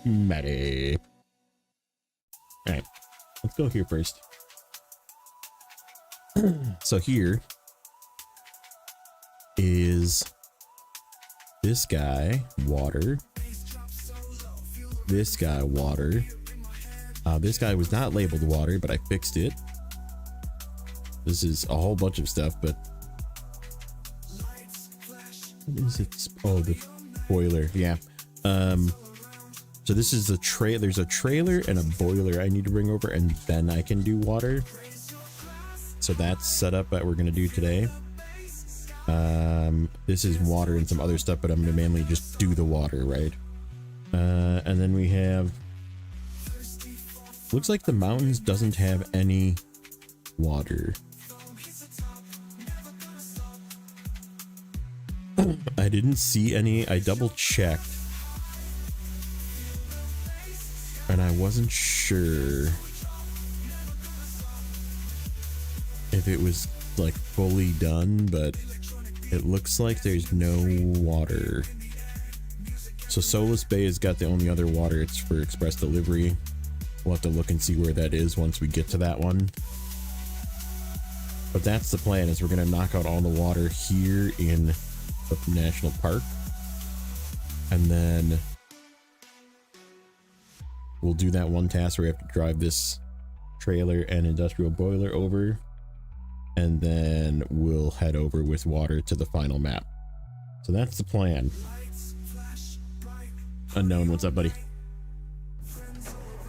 Maddie. Alright, let's go here first. So here is this guy, water. This guy, water. This guy was not labeled water, but I fixed it. This is a whole bunch of stuff, but what is it? Oh, the boiler. Yeah. So this is the tray. There's a trailer and a boiler I need to bring over, and then I can do water. So that's set up that we're gonna do today. This is water and some other stuff, but I'm gonna mainly just do the water, right? And then we have. Looks like the mountains doesn't have any water. I didn't see any. I double checked. And I wasn't sure if it was like fully done, but it looks like there's no water. So Solus Bay has got the only other water. It's for express delivery. We'll have to look and see where that is once we get to that one. But that's the plan, is we're going to knock out all the water here in the national park. And then we'll do that one task where we have to drive this trailer and industrial boiler over. And then we'll head over with water to the final map. So that's the plan. Unknown, what's up, buddy?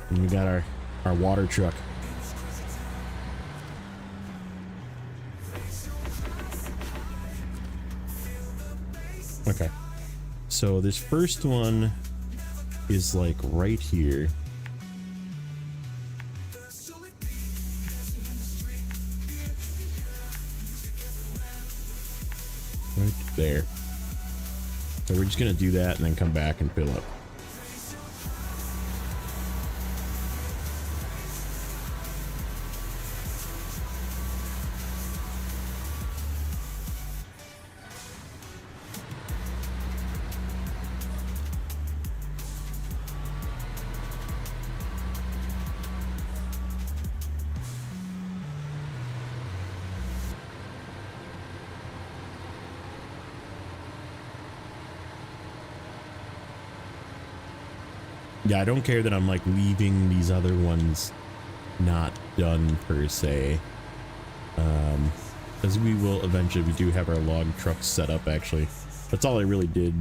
And we got our water truck. Okay. So this first one is like right here. Right there. So we're just gonna do that and then come back and fill up. Yeah, I don't care that I'm like leaving these other ones not done per se. As we will eventually, we do have our log trucks set up actually. That's all I really did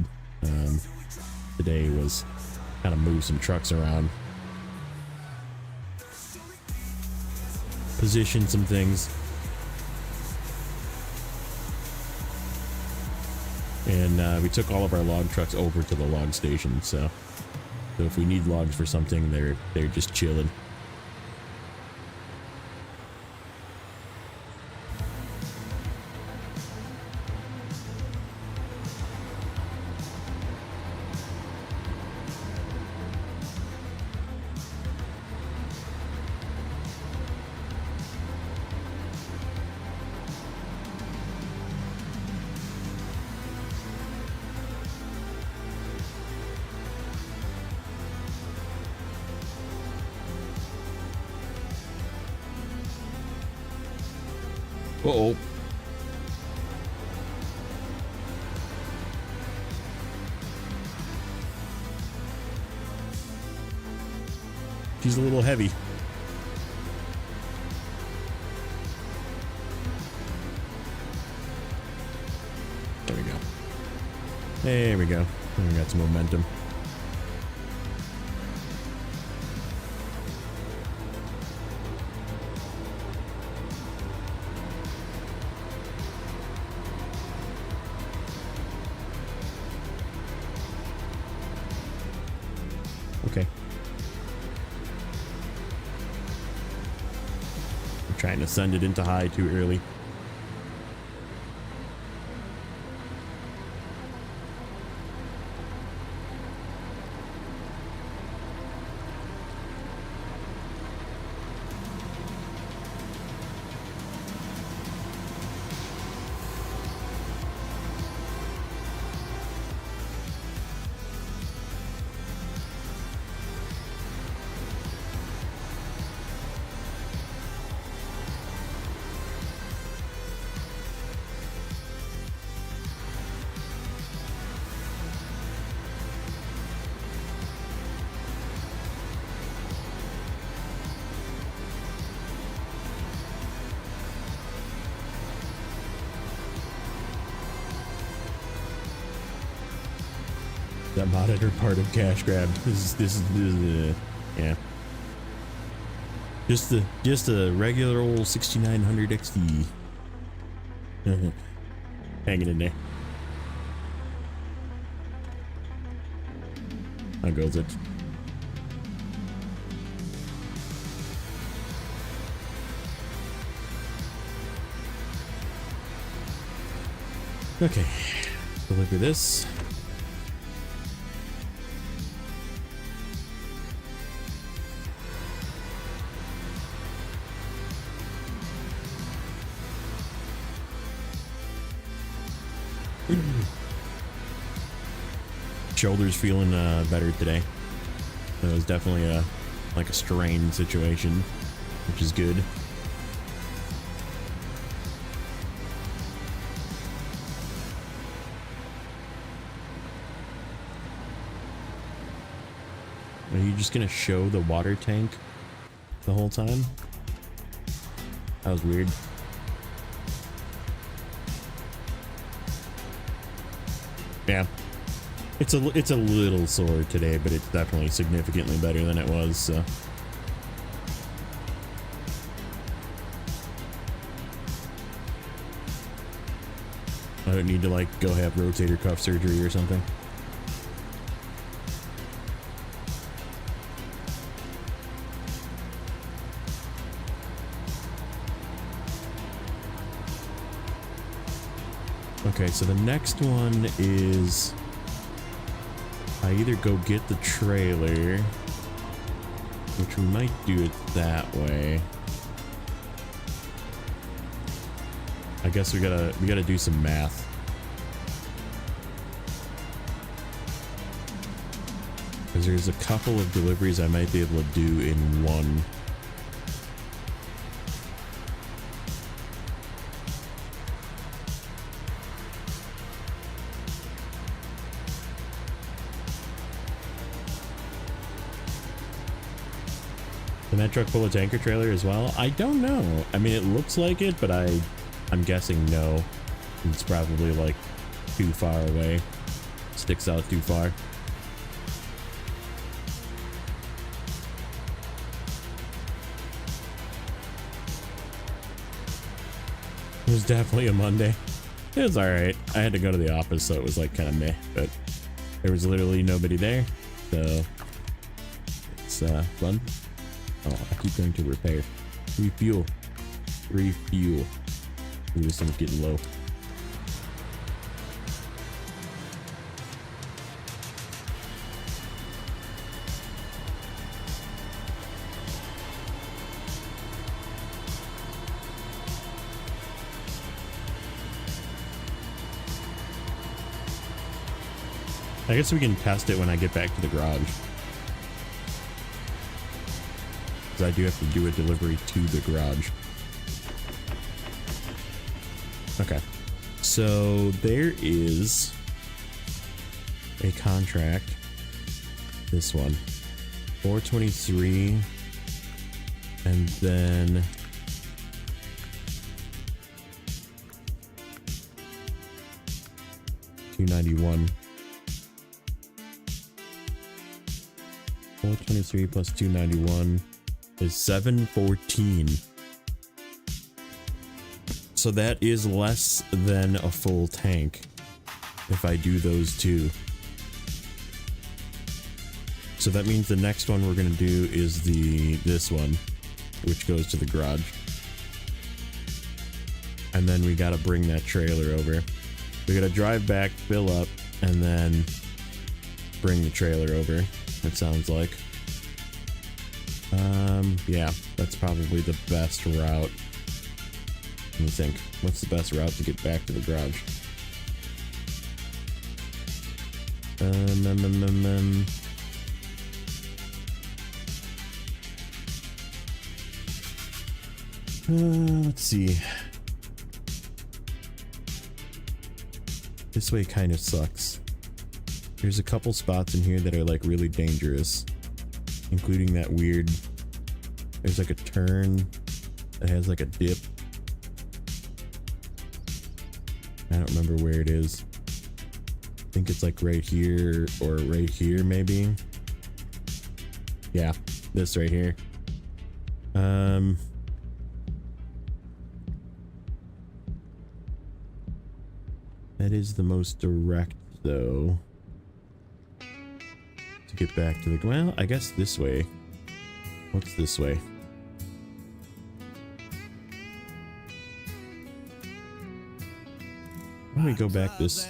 today, was kind of move some trucks around. Position some things. And we took all of our log trucks over to the log station, so if we need logs for something, they're just chilling. Uh-oh. She's a little heavy. There we go. There we go. We got some momentum. Okay. I'm trying to send it into high too early. That monitor part of cash grab. This is yeah. Just a regular old 6900 XT. Hanging in there. How goes it? Okay, deliver this. Shoulders feeling better today. It was definitely a strained situation, which is good. Are you just gonna show the water tank the whole time? That was weird. Yeah. It's a little sore today, but it's definitely significantly better than it was, so. I don't need to like go have rotator cuff surgery or something. Okay, so the next one is I either go get the trailer, which we might do it that way. I guess we gotta do some math. Because there's a couple of deliveries I might be able to do in one. Can that truck pull a tanker trailer as well? I don't know. I mean, it looks like it, but I'm guessing no. It's probably like too far away. Sticks out too far. It was definitely a Monday. It was alright. I had to go to the office, so it was like kind of meh, but there was literally nobody there, so it's fun. Oh, I keep going to repair. Refuel. Refuel. Ooh, this thing's getting low. I guess we can test it when I get back to the garage. Because I do have to do a delivery to the garage. Okay. So there is a contract. This one. 423. And then $291. 423 plus 291 is 714. So that is less than a full tank if I do those two. So that means the next one we're gonna do is this one, which goes to the garage. And then we gotta bring that trailer over. We gotta drive back, fill up, and then bring the trailer over, it sounds like. Yeah, that's probably the best route. Let me think. What's the best route to get back to the garage? Let's see. This way kind of sucks. There's a couple spots in here that are like really dangerous, including that weird, there's like a turn that has like a dip. I don't remember where it is. think it's like right here or right here, maybe. Yeah, this right here. That is the most direct, though. To get back to the... Well, I guess this way. What's this way? Why don't we go back this...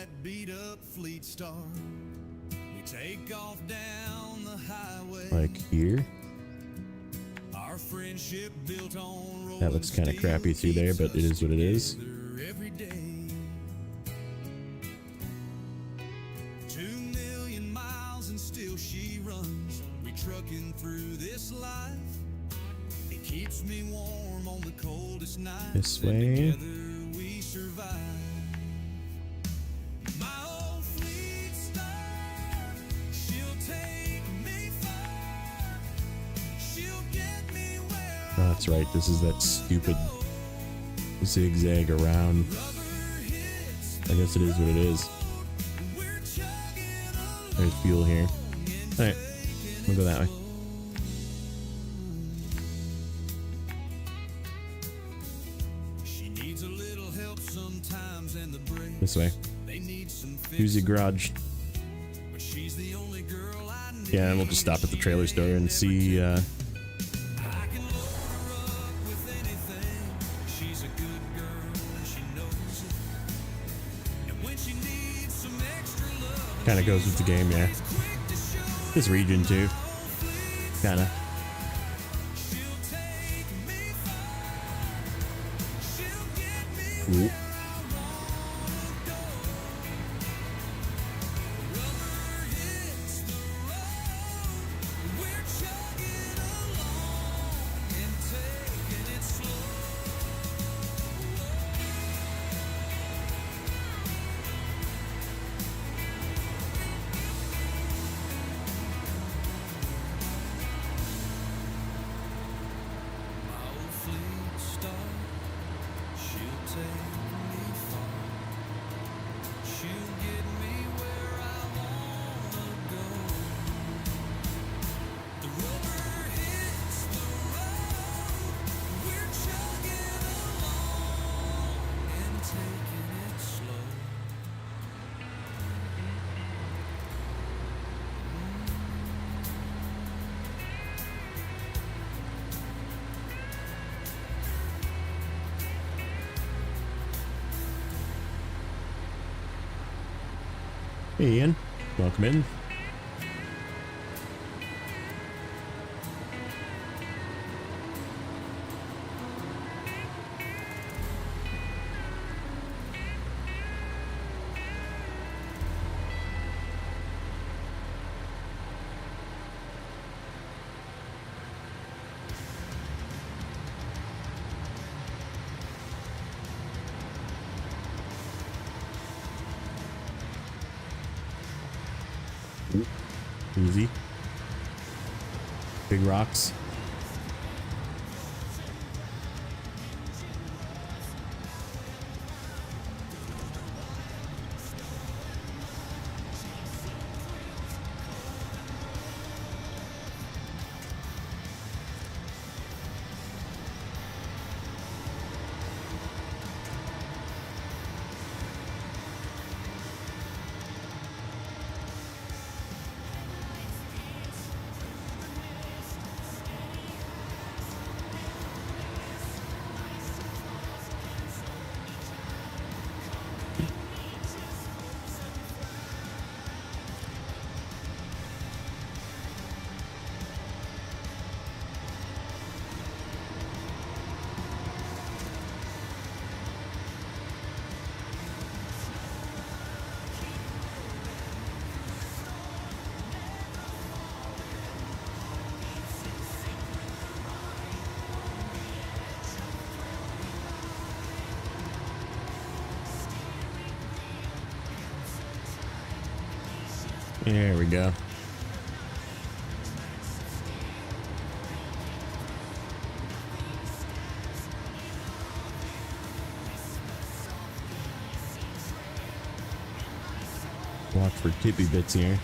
Like here? That looks kind of crappy through there, but it is what it is. This way. Oh, that's right. This is that stupid zigzag around. I guess it is what it is. There's fuel here. Alright. We'll go that way. This way. Here's your garage. Yeah, and we'll just stop at the trailer store and see kind of goes with the game, yeah. This region too. Kind of. Ooh. Hey Ian, welcome in. Easy. Big rocks. There we go. Walk for tippy bits here.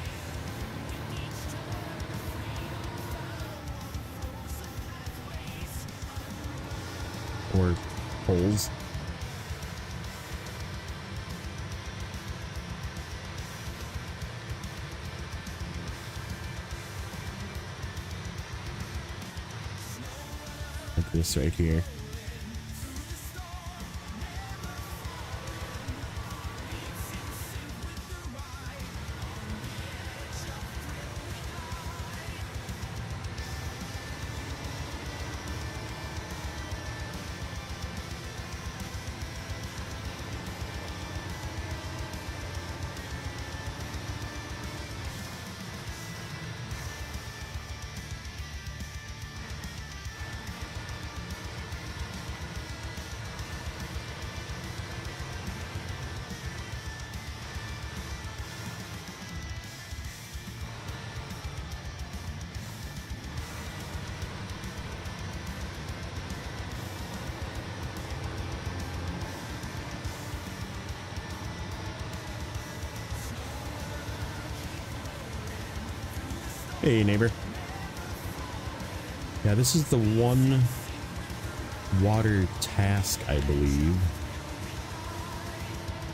Or holes. Like this right here. Hey, neighbor. Yeah, this is the one water task, I believe.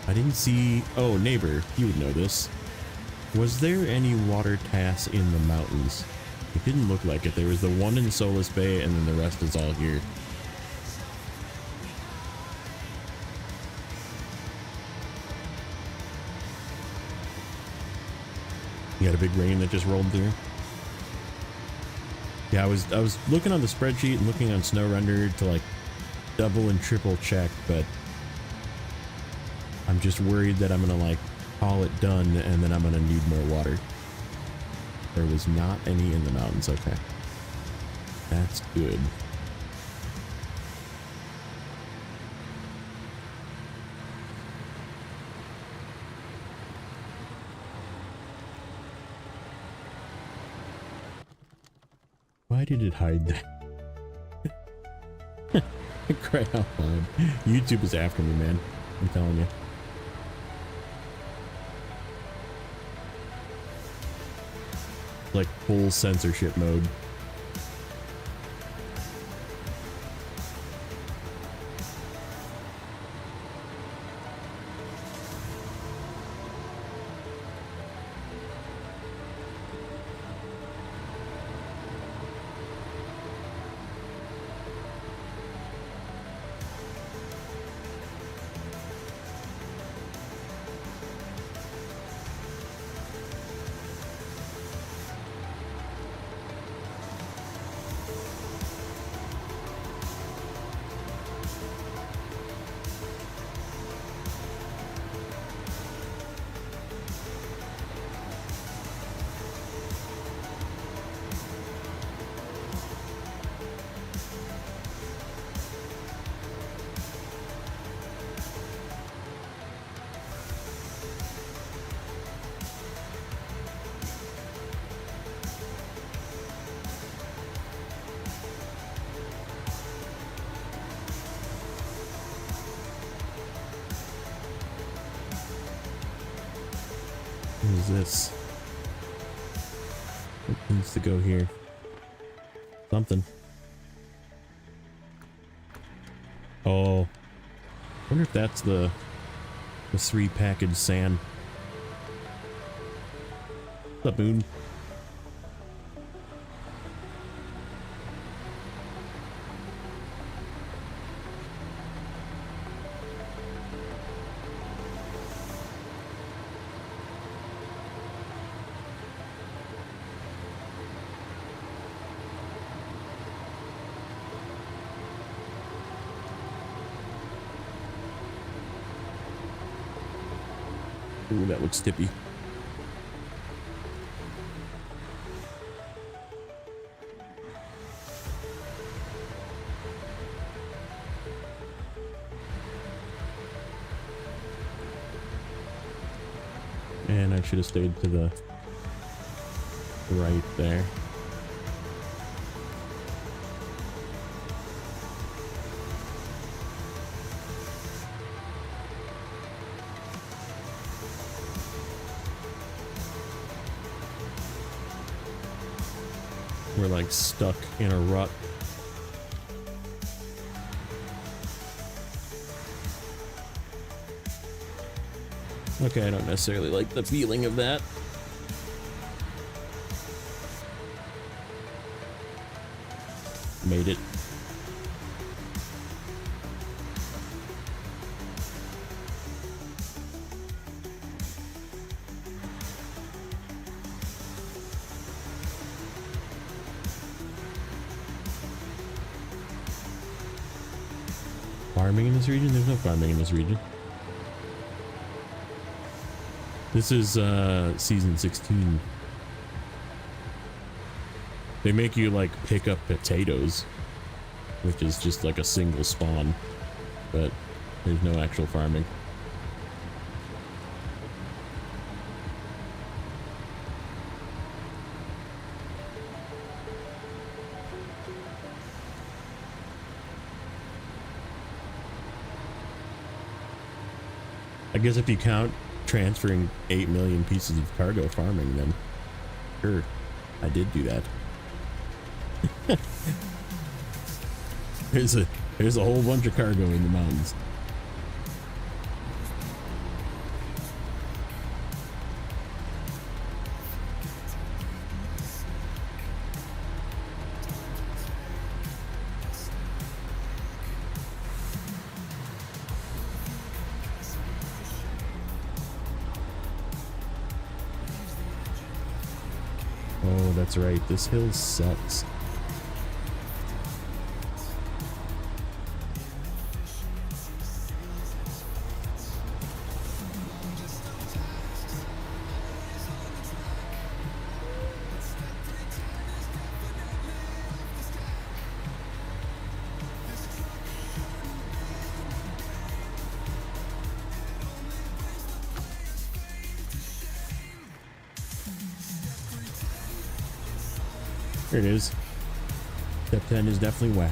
I didn't see... Oh, neighbor, you would know this. Was there any water tasks in the mountains? It didn't look like it. There was the one in Solus Bay, and then the rest is all here. You got a big rain that just rolled through. Yeah, I was looking on the spreadsheet and looking on Snowrunner to like double and triple check, but I'm just worried that I'm gonna like call it done and then I'm gonna need more water. There was not any in the mountains. Okay, that's good. Why did it hide that? Cry out loud. YouTube is after me, man. I'm telling you. Like full censorship mode. What is this? What needs to go here? Something. Oh. I wonder if that's the 3 package sand. What's up, Moon? Ooh, that looks tippy. And I should have stayed to the right there. We're like stuck in a rut. Okay, I don't necessarily like the feeling of that. Made it. Farming in this region? There's no farming in this region. This is season 16. They make you like pick up potatoes, which is just like a single spawn, but there's no actual farming. I guess if you count transferring 8 million pieces of cargo farming, then sure, I did do that. There's a whole bunch of cargo in the mountains. Oh, that's right. This hill sucks. Here it is. Step 10 is definitely whack.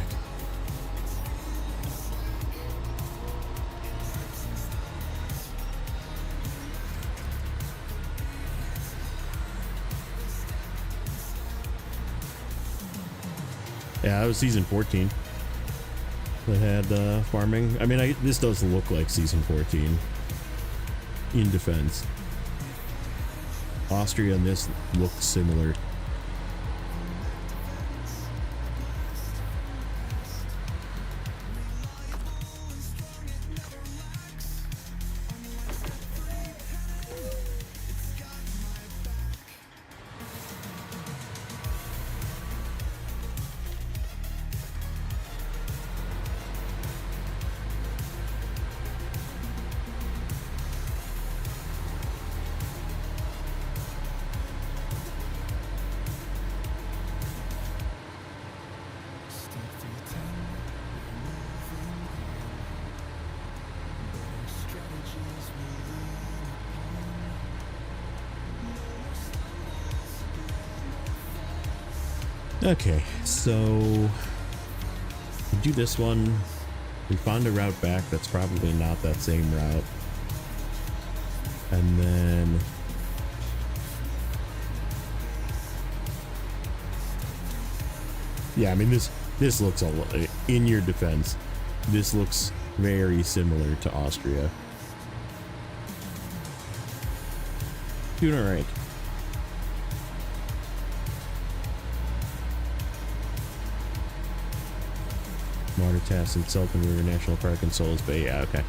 Yeah, that was season 14 that had farming. I mean, this does look like season 14 in defense. Austria and this look similar. Okay, so we do this one. We found a route back that's probably not that same route. And then yeah, I mean this looks a lot, in your defense, this looks very similar to Austria. Doing all right. Water test in Sultan River National Park in Solis Bay. Yeah, okay.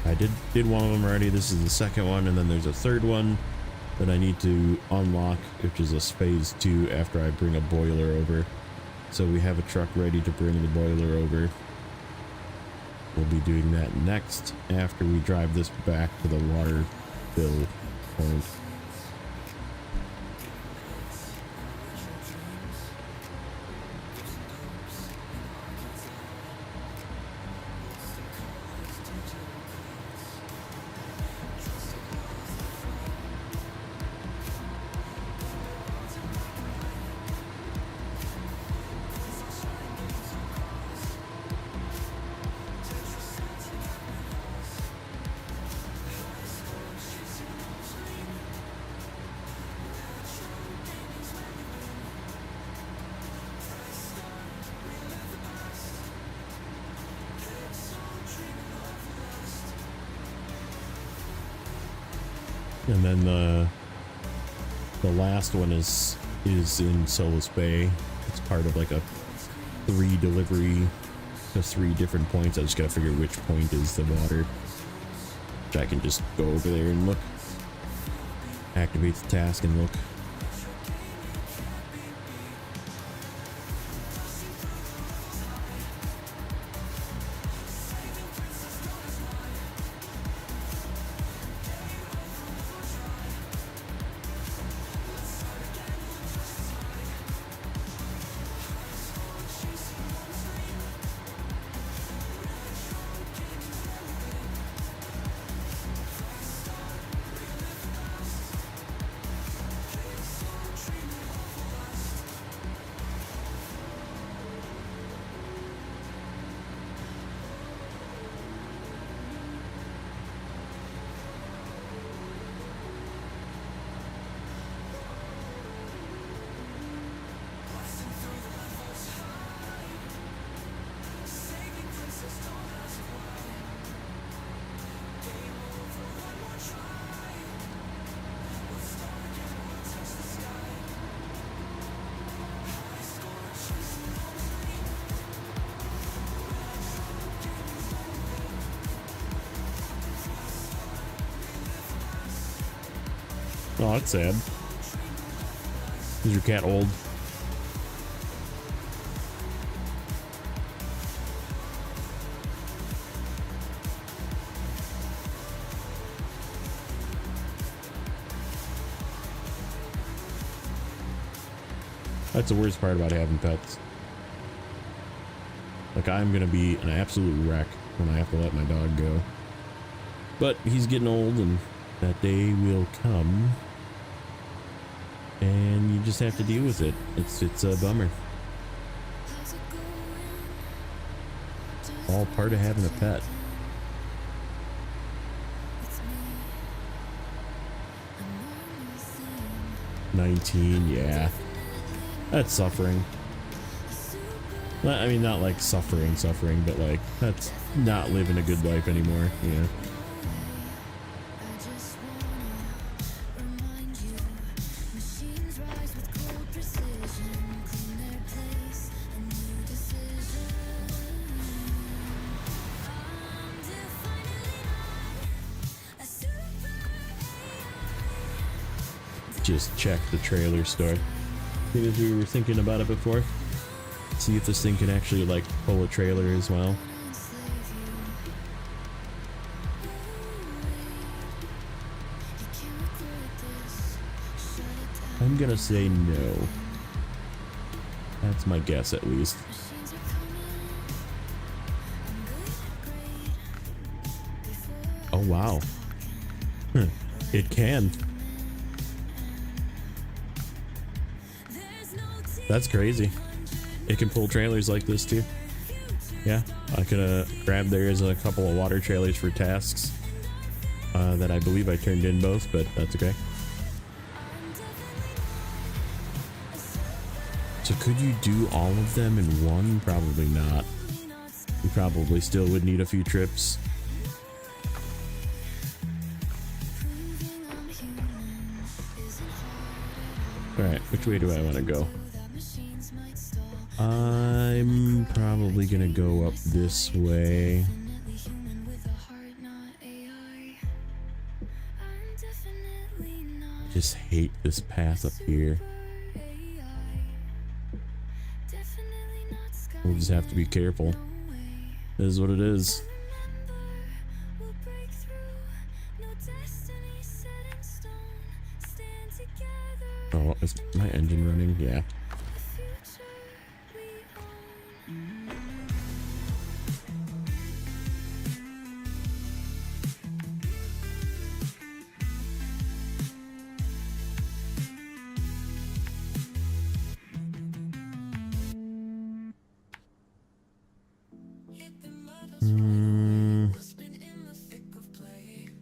I did one of them already. This is the second one, and then there's a third one that I need to unlock, which is a phase 2 after I bring a boiler over. So we have a truck ready to bring the boiler over. We'll be doing that next after we drive this back to the water fill point. And then the last one is in Solus Bay. It's part of like a 3 delivery to 3 different points. I just gotta figure which point is the water. Which I can just go over there and look. Activate the task and look. Oh, that's sad. Is your cat old? That's the worst part about having pets. Like, I'm gonna be an absolute wreck when I have to let my dog go. But he's getting old, and that day will come. And you just have to deal with it. It's a bummer. All part of having a pet. $19, yeah. That's suffering. I mean, not like suffering, but like, that's not living a good life anymore, yeah. Just check the trailer store. Because we were thinking about it before. See if this thing can actually like pull a trailer as well. I'm gonna say no. That's my guess at least. Oh wow. It can. That's crazy. It can pull trailers like this too. Yeah, I could grab there's a couple of water trailers for tasks that I believe I turned in both, but that's okay. So could you do all of them in one? Probably not. You probably still would need a few trips. Alright, which way do I want to go? I'm probably gonna go up this way. Just hate this path up here. We'll just have to be careful. It is what it is. Oh, is my engine running? Yeah.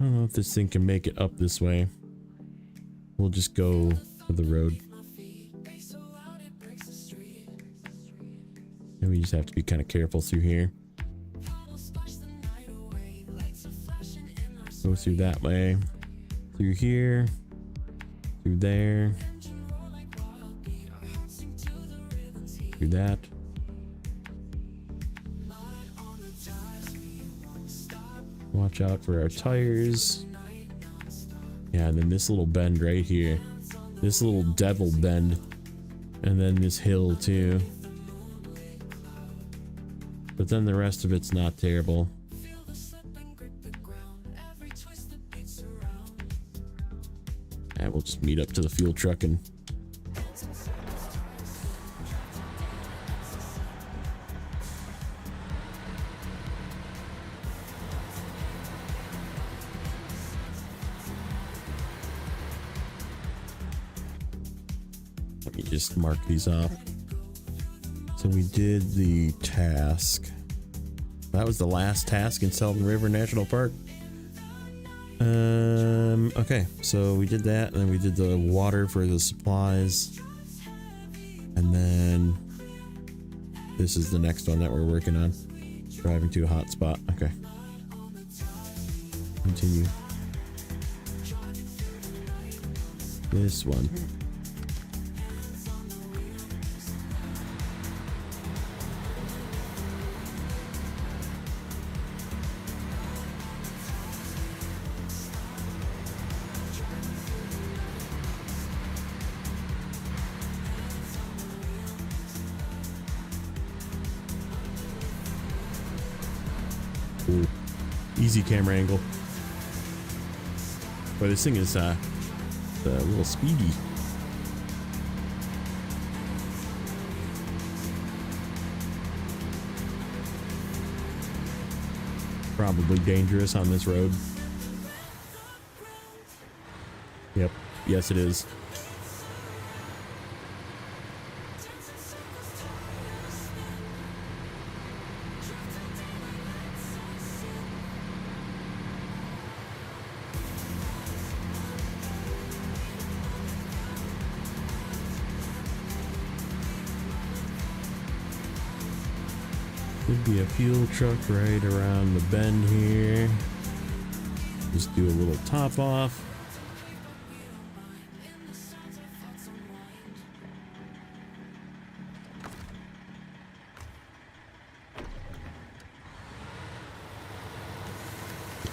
I don't know if this thing can make it up this way. We'll just go for the road. And we just have to be kind of careful through here. Go through that way. through here, through there, through that. Watch out for our tires. Yeah, and then this little bend right here. This little devil bend. And then this hill too. But then the rest of it's not terrible. And we'll just meet up to the fuel truck and let me just mark these off. So we did the task. That was the last task in Selden River National Park. Okay, so we did that, and then we did the water for the supplies. And then this is the next one that we're working on. Driving to a hot spot. Okay. Continue. This one. Ooh, easy camera angle. Boy, this thing is a little speedy. Probably dangerous on this road. Yep. Yes, it is. Could be a fuel truck right around the bend here. Just do a little top off.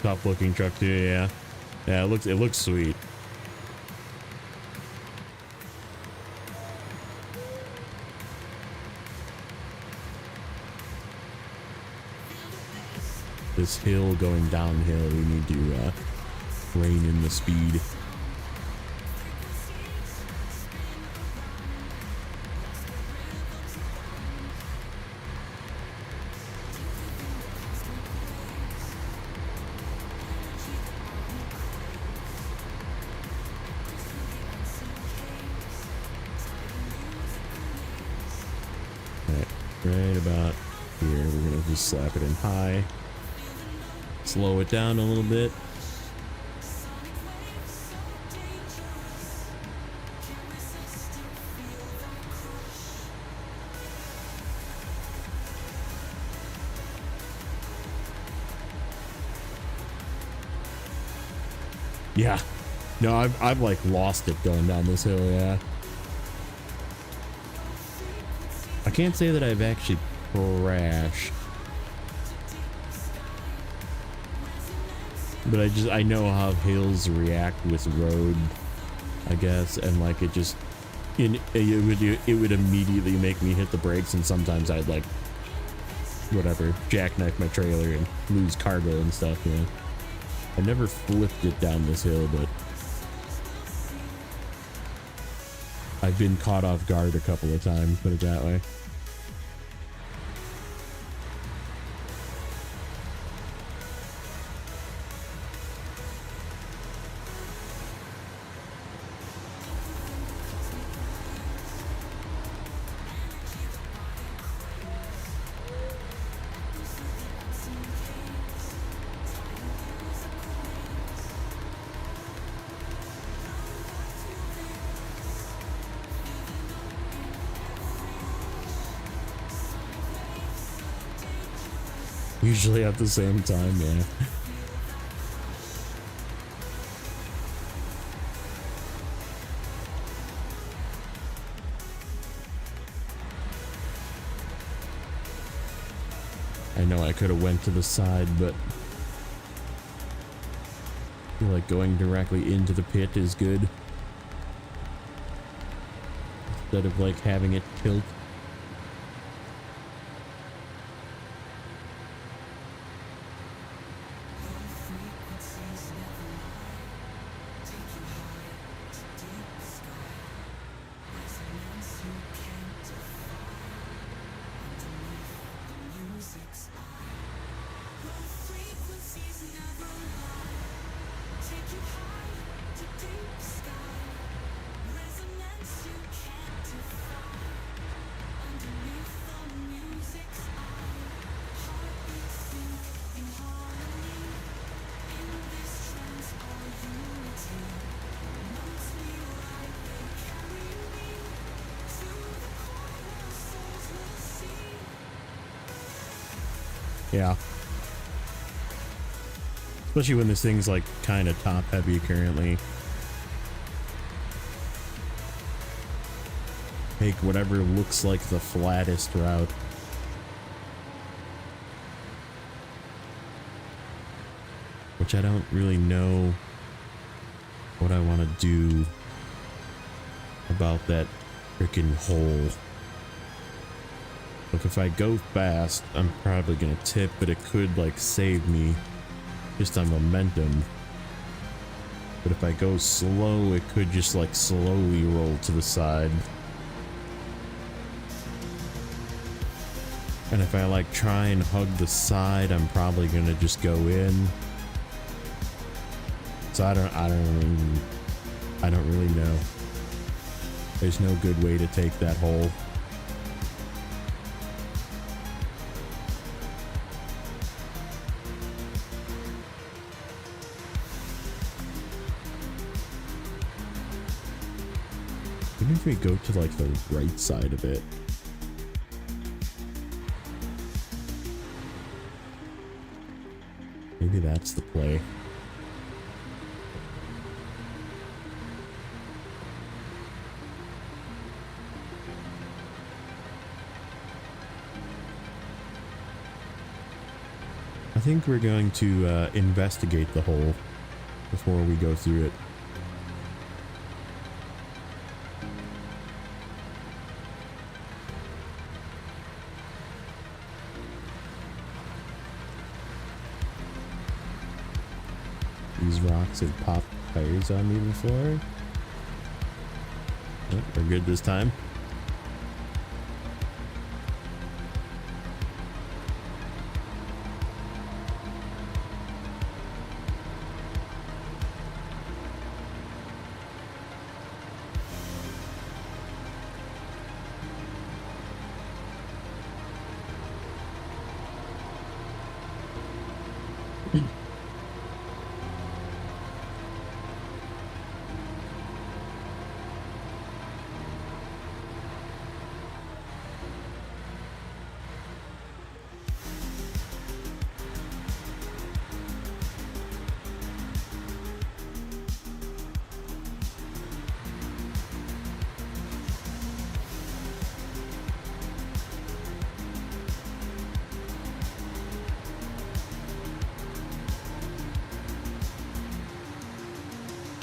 Top looking truck too, yeah. Yeah, it looks sweet. This hill going downhill, we need to rein in the speed. Right about here, we're gonna just slap it in high. Slow it down a little bit. Yeah. No, I've like lost it going down this hill, yeah. I can't say that I've actually crashed. But I know how hills react with road, I guess, and like it just it would immediately make me hit the brakes, and sometimes I'd like whatever jackknife my trailer and lose cargo and stuff. You know, I never flipped it down this hill, but I've been caught off guard a couple of times. Put it that way. Usually at the same time, yeah. I know I could have went to the side, but I feel like going directly into the pit is good. Instead of like having it tilt. Yeah. Especially when this thing's like kind of top heavy currently. Take whatever looks like the flattest route. Which I don't really know what I want to do about that freaking hole. Look, if I go fast, I'm probably gonna tip, but it could like save me just on momentum. But if I go slow, it could just like slowly roll to the side. And if I like try and hug the side, I'm probably gonna just go in. So I don't really know. There's no good way to take that hole. Maybe if we go to like the right side of it. Maybe that's the play. I think we're going to investigate the hole before we go through it. These rocks have popped tires on me before. Oh, we're good this time.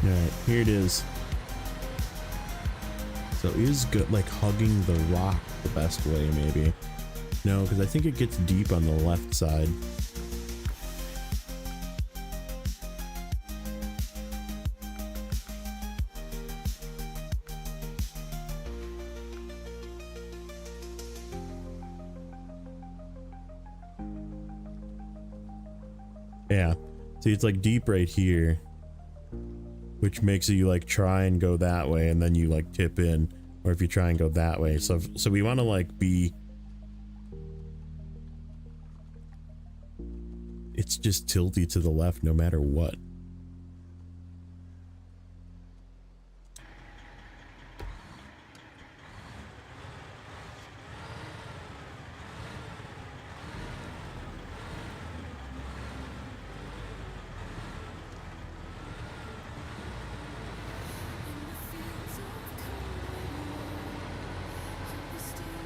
Alright, here it is. So is good like hugging the rock the best way, maybe? No, because I think it gets deep on the left side. Yeah, see, it's like deep right here, which makes you like try and go that way, and then you like tip in, or if you try and go that way. So we want to like be, it's just tilty to the left no matter what.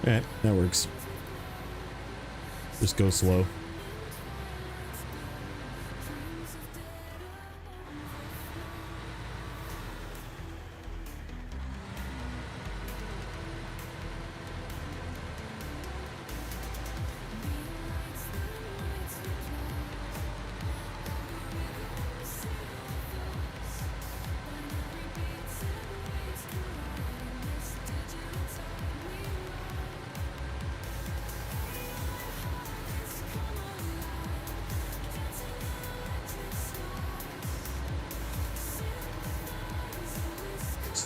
Alright, that works. Just go slow.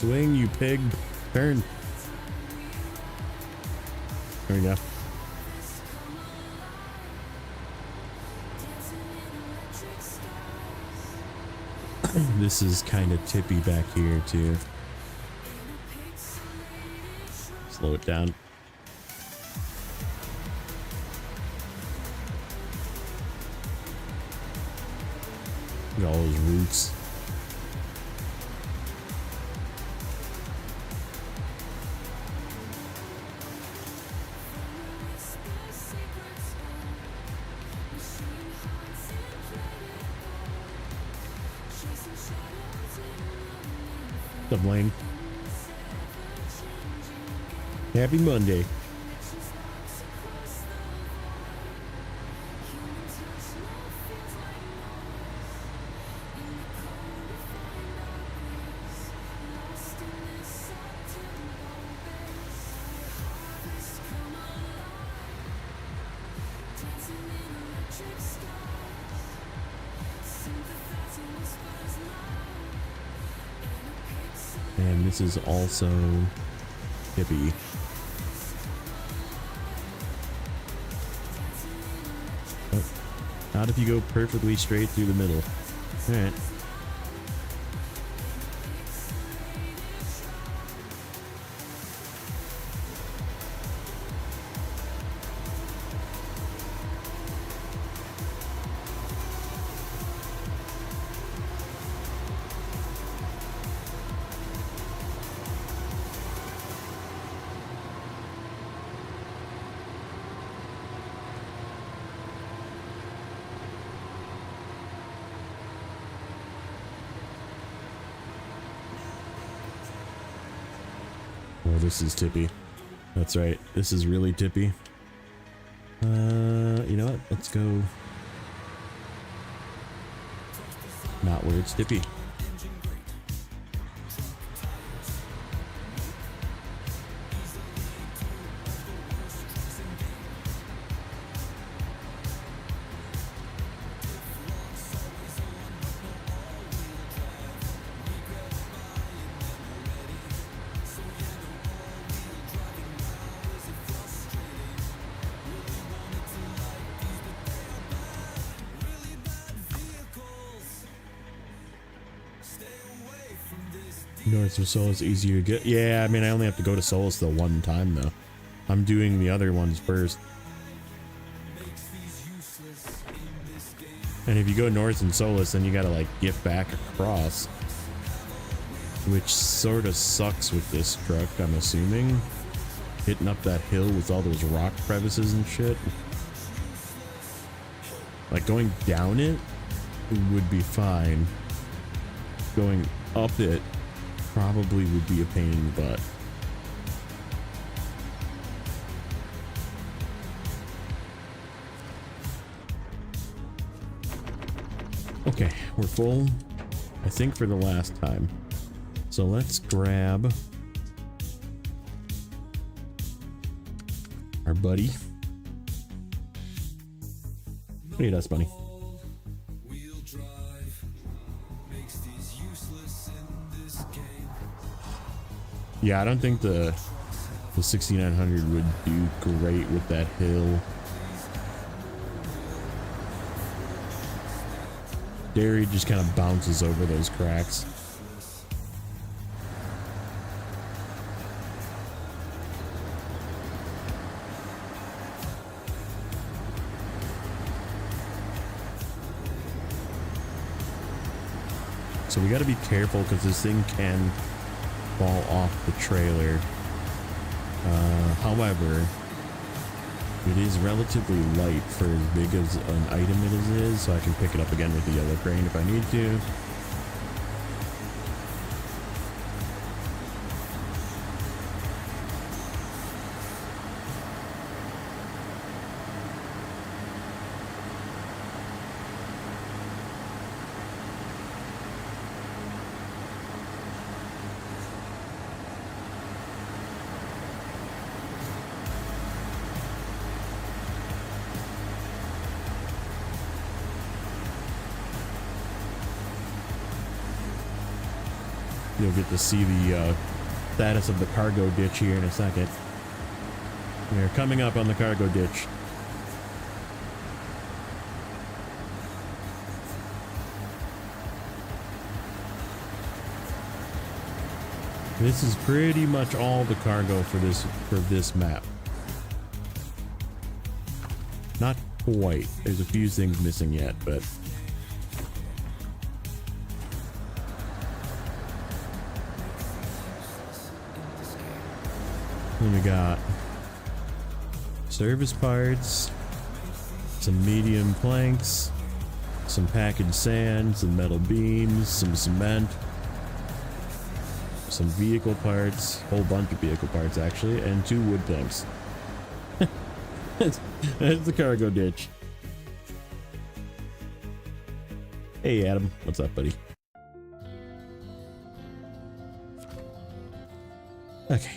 Swing, you pig. Turn. There we go. This is kind of tippy back here too. Slow it down. Look at all those roots. What's up, Lane? Happy Monday. And this is also hippie. Oh, not if you go perfectly straight through the middle. All right. Oh, this is tippy. That's right. This is really tippy. You know what? Let's go. Not where it's tippy. North of Solus easier to get. Yeah, I mean, I only have to go to Solus the one time though. I'm doing the other ones first. And if you go north in Solus, then you gotta like get back across, which sort of sucks with this truck, I'm assuming. Hitting up that hill with all those rock crevices and shit. Like going down it would be fine. Going up it probably would be a pain in the butt. Okay, we're full, I think, for the last time. So let's grab our buddy. Hey, that's funny. Yeah, I don't think the 6900 would do great with that hill. Dairy just kind of bounces over those cracks. So we got to be careful because this thing can fall off the trailer. However, it is relatively light for as big as an item it is, so I can pick it up again with the yellow crane if I need to. You'll get to see the status of the cargo ditch here in a second. We're coming up on the cargo ditch. This is pretty much all the cargo for this map. Not quite. There's a few things missing yet, but then we got service parts, some medium planks, some packaged sand, some metal beams, some cement, some vehicle parts, whole bunch of vehicle parts actually, and 2 wood planks. That's the cargo ditch. Hey Adam, what's up, buddy? Okay.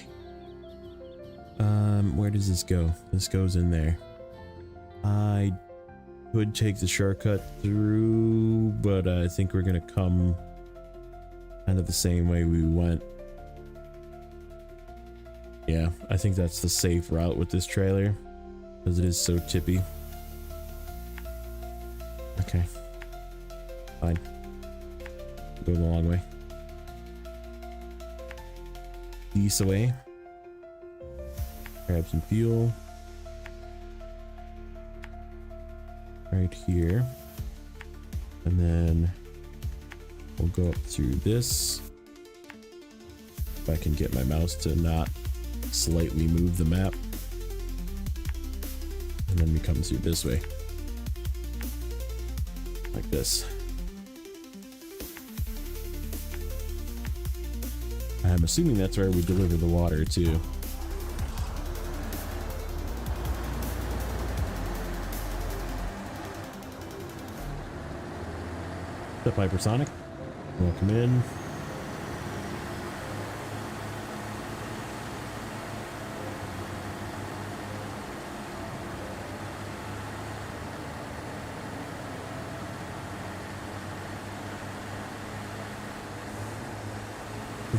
Where does this go? This goes in there. I could take the shortcut through, but I think we're gonna come kind of the same way we went. Yeah, I think that's the safe route with this trailer, because it is so tippy. Okay. Fine. Go the long way. East away. Grab some fuel. Right here. And then we'll go up through this. If I can get my mouse to not slightly move the map. And then we come through this way. Like this. I'm assuming that's where we deliver the water too. What's up, Hypersonic? Welcome in.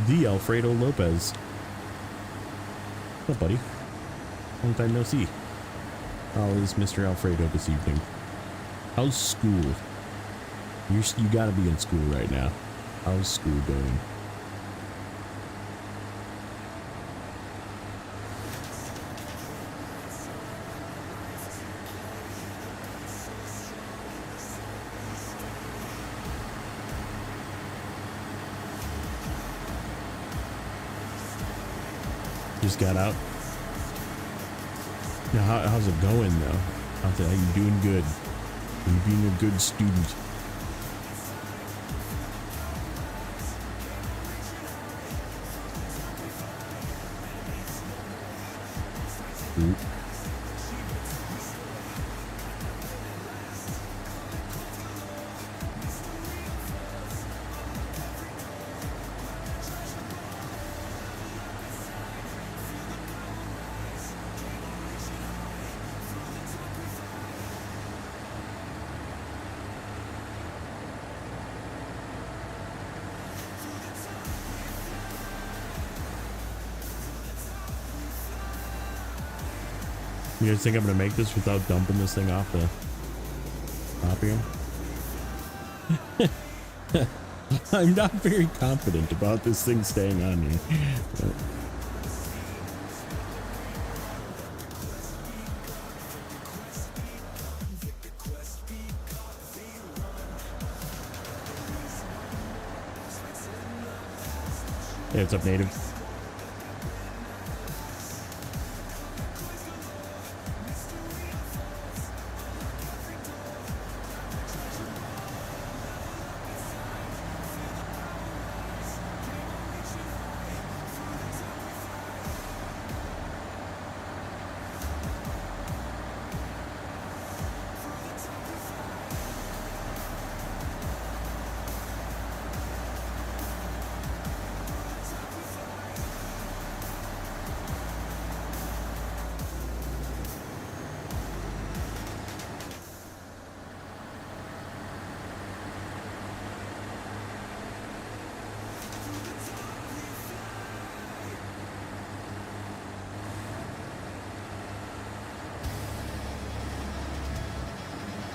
The Alfredo Lopez. What's up, buddy? Long time no see. How is Mr. Alfredo this evening? How's school? You gotta be in school right now. How's school going? Just got out. Now, how's it going though? Are you doing good? Are you being a good student? Oop. You guys think I'm gonna make this without dumping this thing off the top here? I'm not very confident about this thing staying on here. Hey, what's up, Native?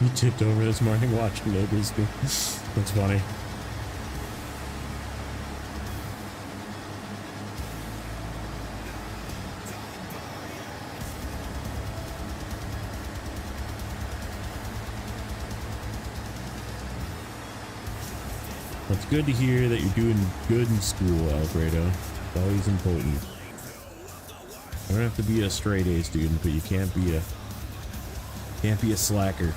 You tipped over this morning watching neighbors do. That's funny. It's good to hear that you're doing good in school, Alfredo. It's always important. You don't have to be a straight A student, but you can't be a slacker.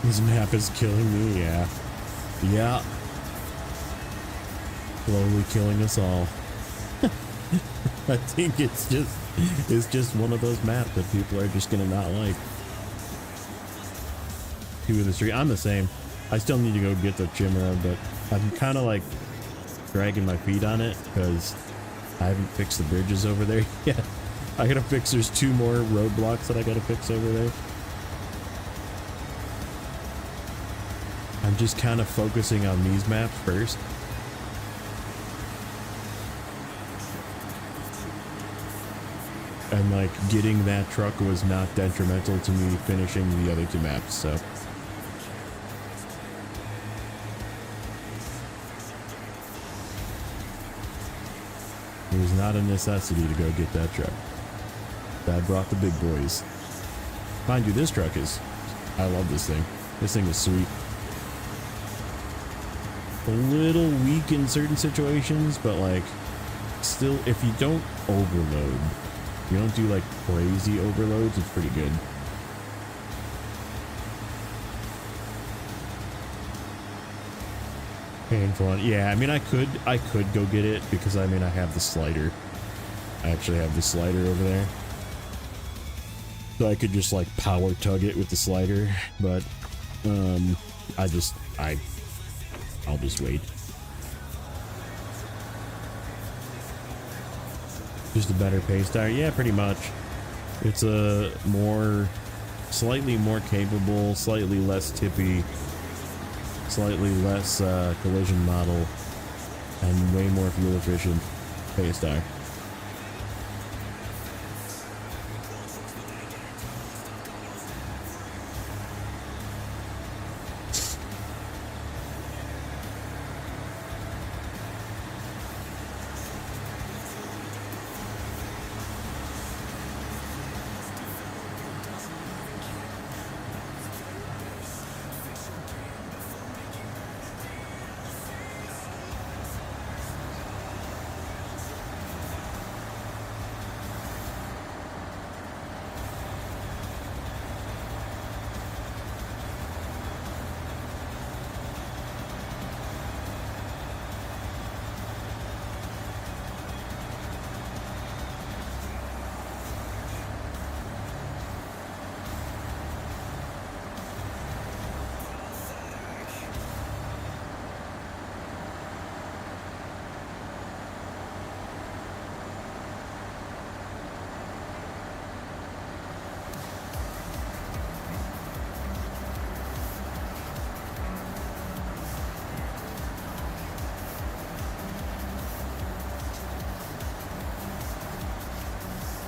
This map is killing me, yeah. Yeah. Slowly killing us all. I think it's just one of those maps that people are just gonna not like. 2 of the 3. I'm the same. I still need to go get the Chimera, but I'm kind of like dragging my feet on it because I haven't fixed the bridges over there yet. I gotta fix, there's 2 more roadblocks that I gotta fix over there. I'm just kind of focusing on these maps first. And like getting that truck was not detrimental to me finishing the other 2 maps, so. It was not a necessity to go get that truck. That brought the big boys. Mind you, this truck is, I love this thing. This thing is sweet. A little weak in certain situations, but like still, if you don't overload, you don't do like crazy overloads, it's pretty good. Painful. Yeah, I mean, I could go get it because I mean I have the slider. I actually have the slider over there, so I could just like power tug it with the slider, but I'll just wait. Just a better pace tire? Yeah, pretty much. It's a slightly more capable, slightly less tippy, slightly less collision model, and way more fuel efficient pace tire.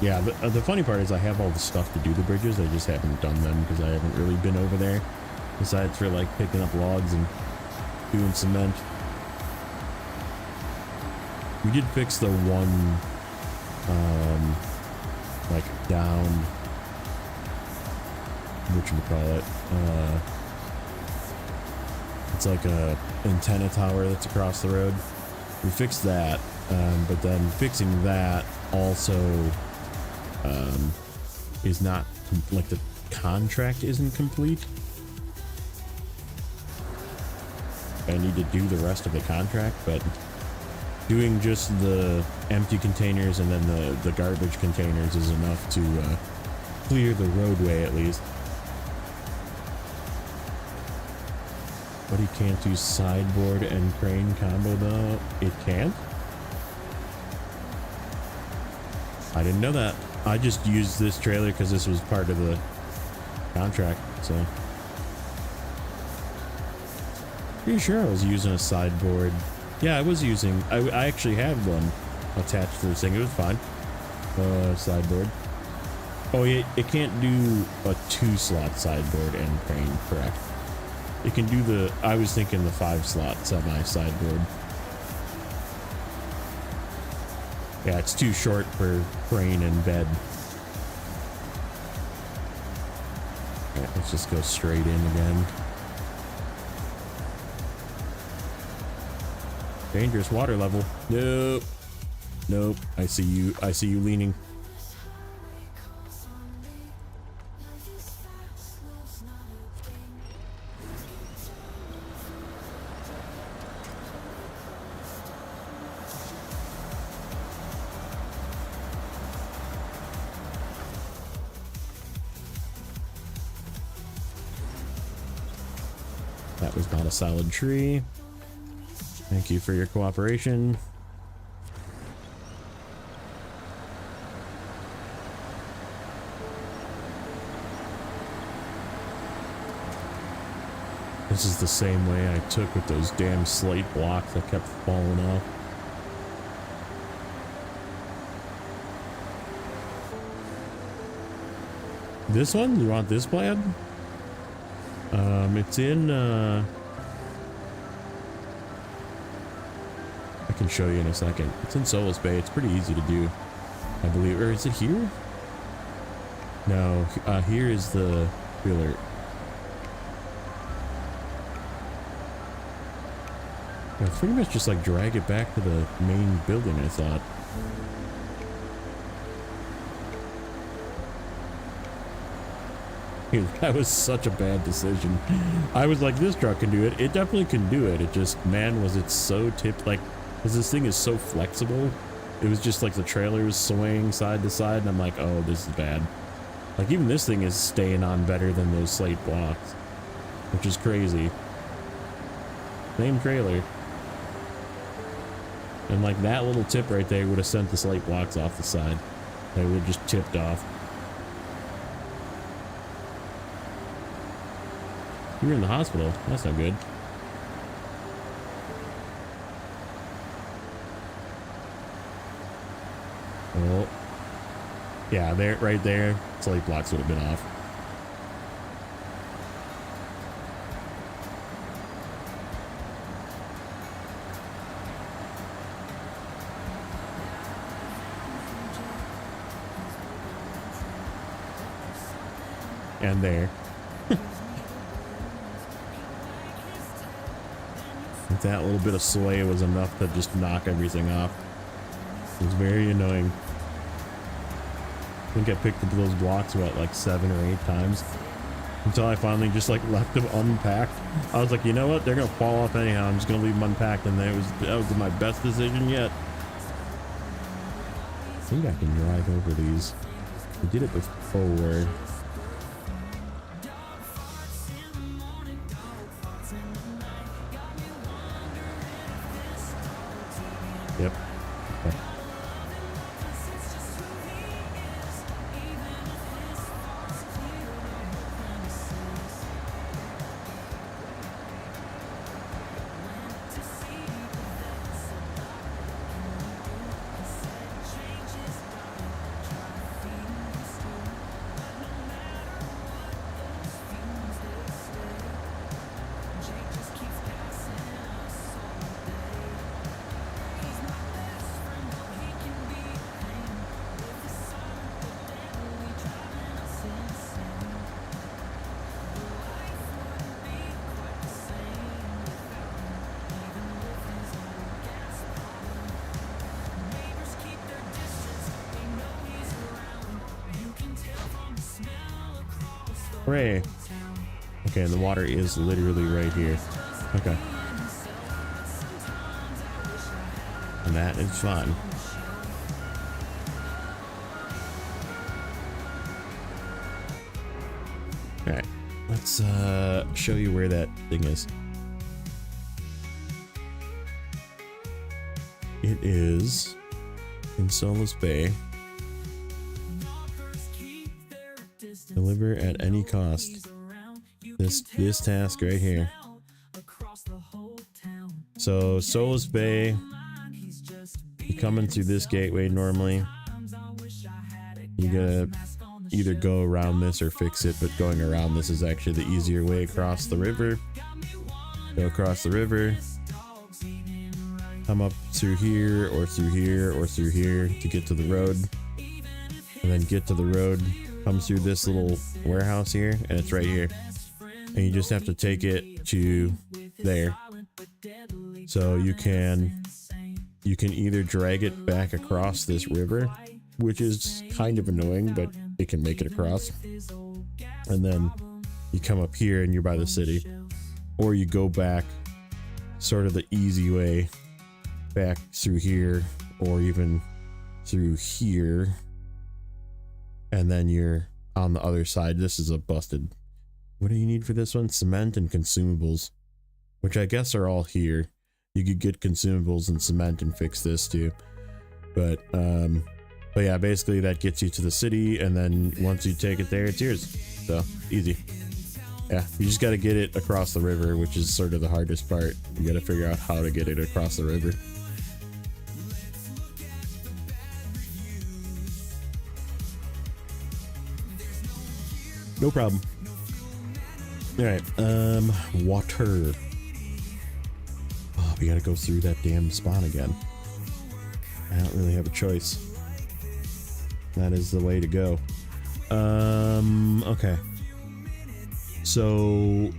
Yeah, the funny part is I have all the stuff to do the bridges, I just haven't done them because I haven't really been over there, besides for like picking up logs and doing cement. We did fix the one, like down, whatchamacallit, it's like a antenna tower that's across the road. We fixed that, but then fixing that also is not like the contract isn't complete. I need to do the rest of the contract, but doing just the empty containers and then the garbage containers is enough to clear the roadway at least. But he can't do sideboard and crane combo though. It can't? I didn't know that. I just used this trailer because this was part of the contract, so. Pretty sure I was using a sideboard. Yeah, I was using, I actually had one attached to this thing. It was fine. Sideboard. Oh yeah, it can't do a 2-slot sideboard and crane, correct? It can do the, I was thinking the 5-slot semi-sideboard. Yeah, it's too short for crane and bed. Alright, let's just go straight in again. Dangerous water level. Nope. Nope. I see you. I see you leaning. That was not a solid tree. Thank you for your cooperation. This is the same way I took with those damn slate blocks that kept falling off. This one? You want this plan? It's in, I can show you in a second. It's in Solus Bay. It's pretty easy to do, I believe. Or is it here? No, here is the wheeler. Yeah, pretty much just like drag it back to the main building, I thought. Dude, that was such a bad decision. I was like, this truck can do it. It definitely can do it. It just, man, was it so tipped, like, because this thing is so flexible. It was just like the trailer was swaying side to side, and I'm like, oh, this is bad. Like, even this thing is staying on better than those slate blocks, which is crazy. Same trailer. And like that little tip right there would have sent the slate blocks off the side. They would have just tipped off. You were in the hospital. That's not good. Oh. Yeah, there, right there. Slate blocks would have been off. And there. That little bit of sway was enough to just knock everything off. It was very annoying. I think I picked up those blocks about like 7 or 8 times until I finally just like left them unpacked. I was like, you know what? They're gonna fall off anyhow. I'm just gonna leave them unpacked, and that was my best decision yet. I think I can drive over these. I did it before. Yep. Okay. Hooray. Okay, and the water is literally right here. Okay. And that is fun. Let's show you where that thing is. It is in Solis Bay. Deliver at any cost. This task right here. So Solis Bay, you come in through this gateway normally. You gotta either go around this or fix it, but going around this is actually the easier way across the river. Go across the river, come up through here or through here or through here to get to the road, and then get to the road, come through this little warehouse here, and it's right here, and you just have to take it to there. So you can either drag it back across this river, which is kind of annoying, but it can make it across, and then you come up here and you're by the city, or you go back sort of the easy way back through here or even through here, and then you're on the other side. This is a busted. What do you need for this one? Cement and consumables, which I guess are all here. You could get consumables and cement and fix this too, but yeah, basically that gets you to the city, and then once you take it there, it's yours. So easy. Yeah, you just got to get it across the river, which is sort of the hardest part. You got to figure out how to get it across the river. No problem. All right, water. Oh, we got to go through that damn spawn again. I don't really have a choice. That is the way to go. Okay. So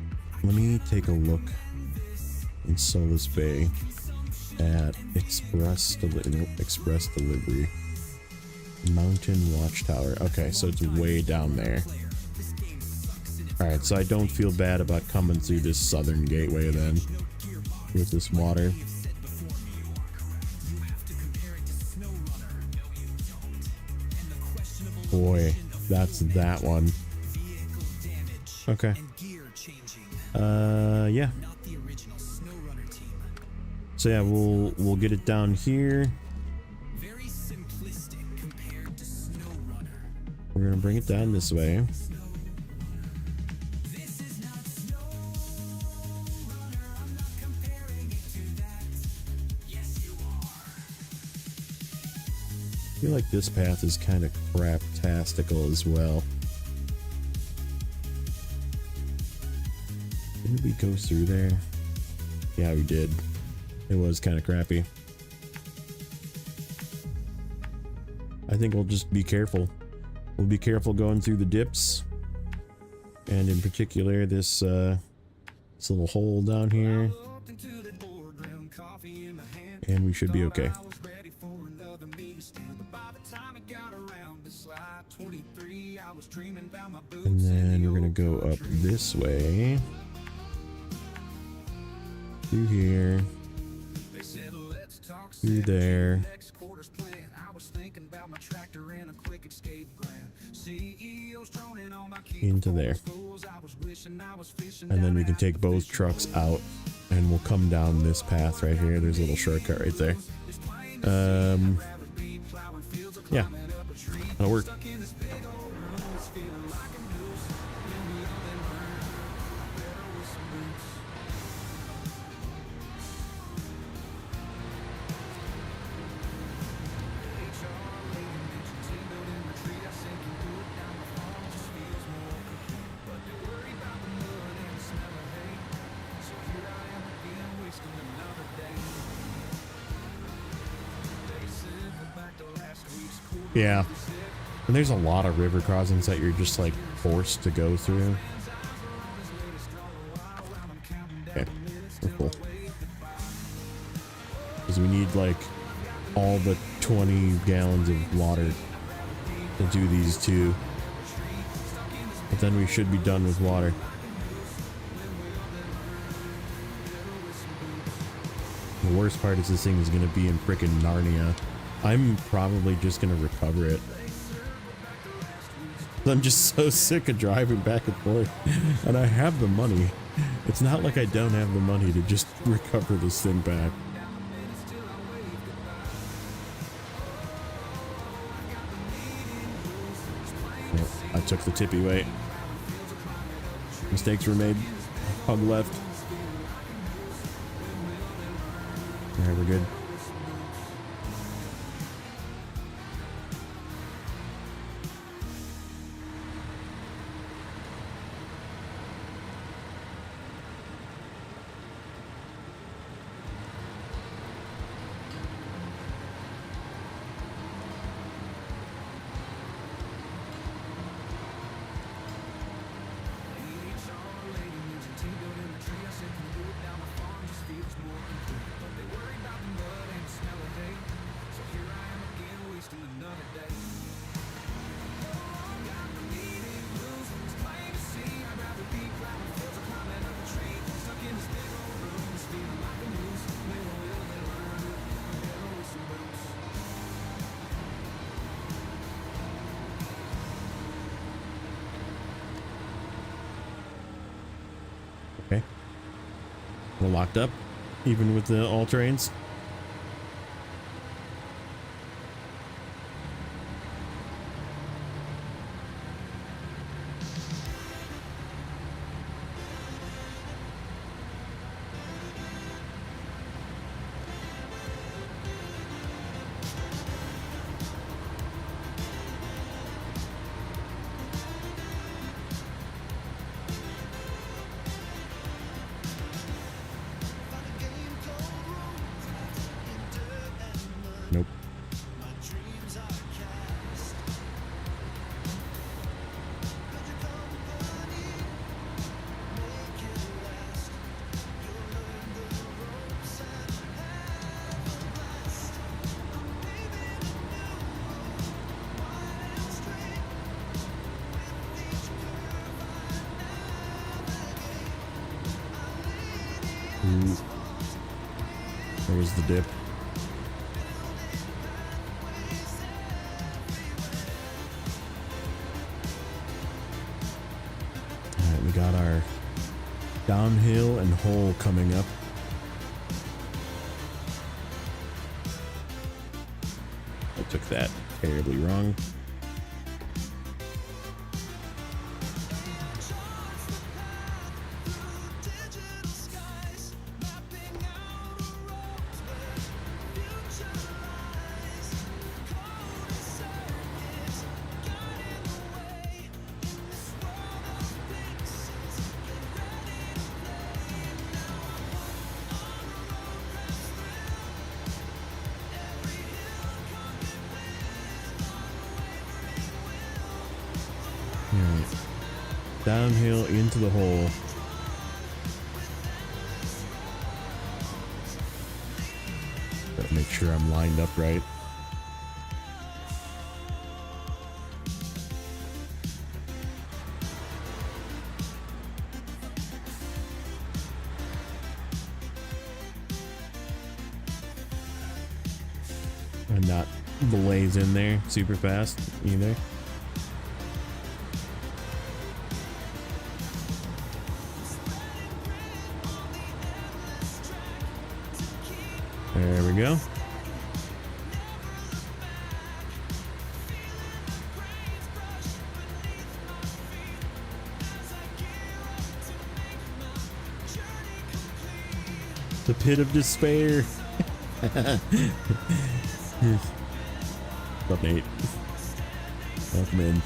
let me take a look in Solis Bay at express delivery. Mountain Watchtower. Okay, so it's way down there. Alright, so I don't feel bad about coming through this southern gateway then with this water. Boy, that's that one. Okay. Yeah. So yeah, we'll get it down here. We're gonna bring it down this way. I feel like this path is kind of craptastical as well. Didn't we go through there? Yeah, we did. It was kind of crappy. I think we'll just be careful. We'll be careful going through the dips. And in particular, this little hole down here. And we should be okay. And then we're gonna go up this way. Through here. Through there. Into there. And then we can take both trucks out and we'll come down this path right here. There's a little shortcut right there. Yeah. That'll work. Yeah, and there's a lot of river crossings that you're just like forced to go through. Okay, we're cool. Because we need like all the 20 gallons of water to do these two. But then we should be done with water. The worst part is this thing is going to be in frickin' Narnia. I'm probably just going to recover it. I'm just so sick of driving back and forth, and I have the money. It's not like I don't have the money to just recover this thing back. Well, I took the tippy way. Mistakes were made. Hug left. Alright, we're good. Okay. We're locked up, even with the all trains. Nope. Ooh. There was the dip. Alright, we got our downhill and hole coming up. I took that terribly wrong. Alright. Downhill into the hole. Gotta make sure I'm lined up right. And not blaze in there super fast either. There we go. The pit of despair. What's up, Nate? Welcome in.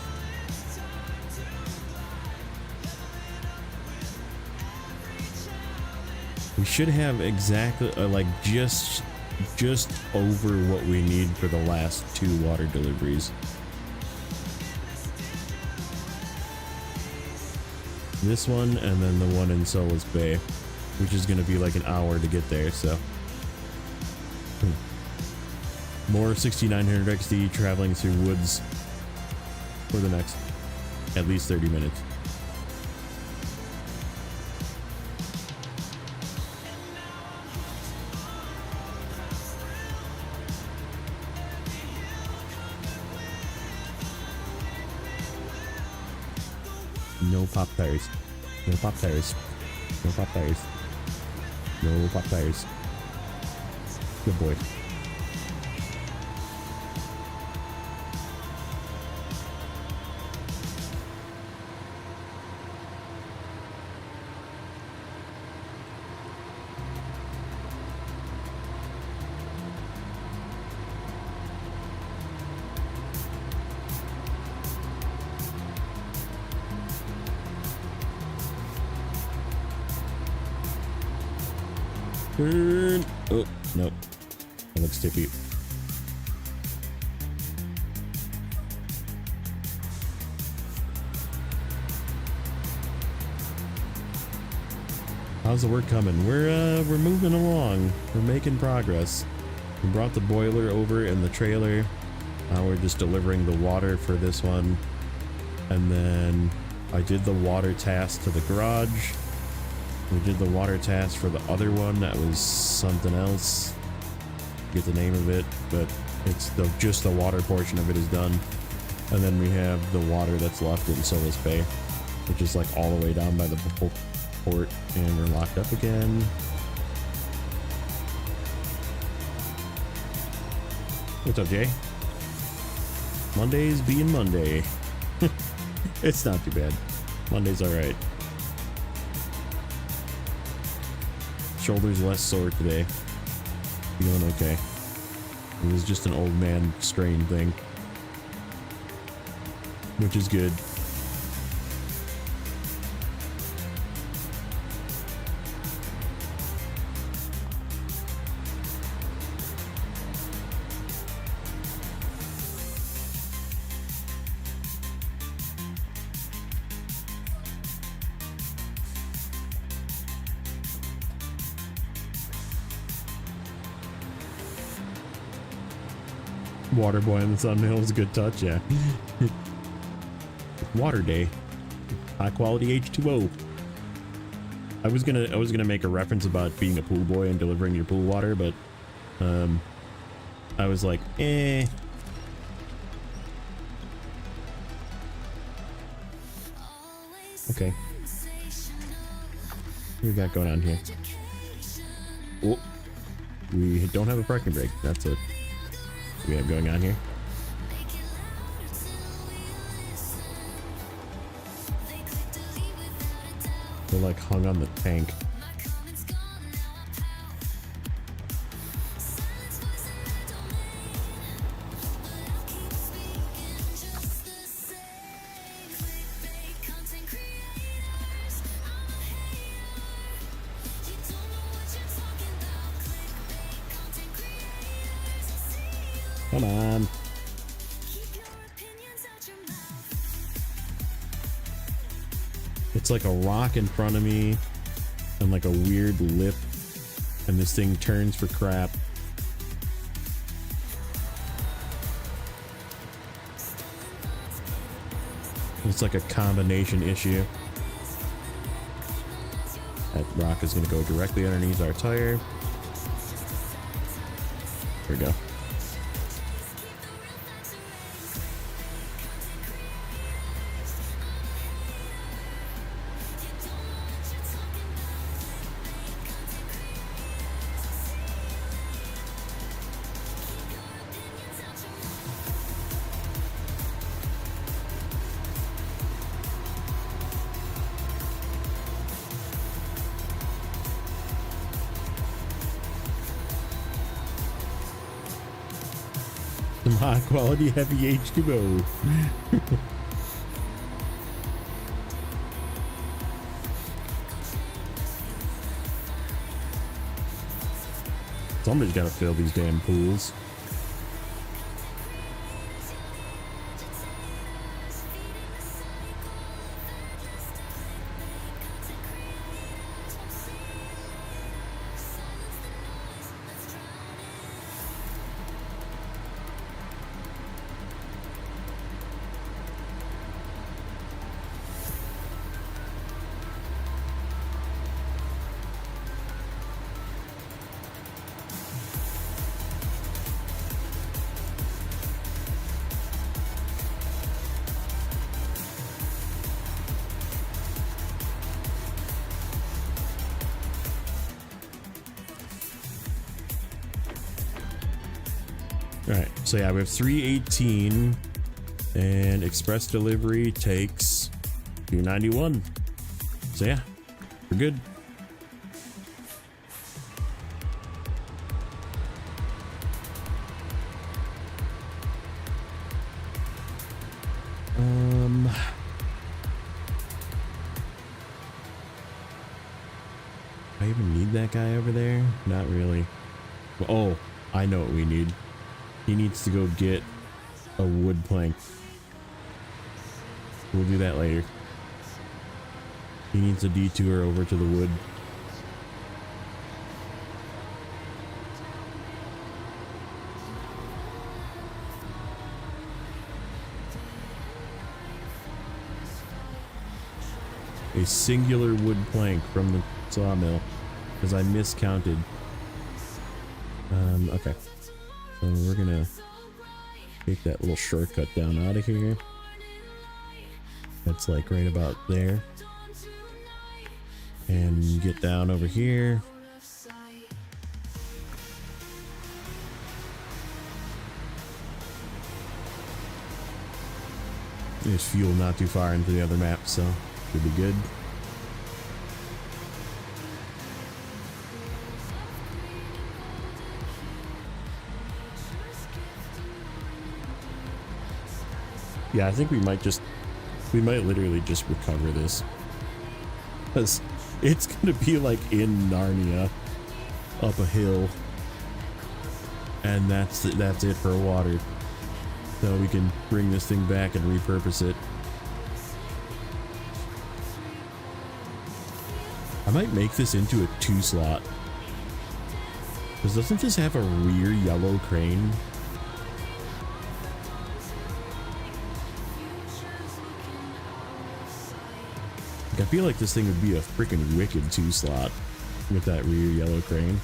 We should have exactly like just over what we need for the last 2 water deliveries. This one and then the one in Solace Bay, which is going to be like an hour to get there, so. More 6900 XD traveling through woods for the next at least 30 minutes. No pop tires. No pop tires. No pop tires. No pop tires. Good boy. Turn. Oh, nope. It looks sticky. How's the work coming? We're moving along. We're making progress. We brought the boiler over in the trailer. Now we're just delivering the water for this one. And then I did the water task to the garage. We did the water task for the other one. That was something else. Get the name of it, but it's just the water portion of it is done. And then we have the water that's left in Solus Bay, which is like all the way down by the port, and we're locked up again. What's up, Jay? Monday's being Monday. It's not too bad. Monday's all right. Shoulders less sore today. Feeling okay. It was just an old man strain thing, which is good. Water boy on the thumbnail was a good touch, yeah. Water day. High quality H2O. I was gonna make a reference about being a pool boy and delivering your pool water, but I was like, eh. Okay. What we got going on here? Oh, we don't have a parking brake. That's it. We have going on here. They're like hung on the tank. Come on. It's like a rock in front of me and like a weird lip, and this thing turns for crap. It's like a combination issue. That rock is going to go directly underneath our tire. There we go. Some high quality heavy H2O. Somebody's gotta fill these damn pools. All right, so yeah, we have 318, and express delivery takes 291. So yeah, we're good. I even need that guy over there? Not really. Oh, I know what we need. He needs to go get a wood plank. We'll do that later. He needs a detour over to the wood. A singular wood plank from the sawmill, because I miscounted. Okay. So we're gonna take that little shortcut down out of here. That's like right about there. And get down over here. There's fuel not too far into the other map, so should be good. Yeah, I think we might literally just recover this, because it's gonna be like in Narnia, up a hill, and that's it for water. So we can bring this thing back and repurpose it. I might make this into a 2-slot, because doesn't this have a rear yellow crane? I feel like this thing would be a freaking wicked 2-slot with that rear yellow crane.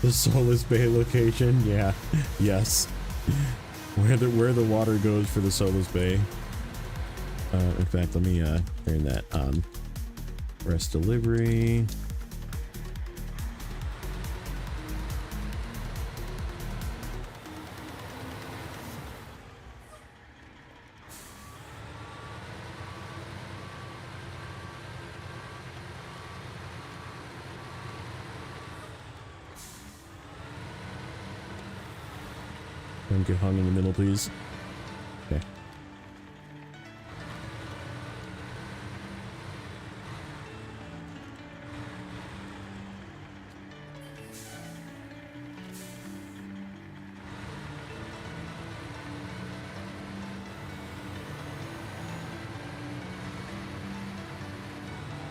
The Solus Bay location, yeah, yes. Where the water goes for the Solus Bay. In fact, let me turn that on. Rest delivery. Don't get hung in the middle, please. Okay.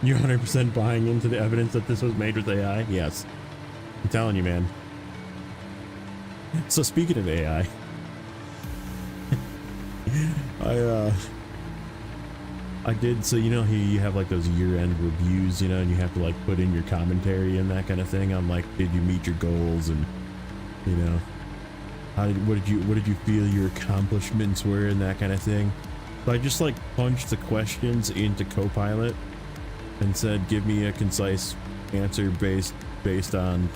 You're 100% buying into the evidence that this was made with AI? Yes. I'm telling you, man. So speaking of AI, I did, so you know you have like those year-end reviews, you know, and you have to like put in your commentary and that kind of thing. I'm like, did you meet your goals, and you know, what did you feel your accomplishments were and that kind of thing. So I just like punched the questions into Copilot and said, give me a concise answer based on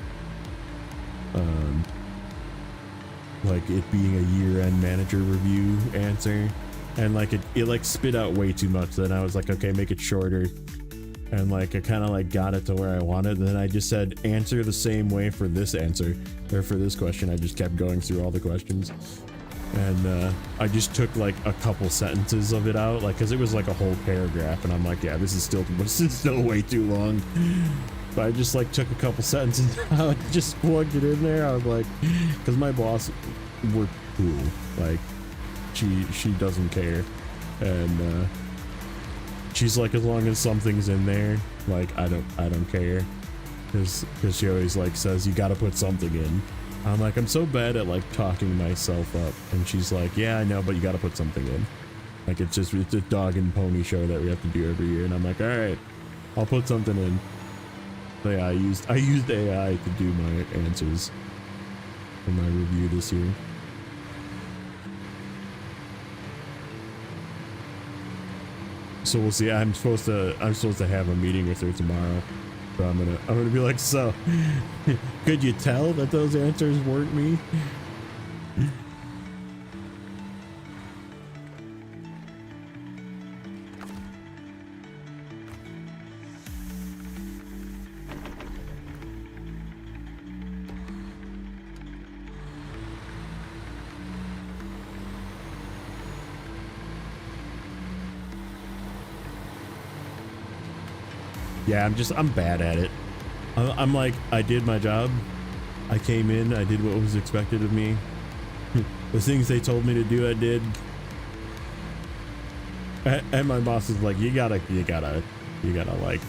like it being a year-end manager review answer, and like it like spit out way too much. Then I was like, okay, make it shorter, and like I kind of like got it to where I wanted. And then I just said answer the same way for this answer, or for this question. I just kept going through all the questions, and I just took like a couple sentences of it out, like because it was like a whole paragraph, and I'm like, yeah, this is still way too long. But I just like took a couple sentences out, just plugged it in there. I was like, because my boss, we're cool, like she doesn't care, and she's like, as long as something's in there, like I don't care, because she always like says you got to put something in. I'm like, I'm so bad at like talking myself up, and she's like, yeah, I know, but you got to put something in. Like it's a dog and pony show that we have to do every year, and I'm like, all right, I'll put something in. So yeah, I used AI to do my answers for my review this year. So we'll see. I'm supposed to have a meeting with her tomorrow So I'm gonna be like, so could you tell that those answers weren't me? Yeah, I'm bad at it. I'm like, I did my job. I came in, I did what was expected of me. The things they told me to do, I did. And my boss is like, you gotta like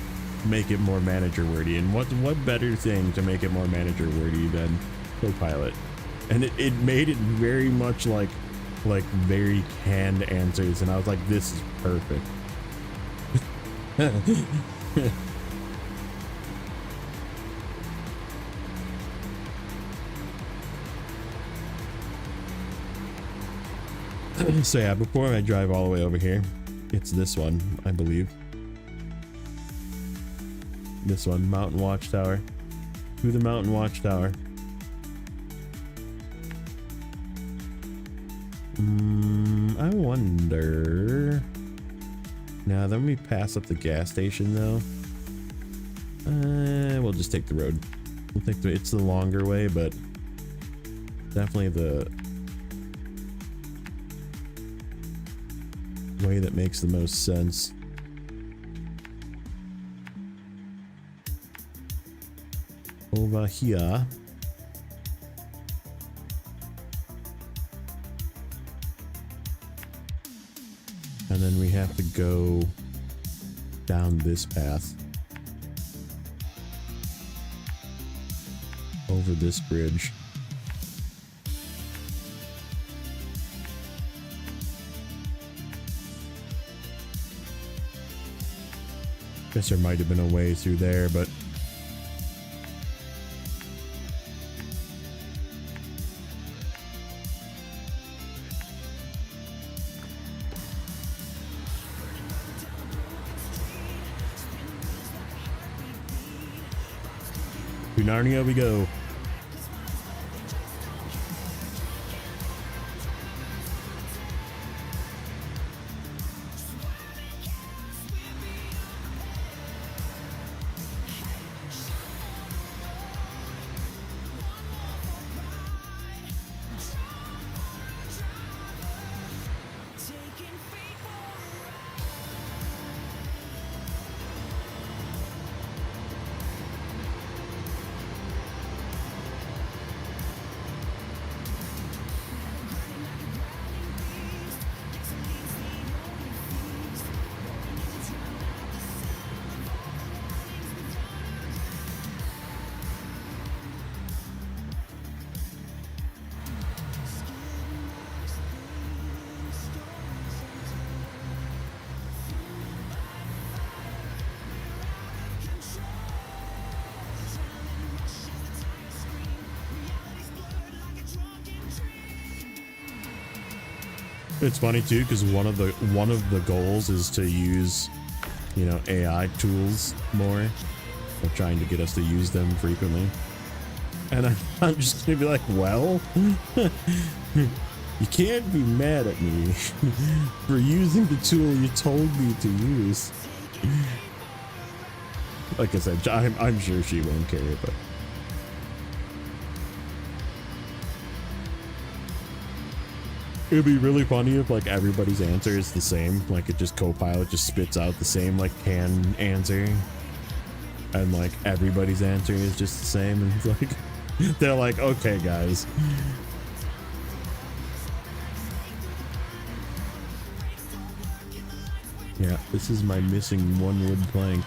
make it more manager wordy. And what better thing to make it more manager wordy than Copilot? And it made it very much like very canned answers. And I was like, this is perfect. So yeah, before I drive all the way over here, it's this one, I believe. This one, Mountain Watchtower. To the Mountain Watchtower. I wonder. Now, then we pass up the gas station, though. We'll just take the road. We'll take it's the longer way, but definitely the way that makes the most sense. Over here. And then we have to go down this path. Over this bridge. Guess there might have been a way through there, but to Narnia we go. It's funny too, because one of the goals is to use, you know, AI tools more. They're trying to get us to use them frequently. And I'm just gonna be like, well, you can't be mad at me for using the tool you told me to use. Like I said, I'm sure she won't care, but. It would be really funny if like everybody's answer is the same, like it just Copilot just spits out the same like canned answer, and like everybody's answer is just the same, and it's like they're like, okay guys. Yeah, this is my missing one wood plank.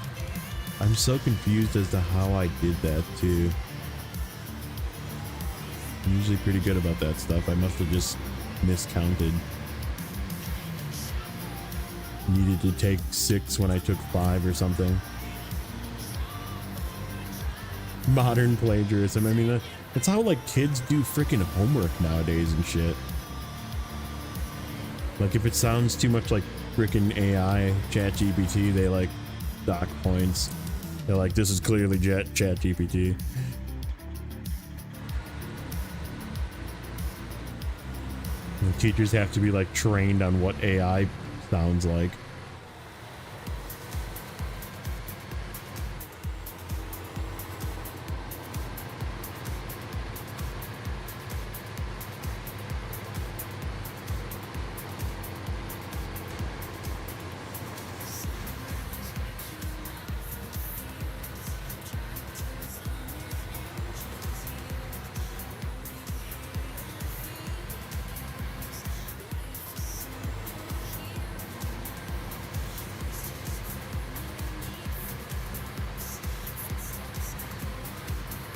I'm so confused as to how I did that too. I'm usually pretty good about that stuff. I must have just miscounted. Needed to take 6 when I took 5 or something. Modern plagiarism. I mean, that's how like kids do freaking homework nowadays and shit. Like if it sounds too much like freaking AI, ChatGPT, they like dock points. They're like, this is clearly chat GPT. And teachers have to be like trained on what AI sounds like.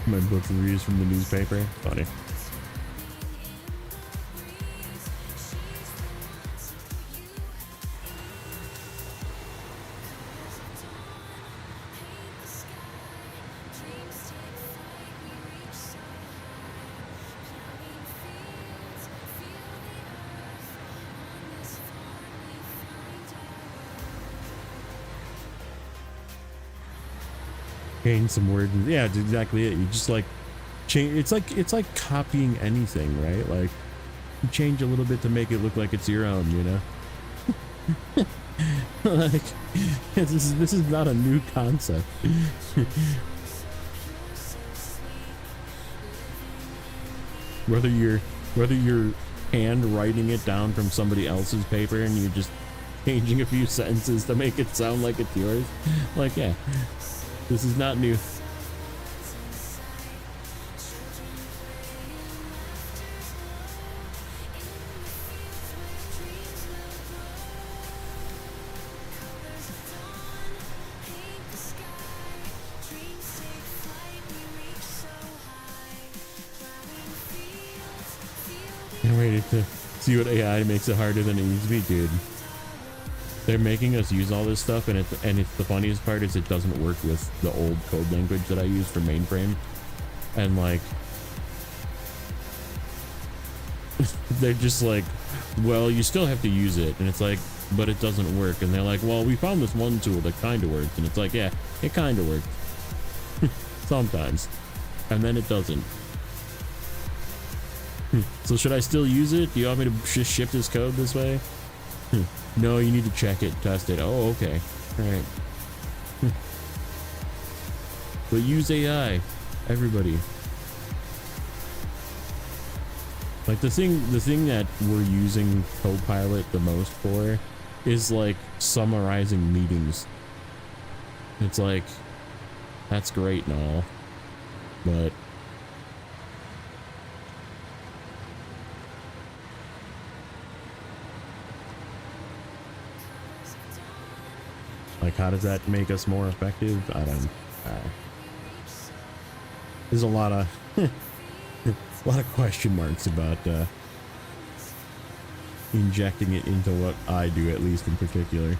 My book reviews from the newspaper. Funny. Change some words. Yeah, that's exactly it. You just like change. It's like copying anything, right? Like you change a little bit to make it look like it's your own, you know? Like this is not a new concept. whether you're handwriting it down from somebody else's paper and you're just changing a few sentences to make it sound like it's yours, like, yeah. This is not new. Can't wait to see what AI makes it harder than it needs to be, dude. They're making us use all this stuff, and it's the funniest part is it doesn't work with the old code language that I use for mainframe, and like they're just like, well, you still have to use it, and it's like, but it doesn't work, and they're like, well, we found this one tool that kind of works, and it's like, yeah, it kind of works sometimes, and then it doesn't. So should I still use it? Do you want me to just ship this code this way? No, you need to check it, test it. Oh, okay. All right. But use AI, everybody. Like the thing that we're using Copilot the most for is like summarizing meetings. It's like, that's great and all, but like, how does that make us more effective? I don't. There's a lot of question marks about injecting it into what I do, at least in particular.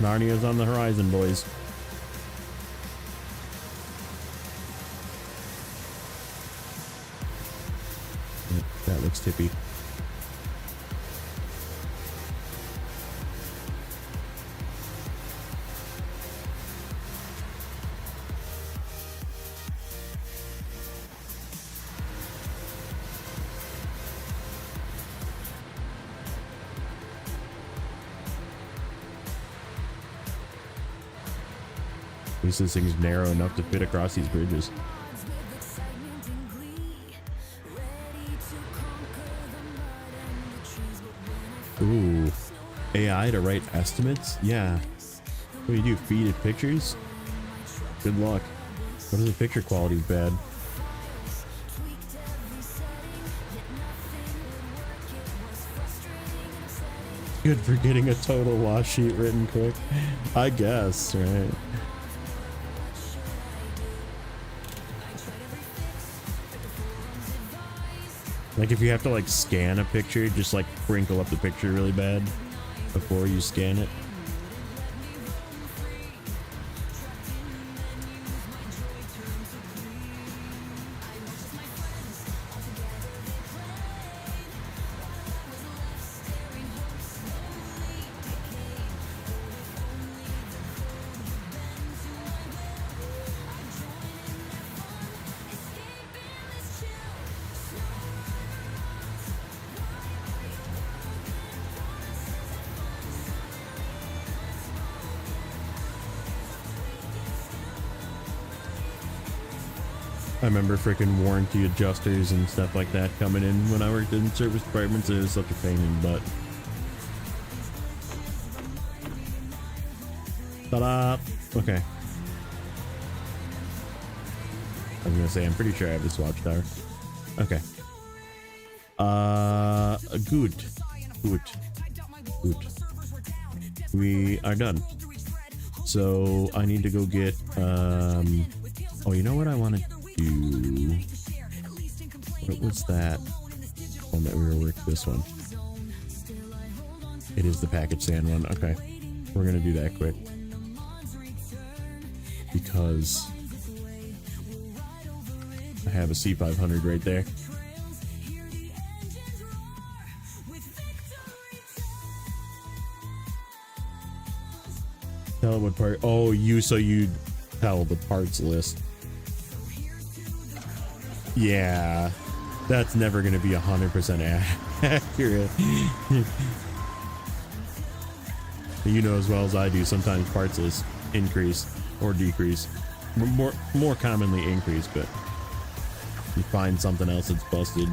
Narnia's on the horizon, boys. That looks tippy. At least this thing's narrow enough to fit across these bridges. Ooh, AI to write estimates? Yeah. What do you do? Feed it pictures? Good luck. What if the picture quality's bad? Good for getting a total wash sheet written quick, I guess, right? Like if you have to like scan a picture, just like crinkle up the picture really bad. before you scan it. I remember freaking warranty adjusters and stuff like that coming in when I worked in service departments. It was such a pain in the butt. Ta-da! Okay. I was gonna say, I'm pretty sure I have this watchtower. Okay. Good. Good. Good. We are done. So I need to go get, oh, you know what I want to do? What was that one that we were working? This one. It is the package sand one. Okay. We're going to do that quick. Because I have a C500 right there. Tell it what part. Oh, so you tell the parts list. Yeah, that's never going to be 100% accurate. You know as well as I do, sometimes parts lists increase or decrease. More commonly increase, but you find something else that's busted.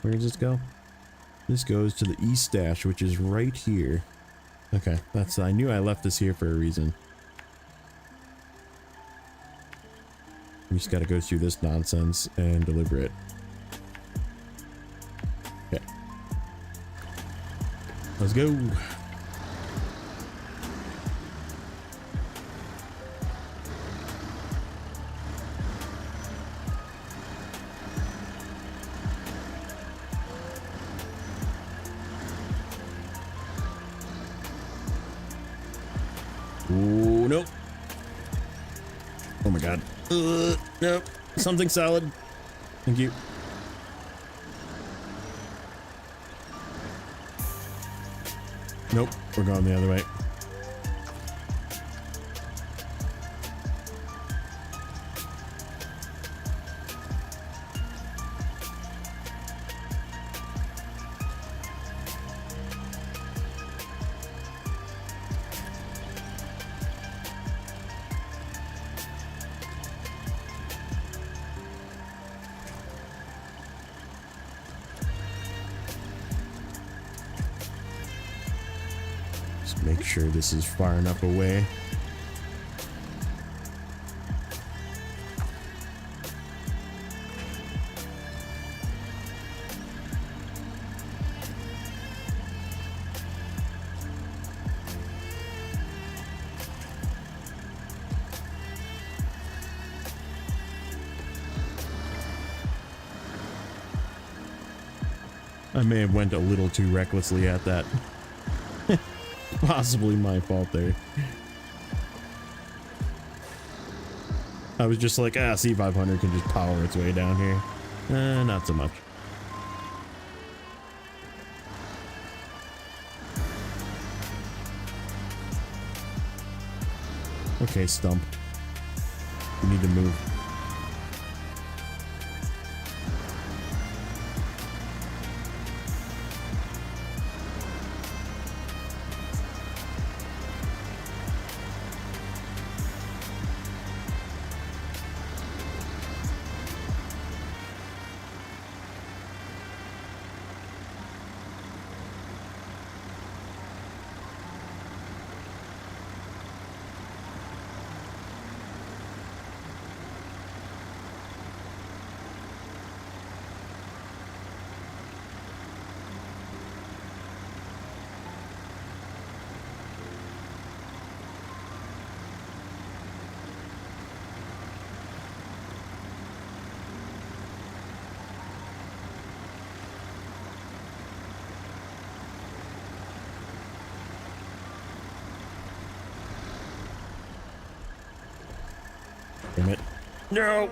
Where does this go? This goes to the East Stash, which is right here. Okay, I knew I left this here for a reason. We just gotta go through this nonsense and deliver it. Okay. Let's go. Ooh, nope. Oh my god. Nope. Something solid. Thank you. Nope. We're going the other way. Make sure this is far enough away. I may have went a little too recklessly at that. Possibly my fault there. I was just like, C500 can just power its way down here. Not so much. Okay, stump. We need to move. Damn it. No!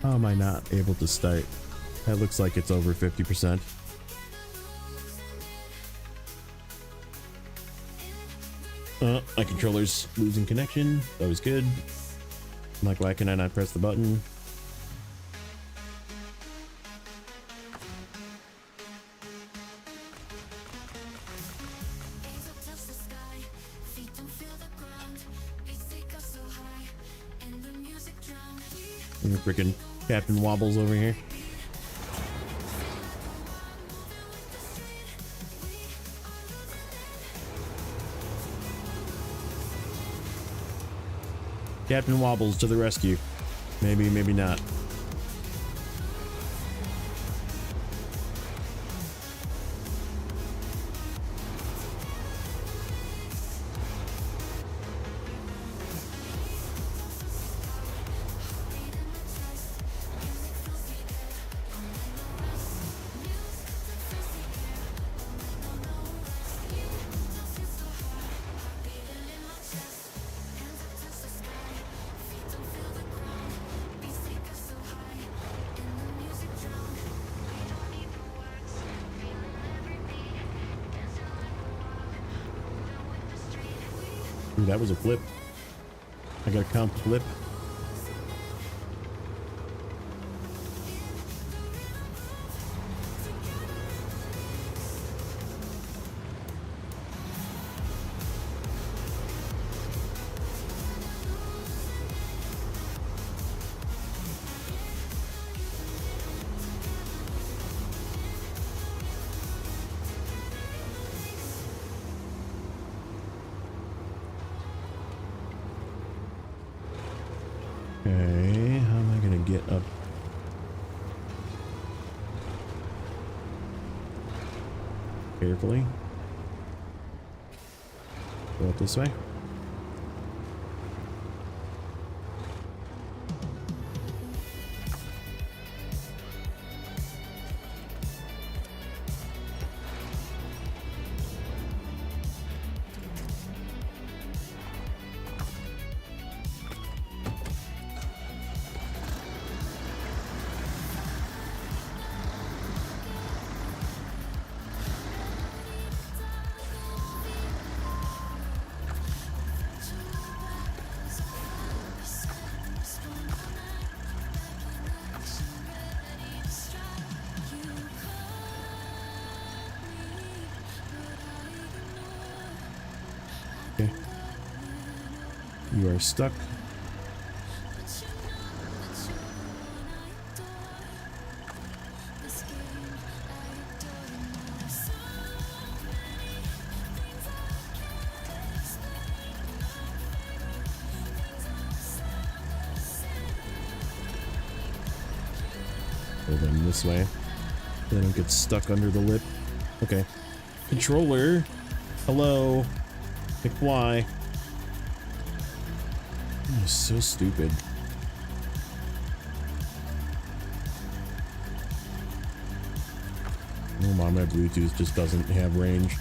How am I not able to start? That looks like it's over 50%. My controller's losing connection. That was good. I'm like, why can I not press the button? Freaking Captain Wobbles over here. Captain Wobbles to the rescue. Maybe, maybe not. Ooh, that was a flip. I got a comp flip. Okay, how am I gonna get up? Carefully. Go up this way. Okay. You are stuck. Go then this way. They don't get stuck under the lip. Okay. Controller. Hello. Pick Y. Oh, so stupid. Oh my, my Bluetooth just doesn't have range.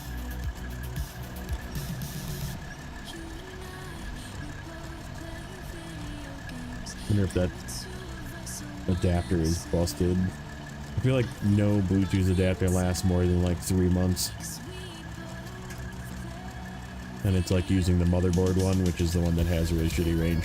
Wonder if that adapter is busted. I feel like no Bluetooth adapter lasts more than like 3 months. And it's like using the motherboard one, which is the one that has a really shitty range.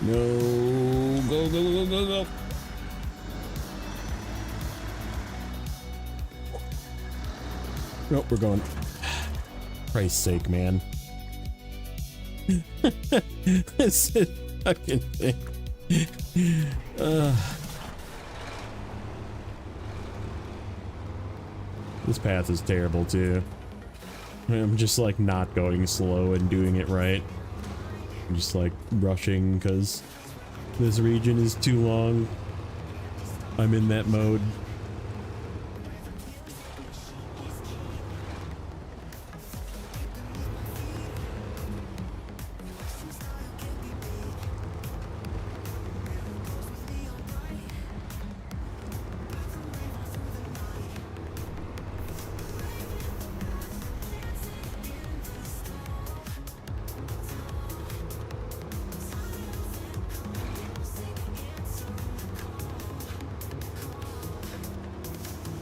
No, go, go, go, go, go. Nope, we're going. Christ's sake, man. This is fucking thing. This path is terrible too. I'm just like not going slow and doing it right. I'm just like rushing because this region is too long. I'm in that mode.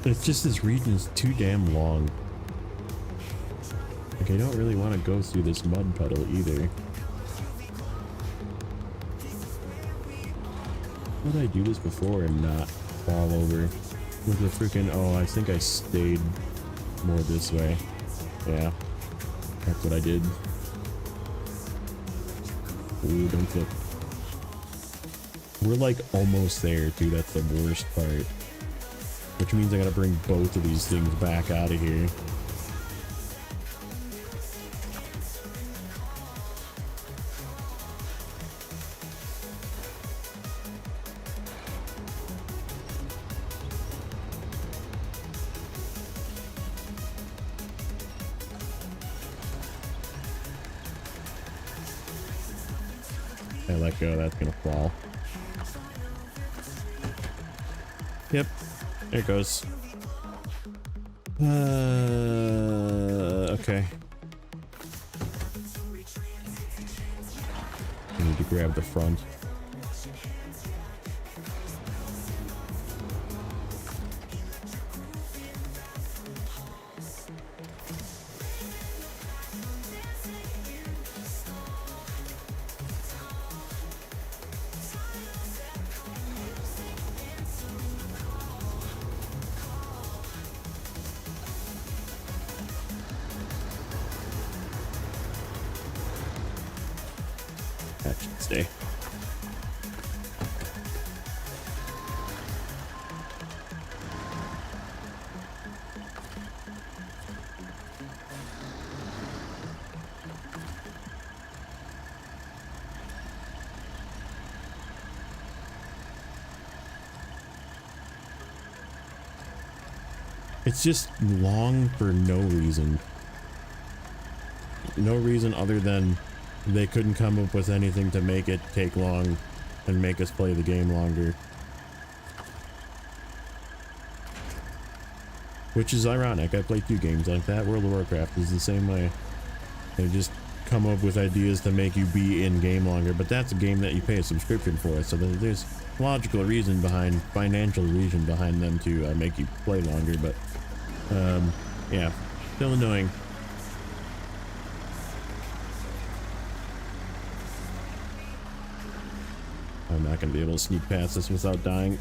It's just this region is too damn long. Like I don't really want to go through this mud puddle either. How did I do this before and not fall over? With the freaking, oh, I think I stayed more this way. Yeah, that's what I did. Ooh, don't flip. We're like almost there too, that's the worst part. Which means I gotta bring both of these things back out of here. I let go, that's gonna fall. Yep. There it goes. Okay. I need to grab the front. That should stay. It's just long for no reason. No reason other than they couldn't come up with anything to make it take long and make us play the game longer. Which is ironic. I play 2 games like that. World of Warcraft is the same way. They just come up with ideas to make you be in game longer, but that's a game that you pay a subscription for, so there's logical reason behind, financial reason behind them to make you play longer, but yeah, still annoying. I'm not going to be able to sneak past this without dying.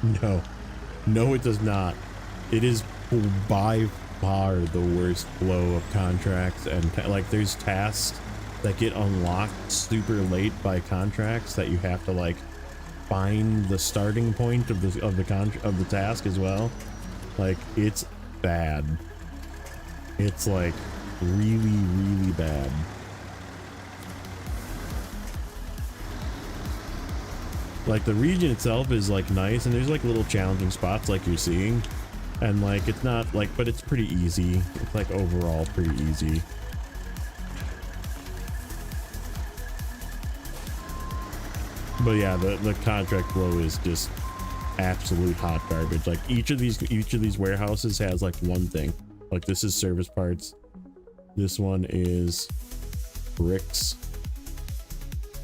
No. No, it does not. It is by far the worst flow of contracts, and like there's tasks that get unlocked super late by contracts that you have to like find the starting point of the task as well. Like it's bad. It's like really bad. Like the region itself is like nice, and there's like little challenging spots like you're seeing, and like it's not like, but it's pretty easy. It's like overall pretty easy. But yeah, the contract flow is just absolute hot garbage. Like each of these warehouses has like one thing. Like this is service parts. This one is bricks.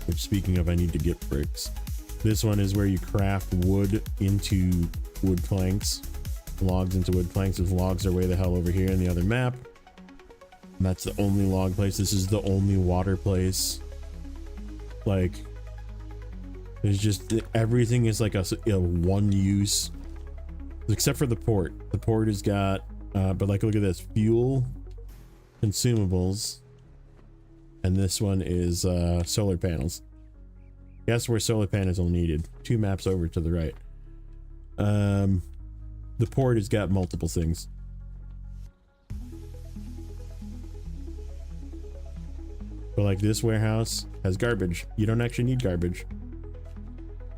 Which, speaking of, I need to get bricks. This one is where you craft wood into wood planks, logs into wood planks. Those logs are way the hell over here in the other map. And that's the only log place. This is the only water place. Like, there's just, everything is like a one use, except for the port. The port has got, but like, look at this, fuel, consumables, and this one is solar panels. Guess where solar panels are needed? 2 maps over to the right. The port has got multiple things. But like this warehouse has garbage. You don't actually need garbage.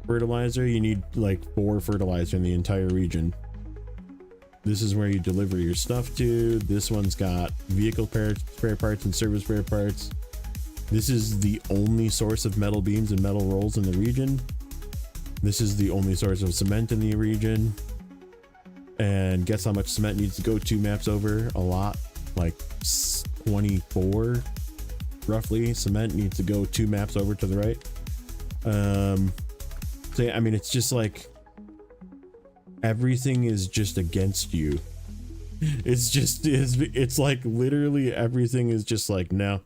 Fertilizer, you need like 4 fertilizer in the entire region. This is where you deliver your stuff to. This one's got vehicle spare parts and service spare parts. This is the only source of metal beams and metal rolls in the region. This is the only source of cement in the region. And guess how much cement needs to go 2 maps over? A lot, like 24 roughly. Cement needs to go 2 maps over to the right. So yeah, I mean, it's just like everything is just against you. It's like literally everything is just like, no.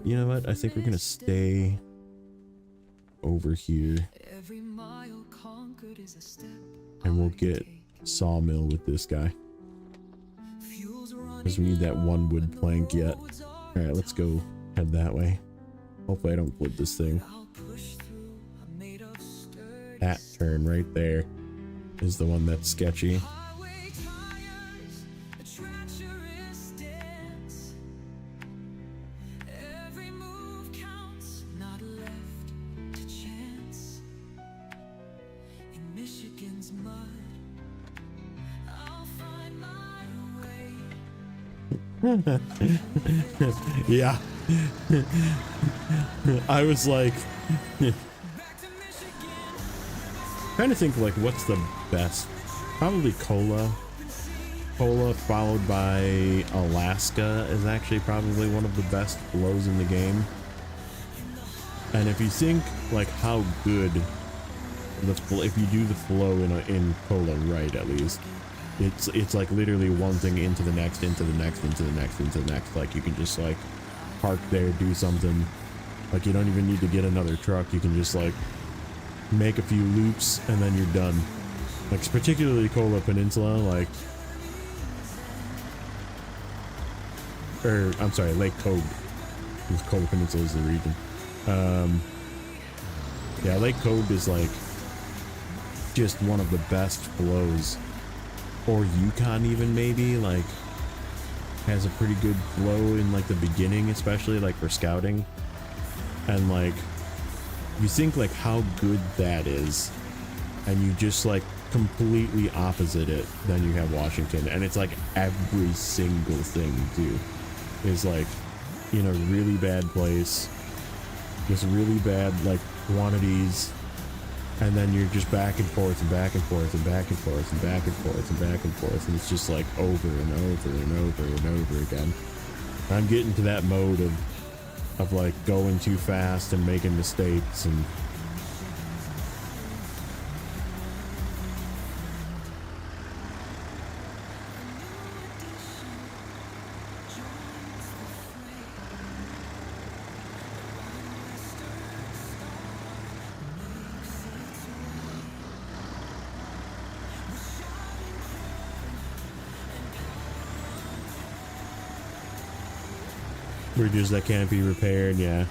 You know what? I think we're gonna stay over here, and we'll get sawmill with this guy because we need that 1 wood plank yet. All right, let's go head that way. Hopefully I don't flip this thing. That turn right there is the one that's sketchy. Yeah. I was like trying to think like what's the best. Probably Cola followed by Alaska is actually probably one of the best flows in the game. And if you think like how good if you do the flow in Cola right, at least it's like literally one thing into the next, into the next, into the next, into the next. Like you can just like park there, do something. Like you don't even need to get another truck. You can just like make a few loops and then you're done. Like particularly Kola Peninsula, like, or I'm sorry, Lake Code. Because Kola Peninsula is the region. Yeah, Lake Code is like just one of the best flows. Or Yukon even maybe, like has a pretty good flow in like the beginning, especially like for scouting. And like you think like how good that is, and you just like completely opposite it, then you have Washington, and it's like every single thing too is like in a really bad place, just really bad like quantities, and then you're just back and forth and back and forth and back and forth and back and forth and back and forth, and it's just like over and over and over and over again. I'm getting to that mode of like going too fast and making mistakes, and Bridges that can't be repaired, yeah.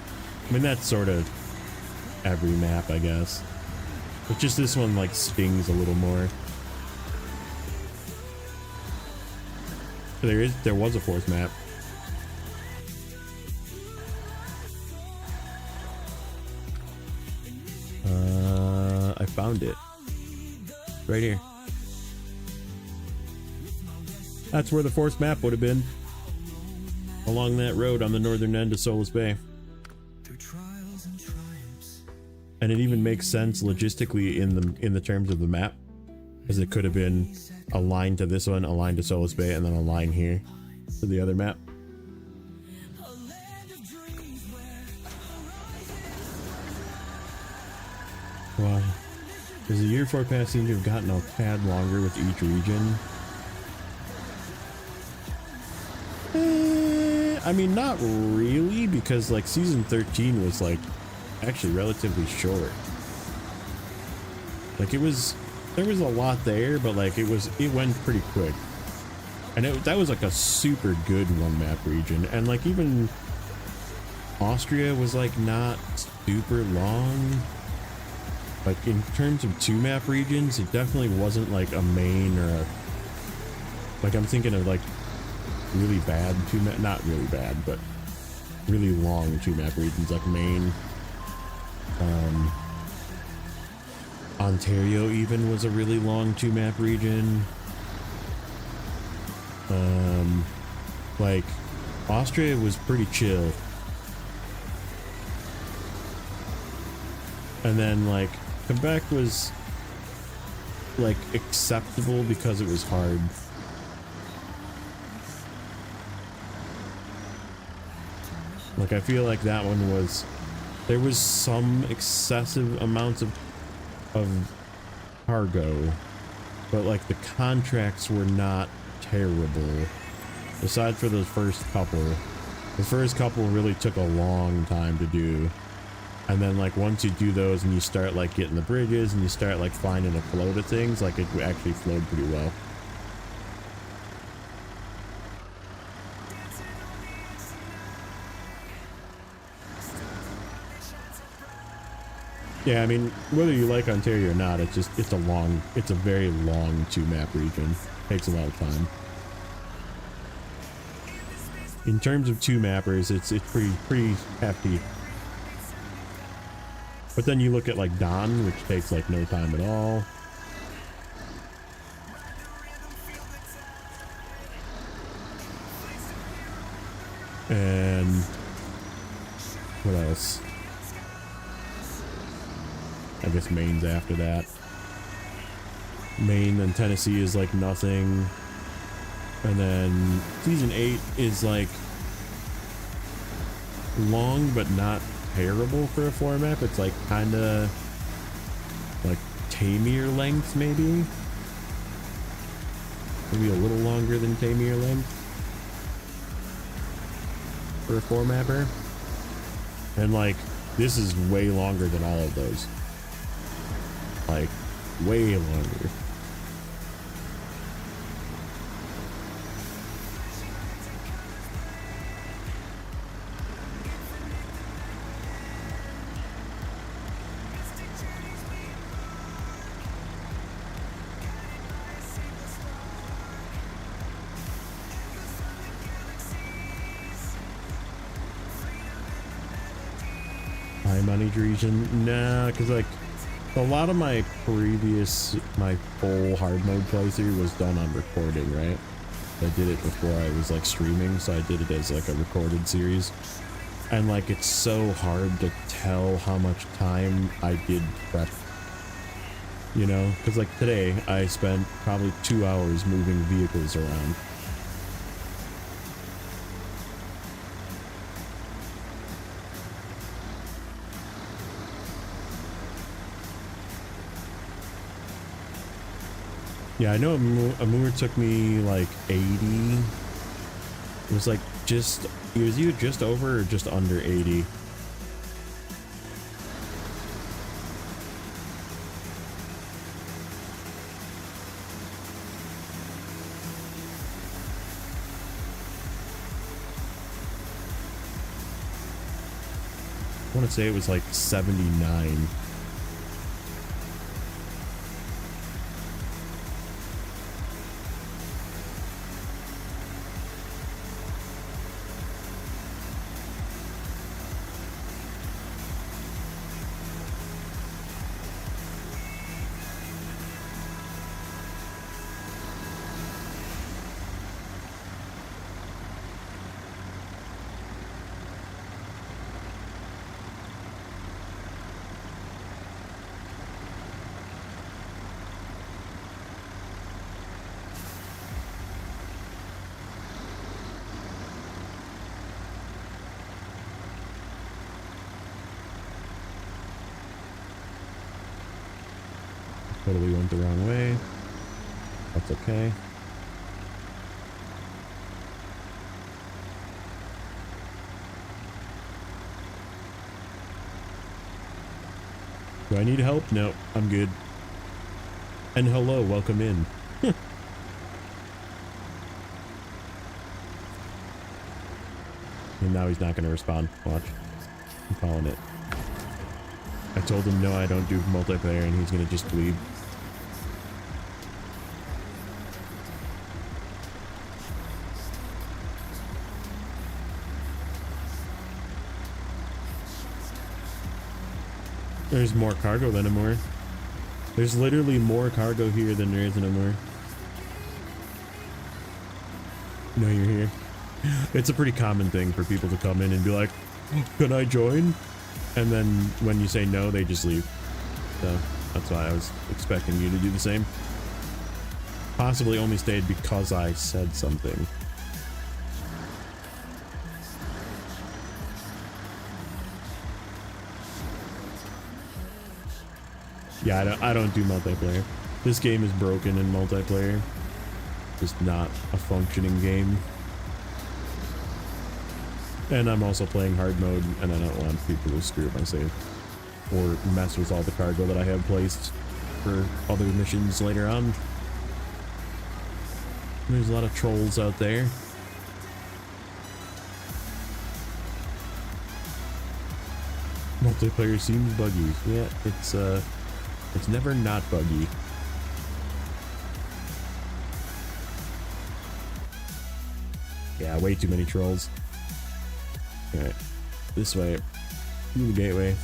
I mean, that's sort of every map, I guess. But just this one, like, stings a little more. There was a fourth map. I found it. Right here. That's where the fourth map would have been. Along that road on the northern end of Solus Bay. And it even makes sense logistically in the terms of the map, as it could have been a line to this one, a line to Solus Bay, and then a line here to the other map. Wow. Does the year forecast seem to have gotten a tad longer with each region? I mean, not really, because like season 13 was like actually relatively short. Like there was a lot there, but like it went pretty quick. And that was like a super good one map region. And like even Austria was like not super long. Like in terms of two map regions, it definitely wasn't like a main or a, like I'm thinking of like really bad two map, not really bad, but really long two map regions like Maine. Ontario even was a really long two map region. Like Austria was pretty chill. And then like Quebec was like acceptable because it was hard. Like I feel like that one was, there was some excessive amounts of cargo, but like the contracts were not terrible. Aside for those first couple, the first couple really took a long time to do. And then like once you do those and you start like getting the bridges and you start like finding a flow to things, like it actually flowed pretty well. Yeah, I mean, whether you like Ontario or not, it's a very long two map region. Takes a lot of time. In terms of two mappers, it's pretty hefty. But then you look at like Don, which takes like no time at all. And what else? I guess Maine's after that. Maine and Tennessee is like nothing. And then season 8 is like long but not terrible for a floor map. It's like kind of like Tamir length, maybe a little longer than Tamir length for a floor mapper. And like this is way longer than all of those, like way longer. On each region, nah, because like a lot of my full hard mode playthrough was done on recording, right? I did it before I was like streaming, so I did it as like a recorded series, and like it's so hard to tell how much time I did prep, you know, because like today I spent probably 2 hours moving vehicles around. Yeah, I know Amur took me like 80. It was like it was either just over or just under 80. want to say it was like 79. Totally went the wrong way. That's okay. Do I need help? No, I'm good. And hello, welcome in. And now he's not going to respond. Watch. I'm calling it. I told him no, I don't do multiplayer, and he's going to just leave. There's more cargo than Amor. There's literally more cargo here than there is in Amor. No, you're here. It's a pretty common thing for people to come in and be like, can I join? And then when you say no, they just leave. So that's why I was expecting you to do the same. Possibly only stayed because I said something. Yeah, I don't do multiplayer. This game is broken in multiplayer. Just not a functioning game. And I'm also playing hard mode, and I don't want people to screw up my save or mess with all the cargo that I have placed for other missions later on. There's a lot of trolls out there. Multiplayer seems buggy. Yeah, it's never not buggy. Yeah, way too many trolls. Alright, this way, through the gateway.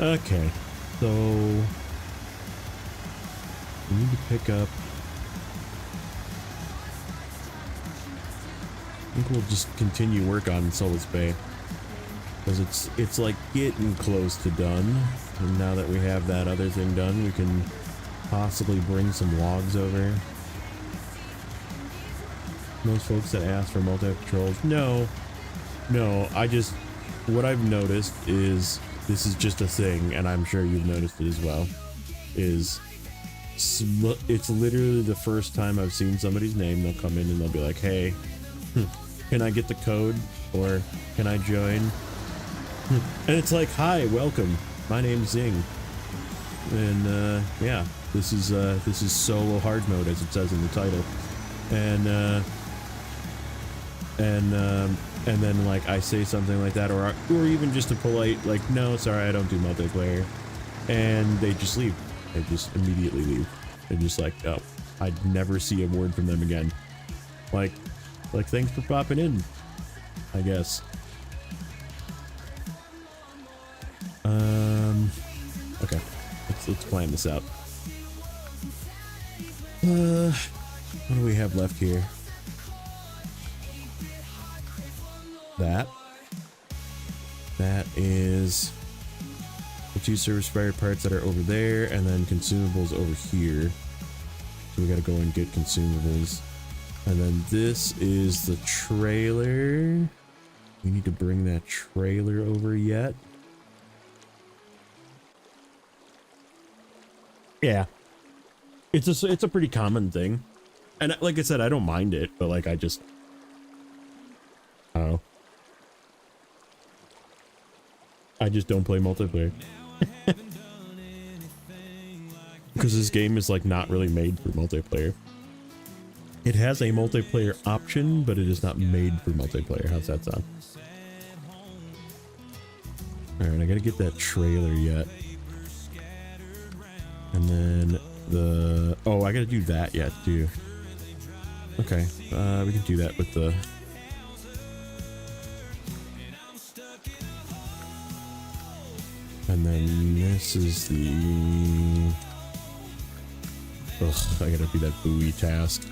Okay, so we need to pick up. I think we'll just continue work on Solace Bay because it's like getting close to done. And now that we have that other thing done, we can possibly bring some logs over. Most folks that ask for multi-patrols, no, what I've noticed is, this is just a thing, and I'm sure you've noticed it as well, is it's literally the first time I've seen somebody's name, they'll come in and they'll be like, hey, can I get the code? Or can I join? And it's like, hi, welcome, my name's Zing. And yeah, this is solo hard mode, as it says in the title. And then like I say something like that, or even just a polite like, no, sorry, I don't do multiplayer, and they just leave. They just immediately leave. They're just like, oh, I'd never see a word from them again. Like thanks for popping in, I guess. Okay. let's plan this out. What do we have left here? That is the 2 service spare parts that are over there, and then consumables over here. So we gotta go and get consumables. And then this is the trailer. We need to bring that trailer over yet. Yeah, it's a pretty common thing, and like I said, I don't mind it, but like I don't know. I just don't play multiplayer because this game is like not really made for multiplayer. It has a multiplayer option, but it is not made for multiplayer. How's that sound? All right, I gotta get that trailer yet. And then oh, I gotta do that yet too. Okay, we can do that with the... And then this is the... Ugh, I gotta do that buoy task.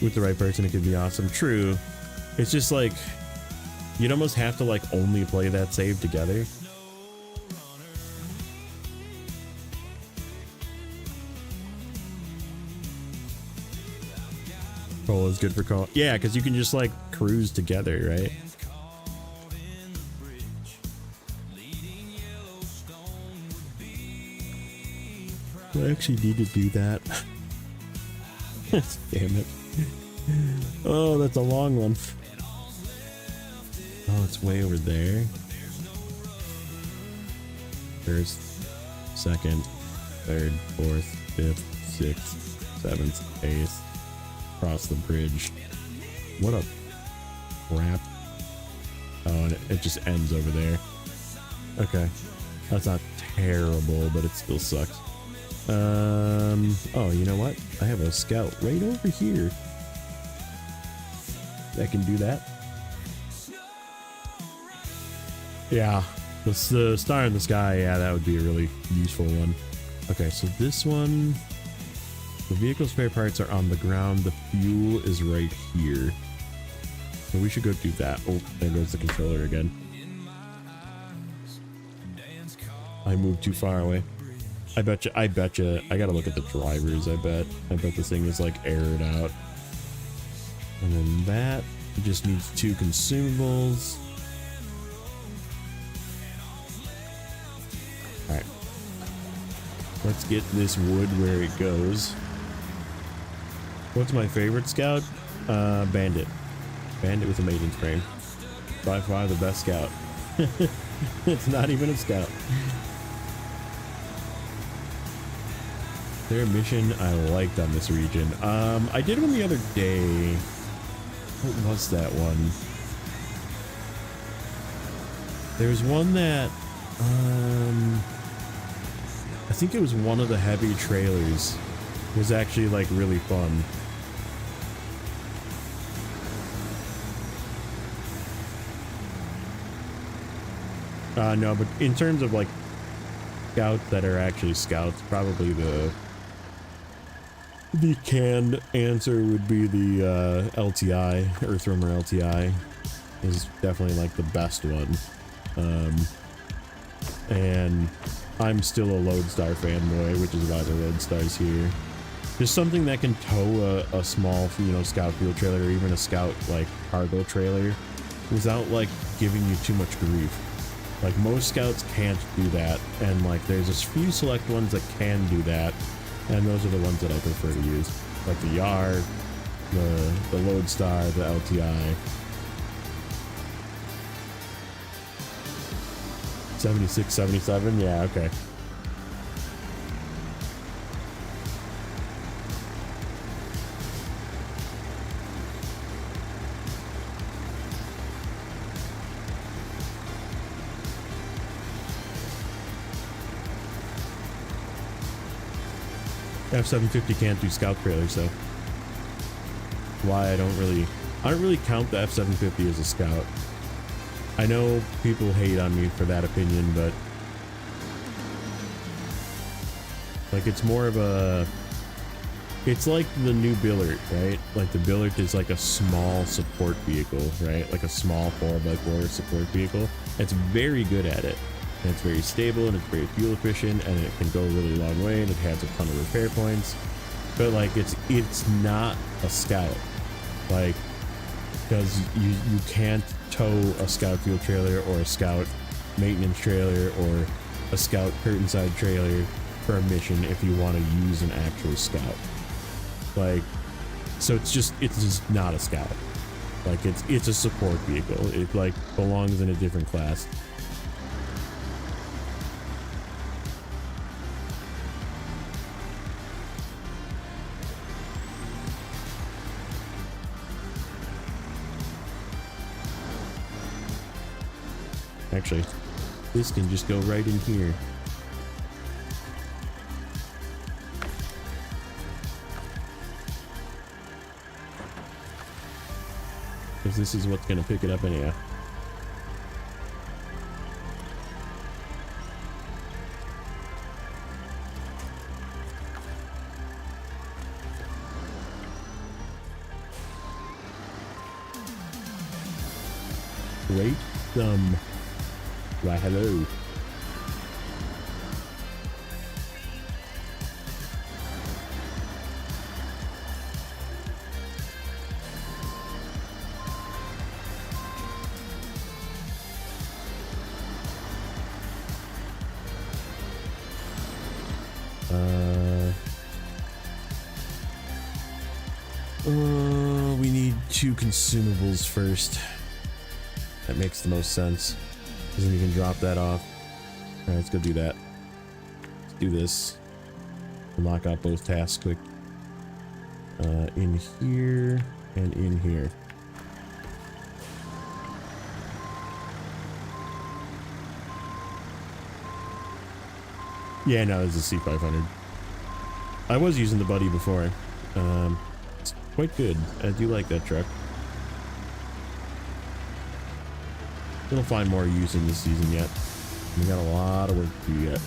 With the right person, it could be awesome. True. It's just like... You'd almost have to like only play that save together. Cola is good for call. Yeah, because you can just like cruise together, right? I actually need to do that. Damn it. Oh, that's a long one. Oh, it's way over there. First, second, third, fourth, fifth, sixth, seventh, eighth. Across the bridge. What a crap. Oh, and it just ends over there. Okay. That's not terrible, but it still sucks. Oh, you know what? I have a scout right over here that can do that. Yeah, the star in the sky, yeah, that would be a really useful one. Okay, so this one, the vehicle spare parts are on the ground, the fuel is right here. So we should go do that. Oh, there goes the controller again. I moved too far away. I bet you, I gotta look at the drivers, I bet this thing is like aired out. And then that just needs 2 consumables. Alright. Let's get this wood where it goes. What's my favorite scout? Bandit. Bandit with a maintenance frame. By far the best scout. It's not even a scout. Their mission I liked on this region. I did one the other day. What was that one? There was one that I think it was one of the heavy trailers. It was actually like really fun. No, but in terms of like scouts that are actually scouts, probably the canned answer would be the LTI, Earthwormer LTI is definitely like the best one. And I'm still a Lodestar fanboy, which is why the Lodestar's here. Just something that can tow a small, you know, scout fuel trailer or even a scout like cargo trailer without like giving you too much grief. Like most scouts can't do that, and like there's a few select ones that can do that, and those are the ones that I prefer to use, like the Yar, the Lodestar, the LTI. 76, 77, yeah, okay. F750 can't do scout trailers, though. Why I don't really count the F750 as a scout. I know people hate on me for that opinion, but like it's more of a, it's like the new Billard, right? Like the Billard is like a small support vehicle, right? Like a small 4x4 support vehicle. It's very good at it. And it's very stable and it's very fuel efficient and it can go a really long way and it has a ton of repair points. But like it's not a scout. Like, because you can't tow a scout fuel trailer or a scout maintenance trailer or a scout curtain side trailer for a mission if you want to use an actual scout. Like, so it's just not a scout. Like it's a support vehicle. It like belongs in a different class. Actually, this can just go right in here. Because this is what's going to pick it up anyhow. Great thumb. Why, hello. We need 2 consumables first. That makes the most sense. Because then you can drop that off. Alright, let's go do that. Let's do this. Lock out both tasks quick. In here and in here. Yeah, no, this is a C500. I was using the Buddy before. It's quite good. I do like that truck. It'll find more use in this season yet. We got a lot of work to do yet.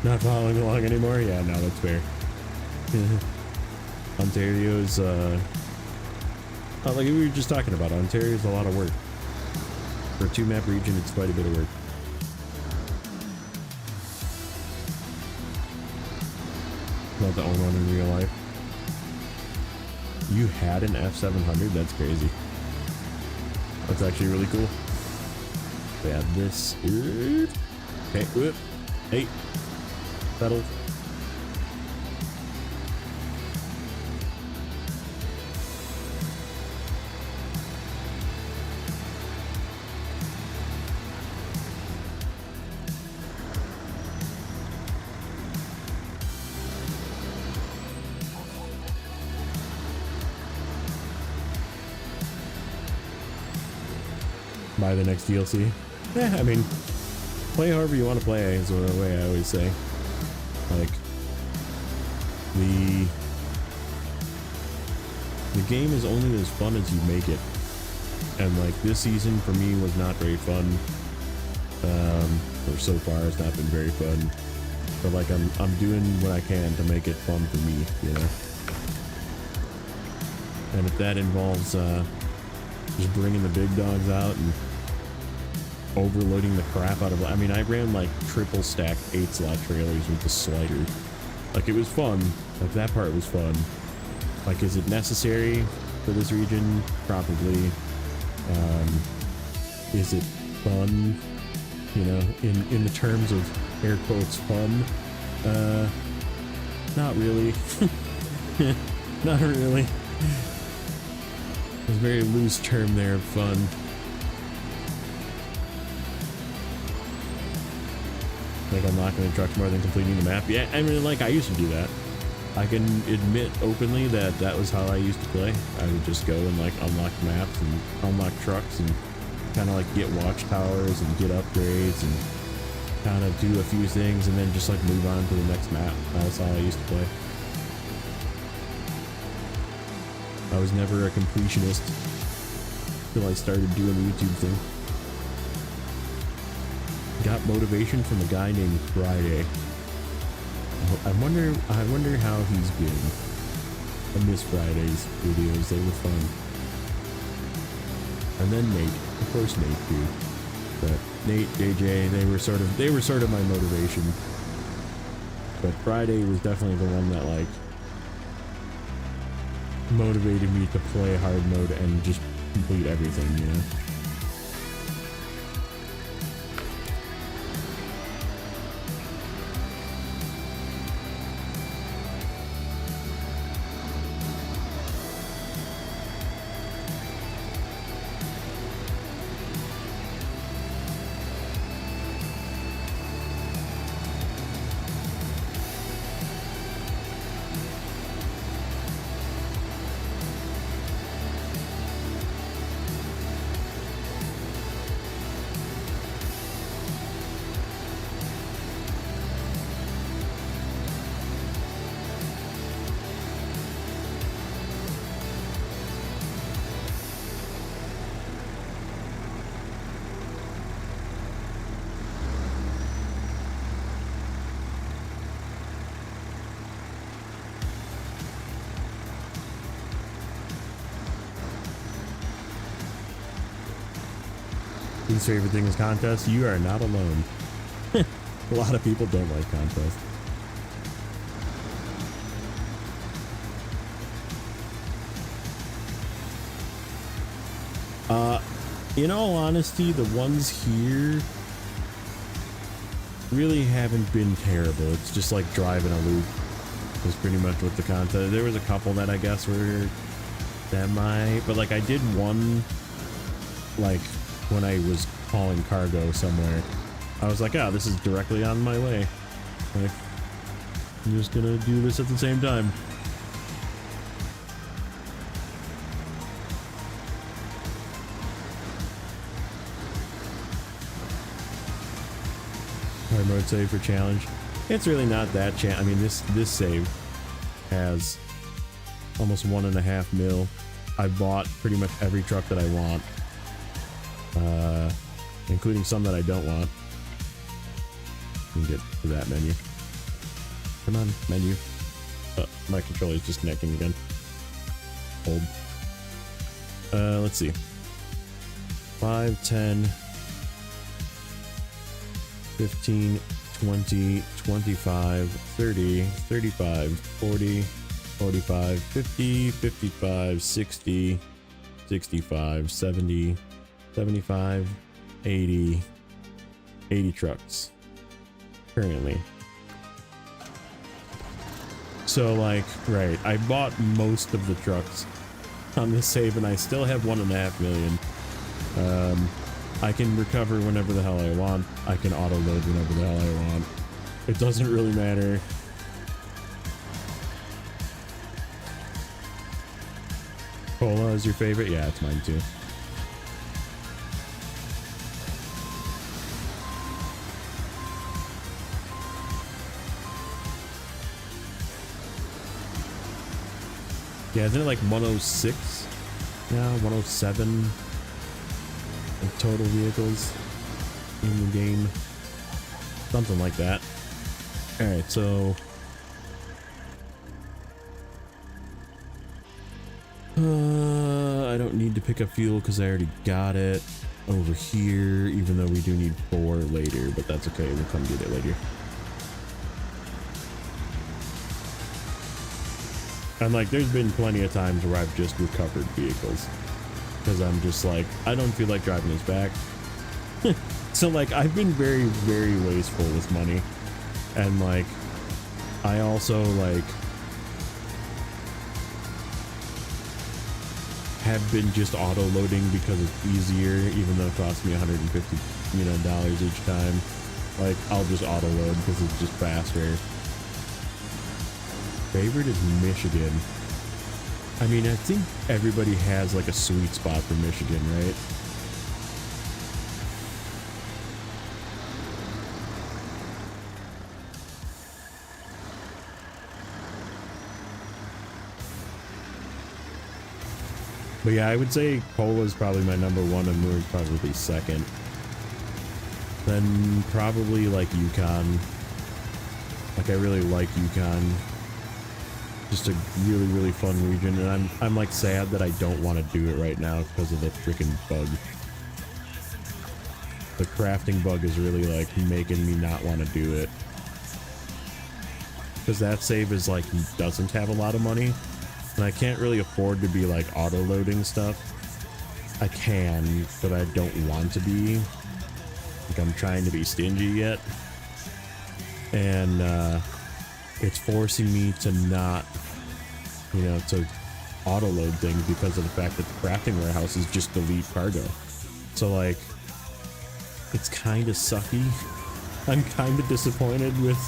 Not following along anymore? Yeah, no, that's fair. Ontario's, like we were just talking about, Ontario's a lot of work. For a 2-map region, it's quite a bit of work. Not the own one in real life. You had an F700? That's crazy. That's actually really cool. Yeah, this is... Okay, whoop. Hey. Settle. Buy the next DLC. Yeah, I mean, play however you want to play is the way I always say. Like, the game is only as fun as you make it. And like this season for me was not very fun. Or so far it's not been very fun. But like I'm doing what I can to make it fun for me, you know. And if that involves just bringing the big dogs out and overloading the crap out of, I mean, I ran like triple stack 8-slot trailers with the slider. Like, it was fun. Like, that part was fun. Like, is it necessary for this region? Probably. Is it fun? You know, in the terms of air quotes fun? Not really. Not really. There's a very loose term there of fun. Like unlocking the trucks more than completing the map. Yeah, I mean, like I used to do that. I can admit openly that that was how I used to play. I would just go and like unlock maps and unlock trucks and kind of like get watchtowers and get upgrades and kind of do a few things and then just like move on to the next map. That's how I used to play. I was never a completionist till I started doing the YouTube thing. Got motivation from a guy named Friday. I wonder how he's been. I miss Friday's videos, they were fun. And then Nate, of course Nate too. But Nate, JJ, they were sort of my motivation. But Friday was definitely the one that like motivated me to play hard mode and just complete everything, you know. His favorite thing is contests. You are not alone. A lot of people don't like contests. In all honesty, the ones here really haven't been terrible. It's just like driving a loop was pretty much what the contest. There was a couple that I guess were semi, but like I did one like when I was hauling cargo somewhere. I was like, oh, this is directly on my way. Like, I'm just gonna do this at the same time. Hard mode save for challenge. It's really not that I mean, this save has almost 1.5 mil. I bought pretty much every truck that I want, including some that I don't want. Let me get to that menu. Come on, menu. My controller is disconnecting again. Hold. Let's see. 5, 10, 15, 20, 25, 30, 35, 40, 45, 50, 55, 60, 65, 70, 75, 80 trucks currently. So like, right, I bought most of the trucks on this save and I still have 1.5 million. I can recover whenever the hell I want. I can auto load whenever the hell I want. It doesn't really matter. Cola is your favorite? Yeah, it's mine too. Yeah, isn't it like 106 now? 107 in total vehicles in the game. Something like that. Alright, so I don't need to pick up fuel because I already got it over here, even though we do need 4 later, but that's okay, we'll come get it later. And like, there's been plenty of times where I've just recovered vehicles because I'm just like, I don't feel like driving this back. So like, I've been very, very wasteful with money. And like, I also like have been just auto loading because it's easier, even though it costs me $150, dollars each time. Like, I'll just auto load because it's just faster. Favorite is Michigan. I mean, I think everybody has like a sweet spot for Michigan, right? But yeah, I would say Cola is probably my number one, and Moore probably second. Then probably like Yukon. Like I really like Yukon. Just a really, really fun region, and I'm like sad that I don't want to do it right now because of the freaking bug. The crafting bug is really like making me not want to do it. Because that save is like doesn't have a lot of money, and I can't really afford to be like auto loading stuff. I can, but I don't want to be. Like I'm trying to be stingy yet, and it's forcing me to not, you know, to auto load things because of the fact that the crafting warehouses just delete cargo. So like, it's kind of sucky. I'm kind of disappointed with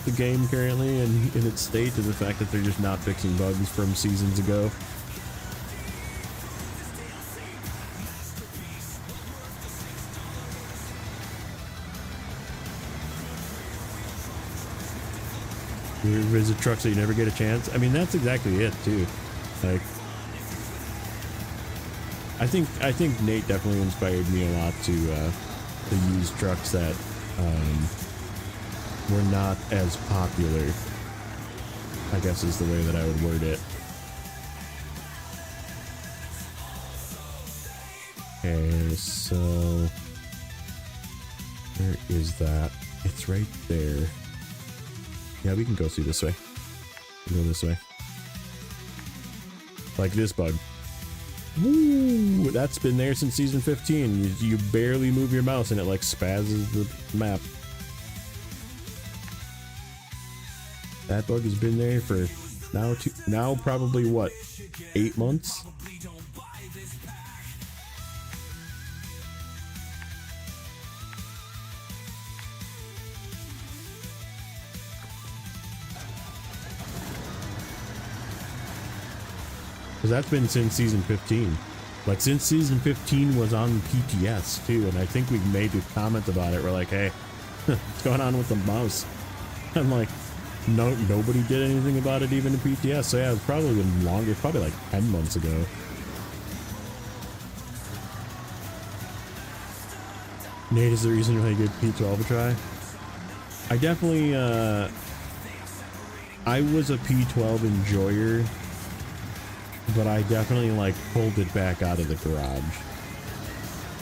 the game currently and in its state, and the fact that they're just not fixing bugs from seasons ago. You ever visit trucks that you never get a chance? I mean, that's exactly it too. Like, I think Nate definitely inspired me a lot to use trucks that were not as popular, I guess is the way that I would word it. Okay, so where is that? It's right there. Yeah, we can go through this way. We'll go this way. Like this bug. Woo! That's been there since season 15. You barely move your mouse and it like spazzes the map. That bug has been there for now probably what, 8 months? Because that's been since season 15. Like since season 15 was on PTS too, and I think we made a comment about it. We're like, hey, what's going on with the mouse? I'm like, no, nobody did anything about it even in PTS. So yeah, it's probably been longer, probably like 10 months ago. Nate is the reason why I give P12 a try. I definitely, I was a P12 enjoyer, but I definitely like pulled it back out of the garage.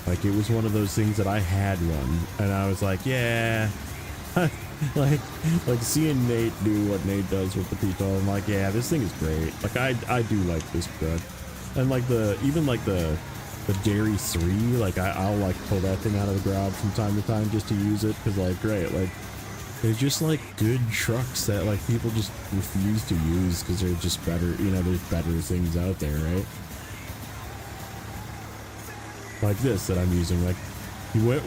Like it was one of those things that I had one, and I was like, yeah, like seeing Nate do what Nate does with the P12, I'm like, yeah, this thing is great. Like I do like this truck, and like even like the Dairy 3, like I'll like pull that thing out of the garage from time to time just to use it, because like great, like they're just like good trucks that like people just refuse to use because they're just better, you know, there's better things out there, right? Like this that I'm using, like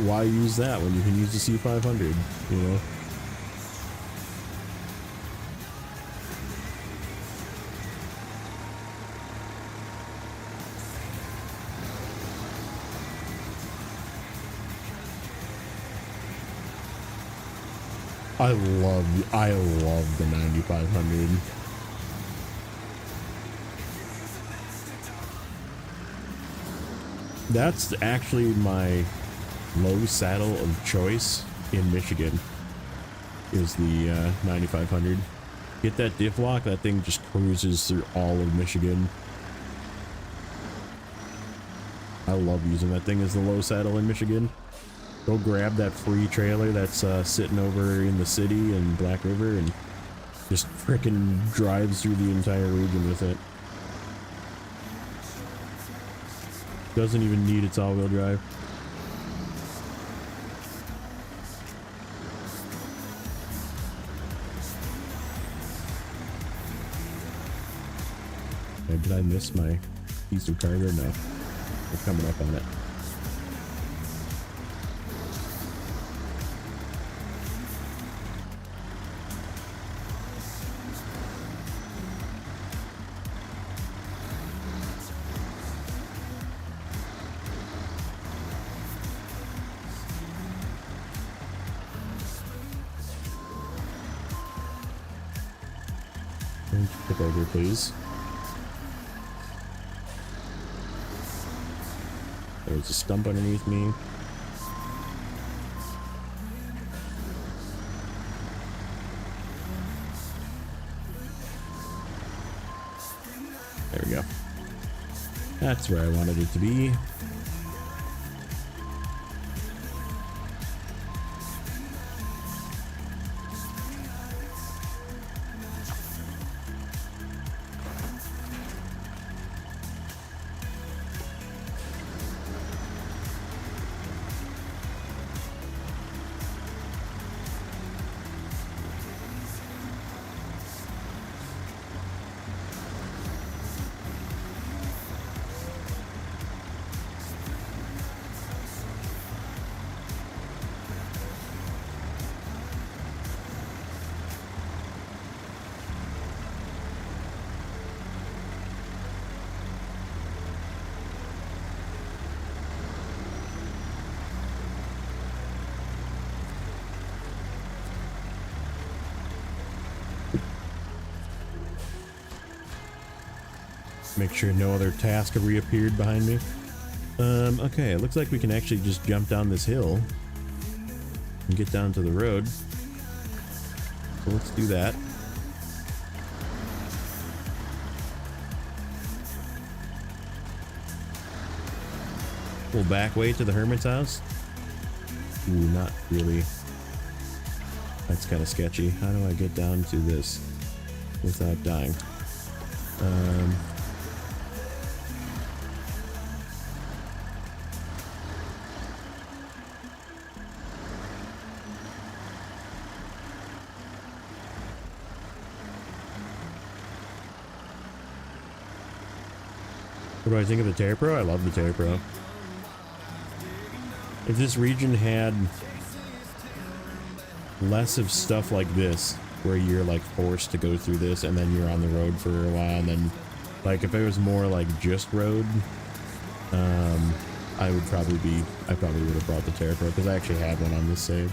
why use that when you can use the C500, you know? I love the 9500. That's actually my low saddle of choice in Michigan, is the 9500. Get that diff lock, that thing just cruises through all of Michigan. I love using that thing as the low saddle in Michigan. Go grab that free trailer that's sitting over in the city in Black River and just frickin' drives through the entire region with it. Doesn't even need its all-wheel drive. Okay, did I miss my piece of cargo? No. We're coming up on it. Tip over, please. There's a stump underneath me. There we go. That's where I wanted it to be. Make sure no other task have reappeared behind me. Okay, it looks like we can actually just jump down this hill and get down to the road. So let's do that. We'll back way to the hermit's house. Ooh, not really. That's kind of sketchy. How do I get down to this without dying? What do I think of the Terra Pro? I love the Terra Pro. If this region had less of stuff like this, where you're like forced to go through this and then you're on the road for a while, and then like if it was more like just road, I probably would have brought the Terra Pro because I actually had one on this save.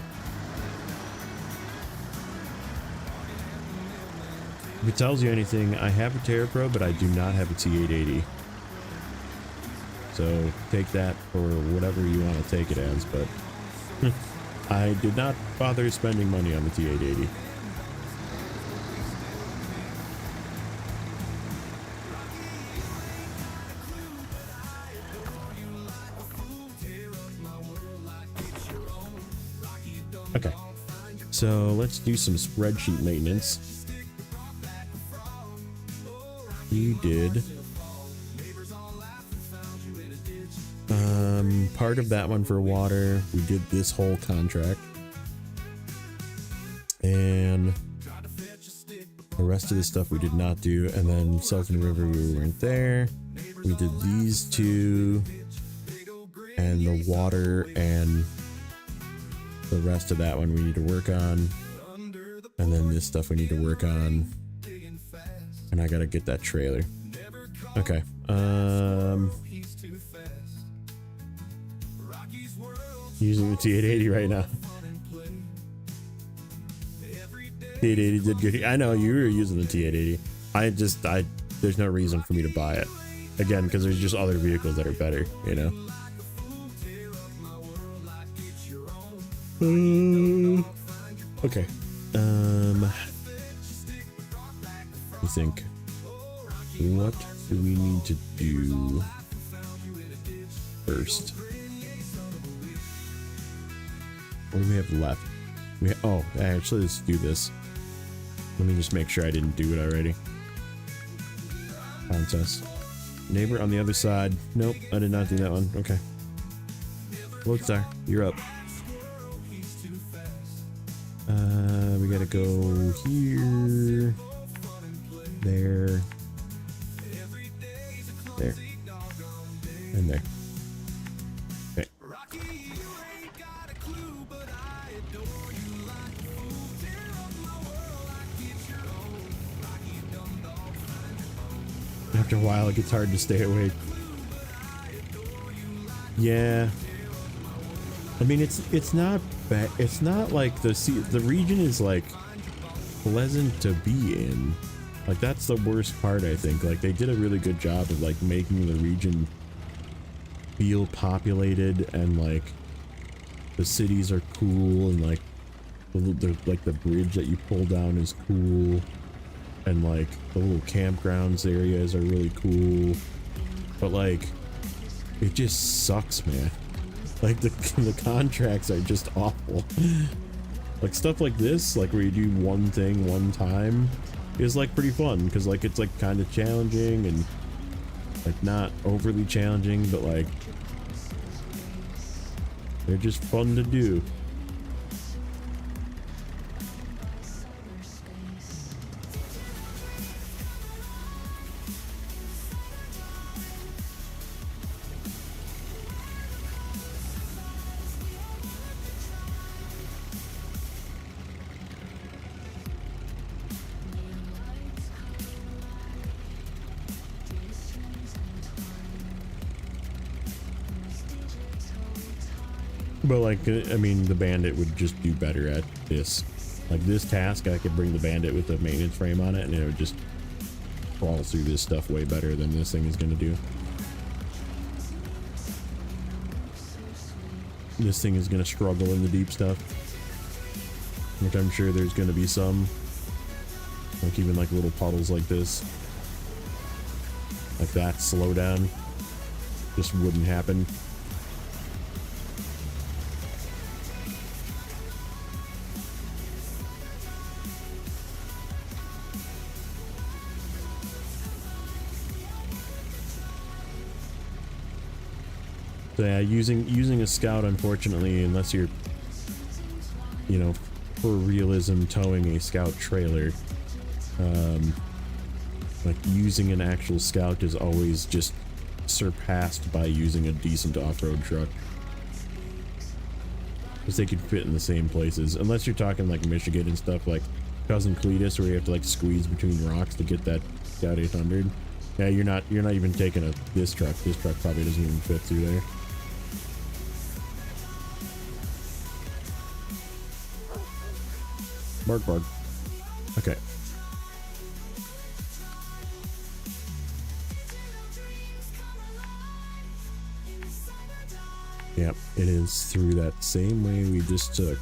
If it tells you anything, I have a Terra Pro, but I do not have a T880. So take that for whatever you want to take it as, but I did not bother spending money on the T880. Okay, so let's do some spreadsheet maintenance. We did part of that one for water. We did this whole contract, and the rest of the stuff we did not do. And then Sultan River, we weren't there. We did these two, and the water and the rest of that one we need to work on, and then this stuff we need to work on, and I gotta get that trailer. Okay, using the T880 right now. T880 did good. I know you were using the T880. There's no reason for me to buy it again because there's just other vehicles that are better, you know. Okay. I think, what do we need to do first? What do we have left? Oh, actually, let's do this. Let me just make sure I didn't do it already. Contest. Neighbor on the other side. Nope, I did not do that one. Okay. Lodestar, you're up. We gotta go here, there, there, and there. Okay. After a while, it gets hard to stay awake. Yeah. I mean, it's not bad. It's not like the region is like pleasant to be in. Like that's the worst part, I think. Like they did a really good job of like making the region feel populated, and like the cities are cool, and like the bridge that you pull down is cool, and like the little campgrounds areas are really cool, but like it just sucks, man. Like the contracts are just awful. Like stuff like this, like where you do one thing one time, is like pretty fun, because like it's like kind of challenging and like not overly challenging, but like they're just fun to do. But like, I mean, the bandit would just do better at this. Like this task, I could bring the bandit with a maintenance frame on it, and it would just crawl through this stuff way better than this thing is going to do. This thing is going to struggle in the deep stuff, which I'm sure there's going to be some. Like even like little puddles like this. Like that slowdown just wouldn't happen. So yeah, using a scout, unfortunately, unless you're, you know, for realism towing a scout trailer, like using an actual scout is always just surpassed by using a decent off-road truck, because they can fit in the same places, unless you're talking like Michigan and stuff like Cousin Cletus, where you have to like squeeze between rocks to get that Scout 800. Yeah, you're not even taking this truck. This truck probably doesn't even fit through there. Bark, bark. Okay. Yep, it is through that same way we just took,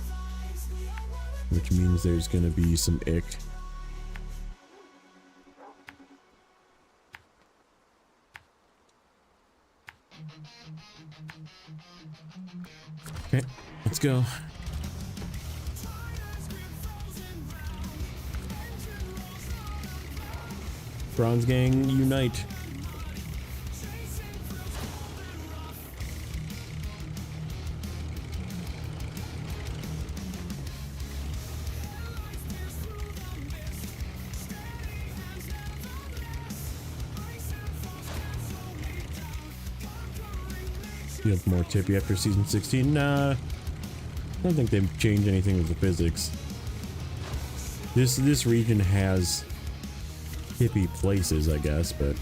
which means there's gonna be some ick. Okay, let's go. Bronze Gang, unite. You have more tippy after season 16? Nah, I don't think they've changed anything with the physics. This region has hippie places, I guess, but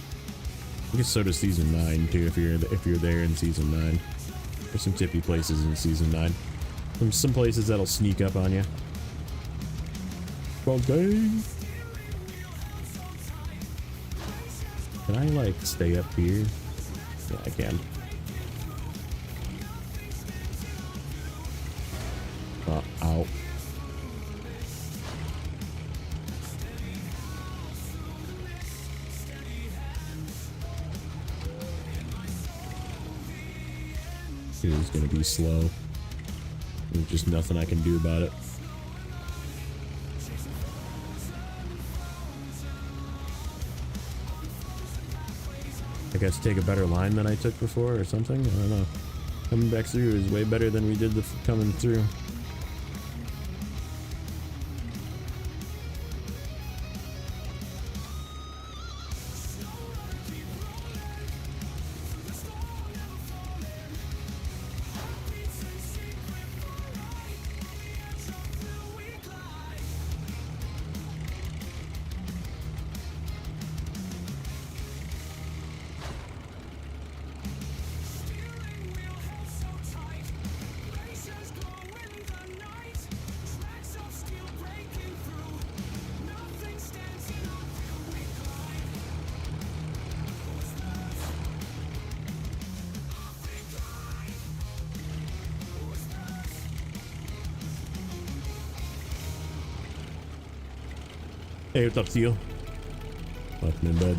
I guess so does season 9 too. If you're there in season 9, there's some tippy places in season 9. Some places that'll sneak up on you. Okay. Can I like stay up here? Yeah, I can. Ow. It is gonna be slow. There's just nothing I can do about it. I guess take a better line than I took before or something? I don't know. Coming back through is way better than we did the coming through. Hey, what's up, Seal? Nothing in bed.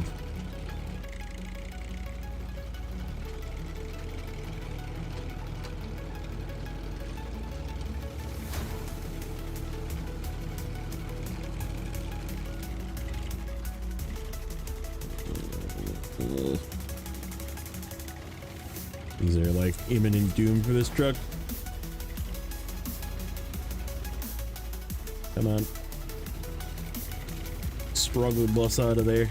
Is there like imminent doom for this truck? Come on. Struggle bus out of there.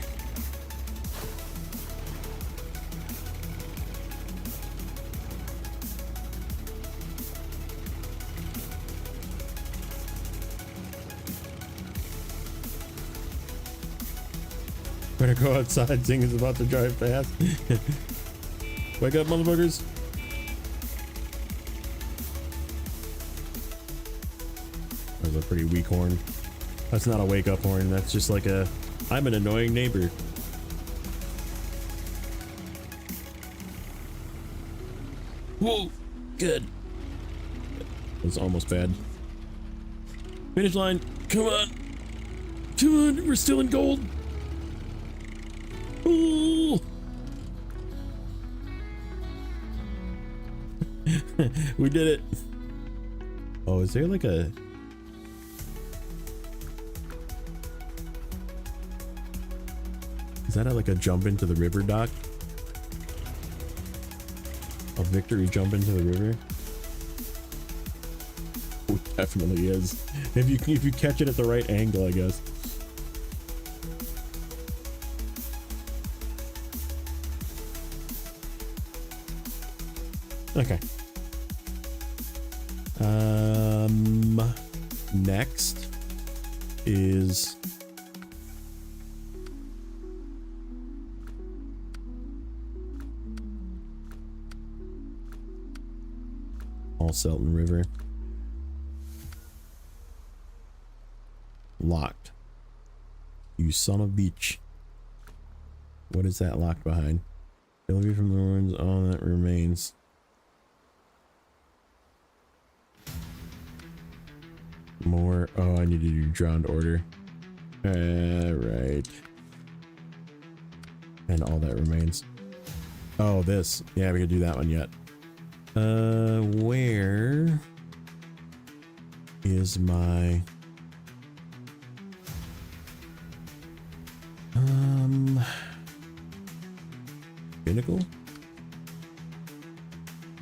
Better go outside, Zing is about to drive past. Wake up, motherfuckers. That was a pretty weak horn. That's not a wake up horn, that's just like a, I'm an annoying neighbor. Whoa, good. That was almost bad. Finish line, come on. Come on, we're still in gold. Ooh. We did it. Oh, is there like a... Is that like a jump into the river dock? A victory jump into the river? Oh, it definitely is. If you catch it at the right angle, I guess. Okay. Next is Selton River. Locked. You son of a bitch. What is that locked behind? Delivery from the ruins, all that remains. More. Oh, I need to do drowned order. Right. And all that remains. Oh, this. Yeah, we could do that one yet. Where is my pinnacle?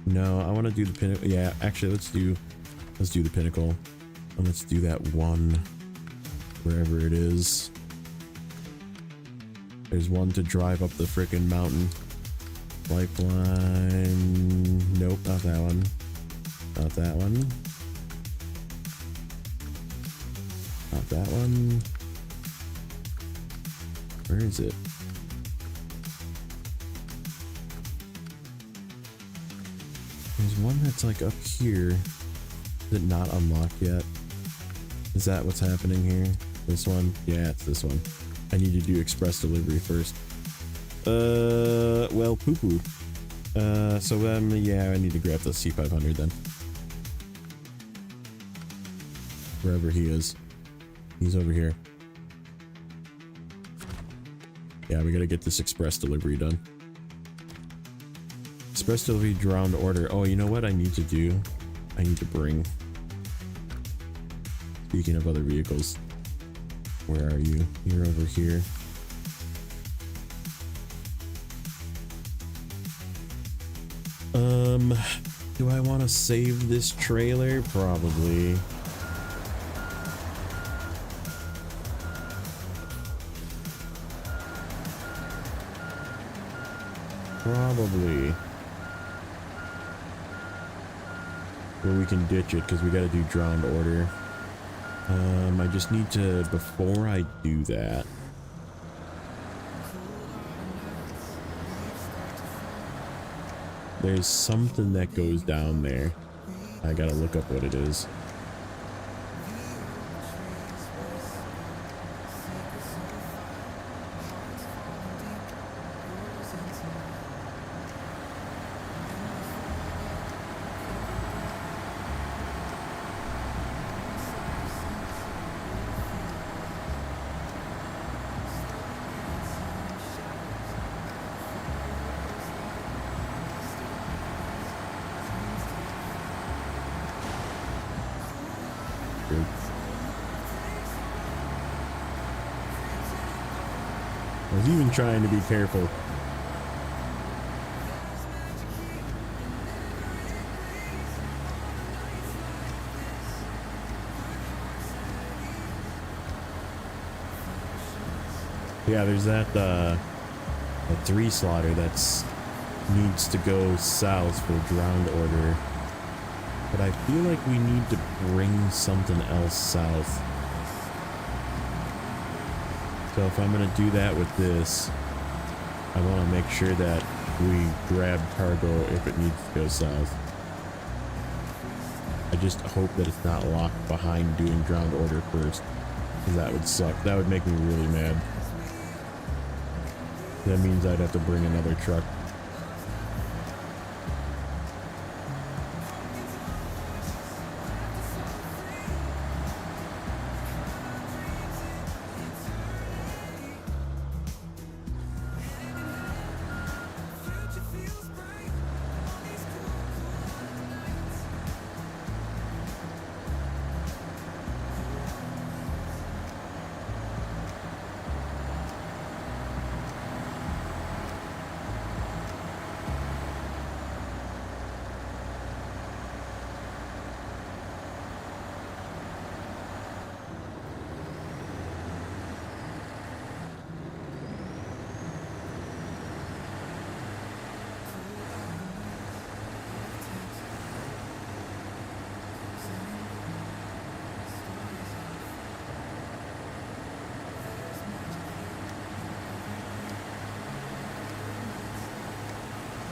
No, I want to do the pinnacle. Yeah, actually, let's do the pinnacle, and let's do that one wherever it is. There's one to drive up the frickin' mountain. Lifeline. Nope, not that one. Not that one. Not that one. Where is it? There's one that's like up here. Is it not unlocked yet? Is that what's happening here? This one? Yeah, it's this one. I need to do express delivery first. Well, poo-poo. Yeah, I need to grab the C500 then. Wherever he is. He's over here. Yeah, we gotta get this express delivery done. Express delivery drowned order. Oh, you know what I need to do? I need to bring... Speaking of other vehicles. Where are you? You're over here. Do I want to save this trailer? Probably. Probably. Well, we can ditch it because we got to do drowned order. I just need to, before I do that, there's something that goes down there. I gotta look up what it is. bastard. I was even trying to be careful. Yeah, there's that a 3 slaughter that's needs to go south for drowned order. But I feel like we need to bring something else south. So if I'm gonna do that with this, I want to make sure that we grab cargo if it needs to go south. I just hope that it's not locked behind doing drowned order first, because that would suck. That would make me really mad. That means I'd have to bring another truck.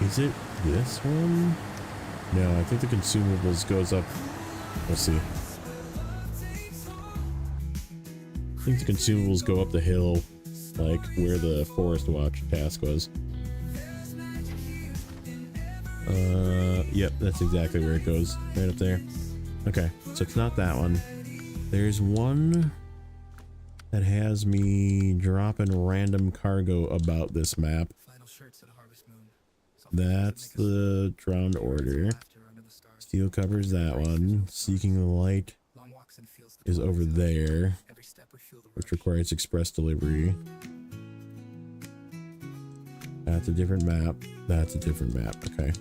Is it this one? No, I think the consumables goes up. Let's see. I think the consumables go up the hill, like where the forest watch task was. Yep, that's exactly where it goes. Right up there. Okay, so it's not that one. There's one that has me dropping random cargo about this map. That's the drowned order. Steel covers that one. Seeking the light is over there, which requires express delivery. That's a different map. That's a different map. Okay.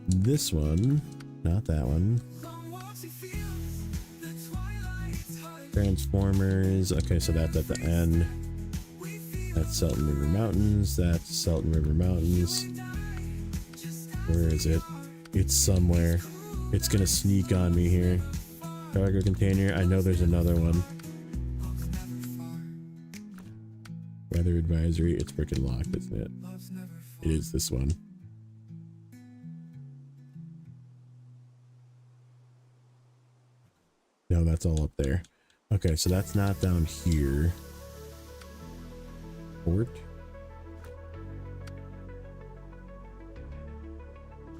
This one, not that one. Transformers. Okay, so that's at the end. That's Sultan River Mountains. That's Sultan River Mountains. Where is it? It's somewhere. It's gonna sneak on me here. Cargo container. I know there's another one. Weather advisory. It's freaking locked, isn't it? It is this one. No, that's all up there. Okay, so that's not down here. Port.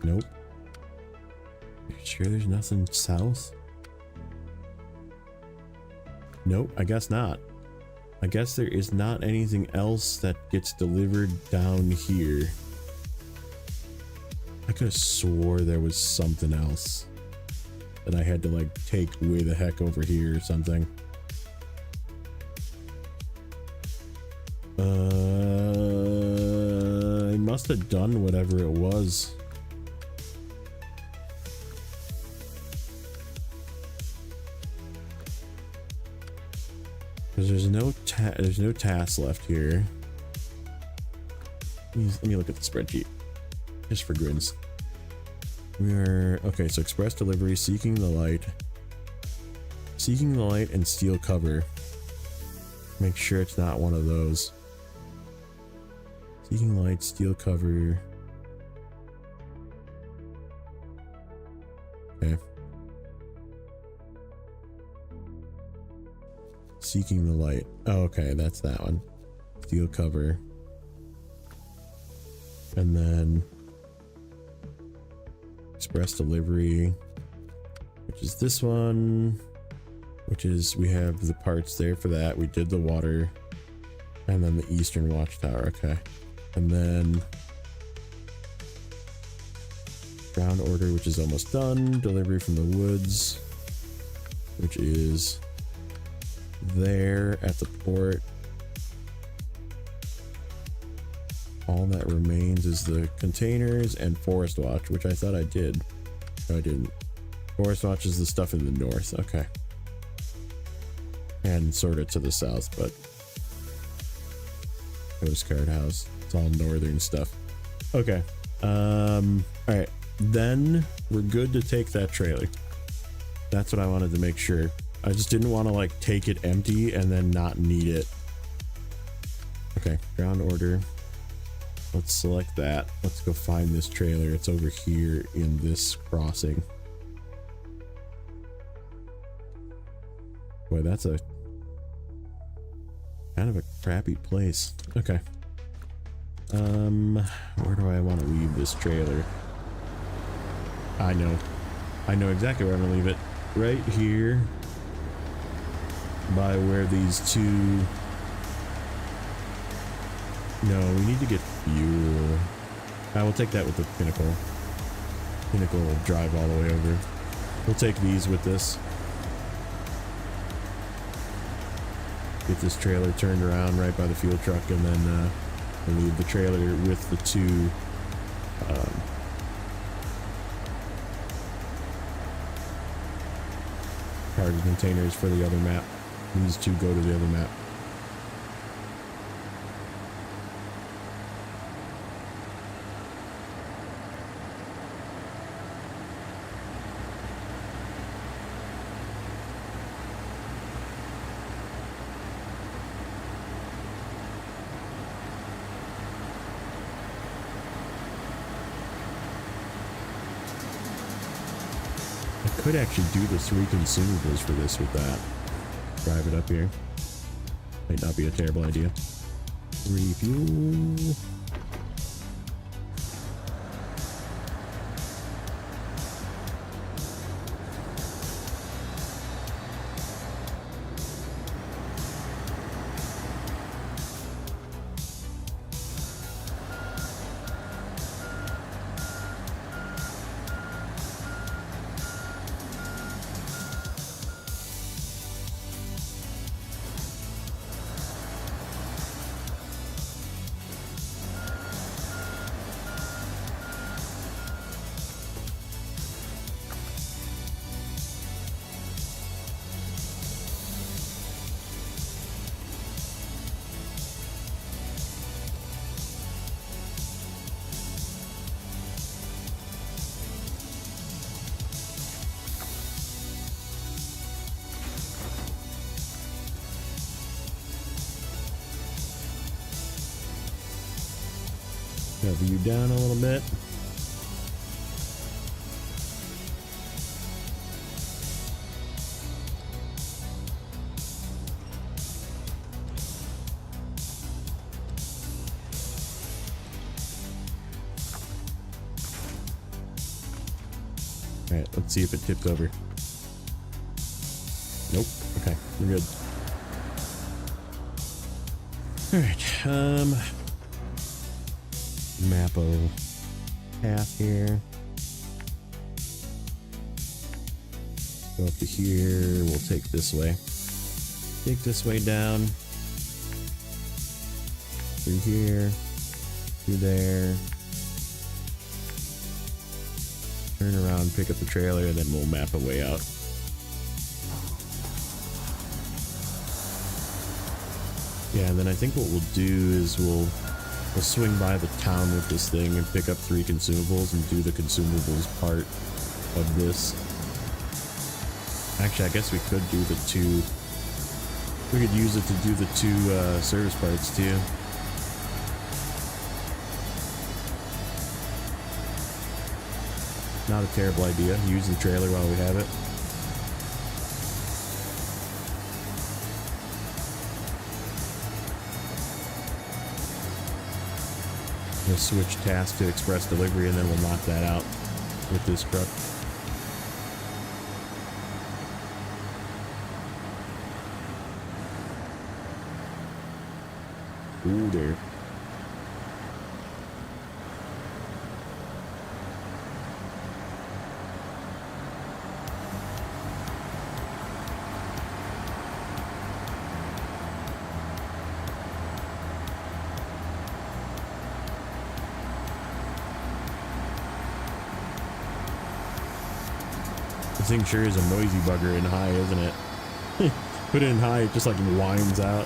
Nope. You sure there's nothing south? Nope, I guess not. I guess there is not anything else that gets delivered down here. I could have swore there was something else that I had to like take way the heck over here or something. I must have done whatever it was. There's no tasks left here. Let me look at the spreadsheet just for grins. We are okay. So express delivery, seeking the light, and steel cover. Make sure it's not one of those. Seeking light, steel cover. Okay. Seeking the light. Oh, okay, that's that one. Steel cover. And then express delivery, which is this one, which is we have the parts there for that. We did the water, and then the eastern watchtower. Okay. And then ground order, which is almost done. Delivery from the woods. which is there at the port. All that remains is the containers and Forest Watch, which I thought I did. No, I didn't. Forest Watch is the stuff in the north. Okay. And sort of to the south, but Coast Guard House. It's all northern stuff. Okay. Alright. Then we're good to take that trailer. That's what I wanted to make sure. I just didn't want to like take it empty and then not need it. Okay, ground order. Let's select that. Let's go find this trailer. It's over here in this crossing. Boy, that's a kind of a crappy place. Okay. Where do I want to leave this trailer? I know exactly where I'm gonna leave it. Right here by where these two... No, we need to get fuel. I will take that with the Pinnacle. Pinnacle will drive all the way over. We'll take these with this. Get this trailer turned around right by the fuel truck, and then we'll leave the trailer with the two cargo containers for the other map. These two go to the other map. Could actually do the 3 consumables for this with that. Drive it up here. Might not be a terrible idea. Refuel. Cover you down a little bit. All right, let's see if it tips over. Nope. Okay, we're good. All right. Map of path here. Go up to here. We'll take this way. Take this way down. Through here. Through there. Turn around, pick up the trailer, and then we'll map a way out. Yeah, and then I think what we'll do is we'll swing by the town with this thing and pick up 3 consumables and do the consumables part of this. Actually, I guess we could do the 2. We could use it to do the 2 service parts too. Not a terrible idea. Use the trailer while we have it. We'll switch task to express delivery, and then we'll knock that out with this truck. Ooh, there. This thing sure is a noisy bugger in high, isn't it? Put it in high, it just like whines out.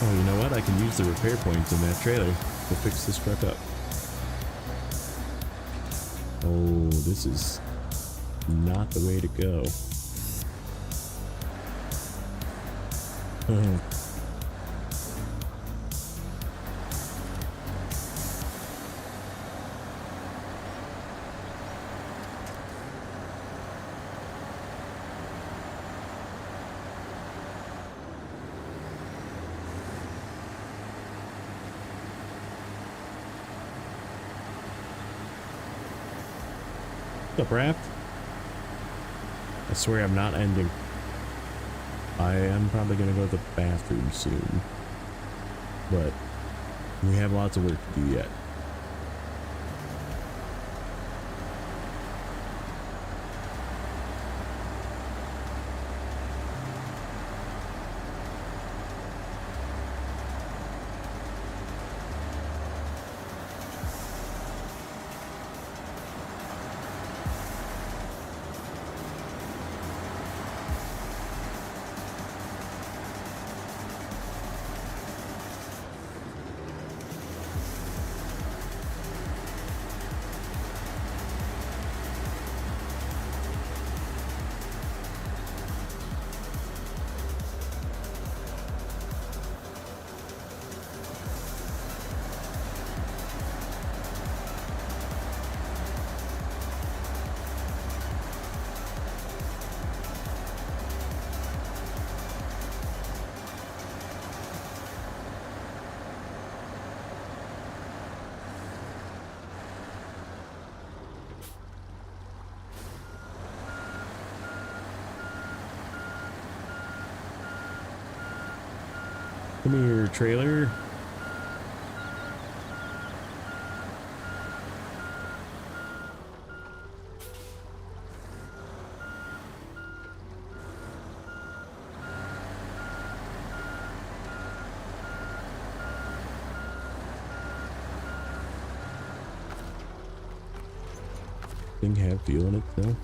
Oh, you know what? I can use the repair points in that trailer to fix this truck up. Oh, this is not the way to go. What's up, Raft? I swear I'm not ending. I am probably gonna go to the bathroom soon, but we have lots of work to do yet. Come here, trailer. Thing have fuel in it though.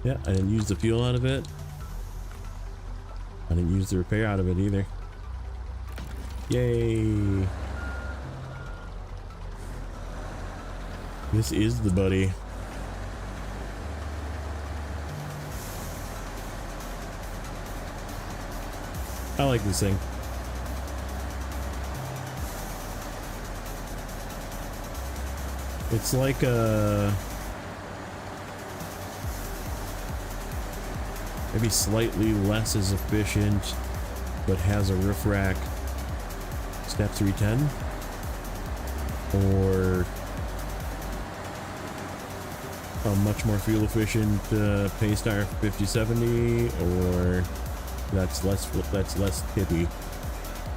Yeah, I didn't use the fuel out of it. I didn't use the repair out of it either. Yay! This is the buddy. I like this thing. It's like a maybe slightly less as efficient, but has a roof rack step 310, or a much more fuel efficient Paystar 5070, or that's less tippy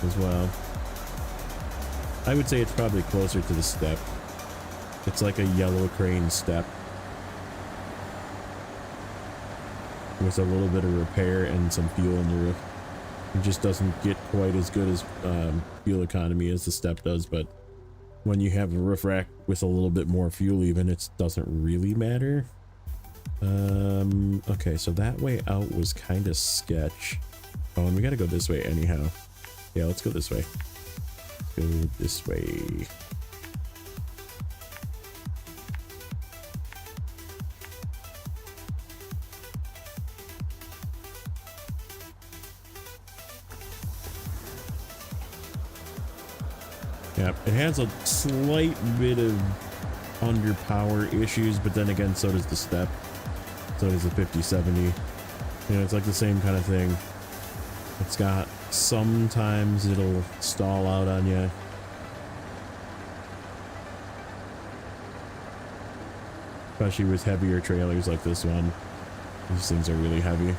as well. I would say it's probably closer to the step. It's like a yellow crane step with a little bit of repair and some fuel in the roof. It just doesn't get quite as good as fuel economy as the step does, but when you have a roof rack with a little bit more fuel even, it doesn't really matter. Okay, so that way out was kind of sketch. Oh, and we gotta go this way anyhow. Yeah, let's go this way. Go this way. Yeah, it has a slight bit of underpower issues, but then again, so does the step. So does the 5070. You know, it's like the same kind of thing. It's got, sometimes it'll stall out on you. Especially with heavier trailers like this one. These things are really heavy.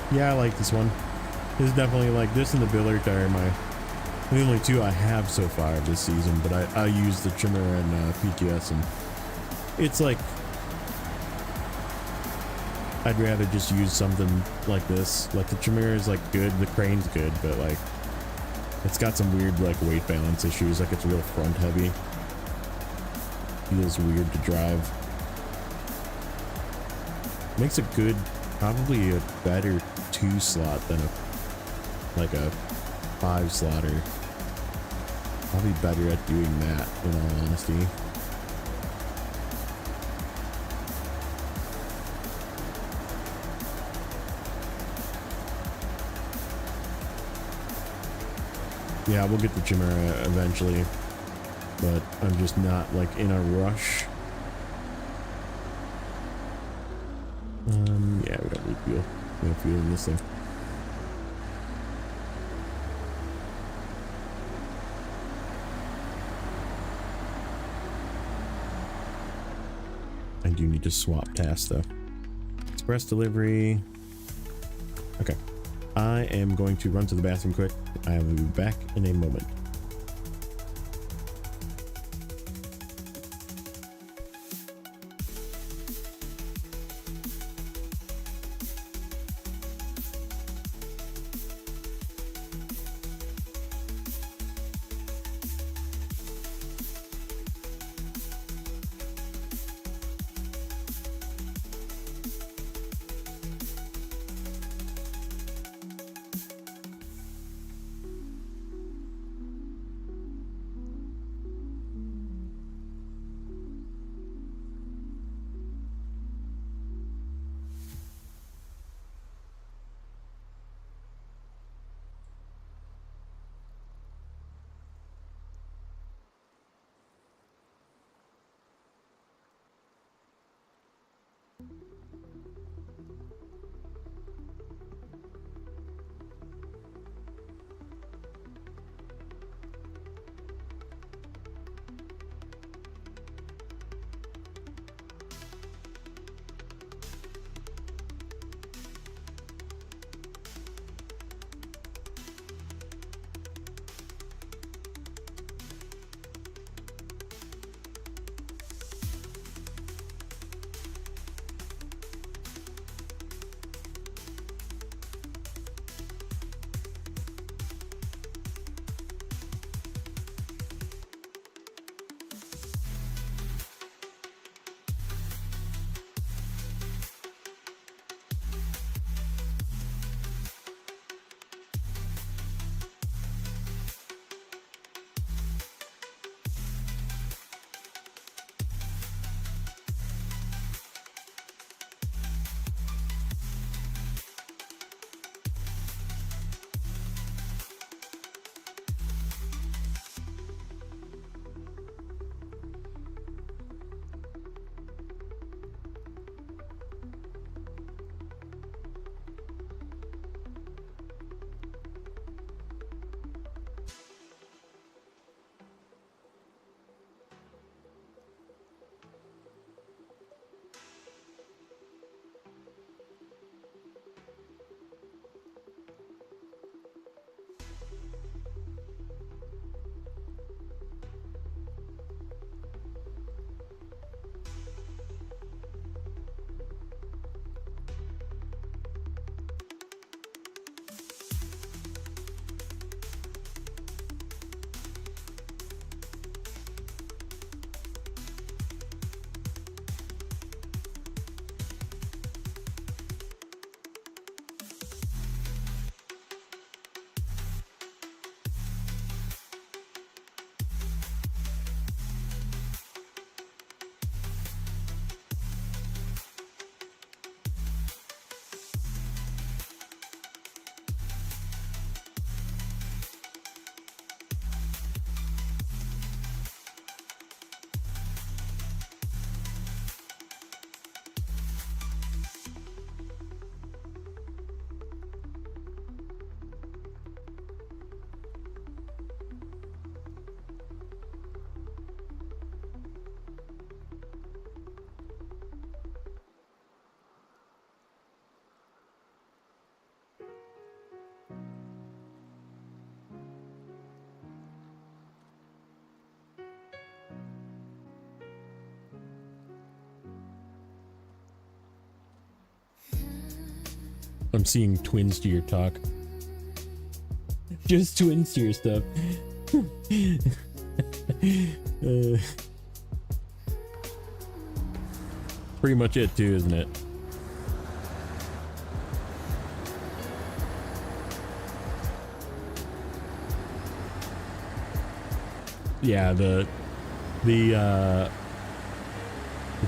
Yeah, I like this one. This is definitely like this and the Billard are the only two I have so far this season, but I use the Chimera and PQS, and it's like I'd rather just use something like this. Like the Chimera is like good, the Crane's good, but like it's got some weird like weight balance issues. Like it's real front heavy. Feels weird to drive. Makes a good, probably a better 2-slot than a 5-slotter. Probably better at doing that, in all honesty. Yeah, we'll get the Chimera eventually, but I'm just not like in a rush. Yeah, we don't need fuel. No fuel in this thing. I do need to swap tasks though. Express delivery. Okay. I am going to run to the bathroom quick. I will be back in a moment. I'm seeing twin steer talk. Just twin steer stuff. Pretty much it too, isn't it? Yeah, the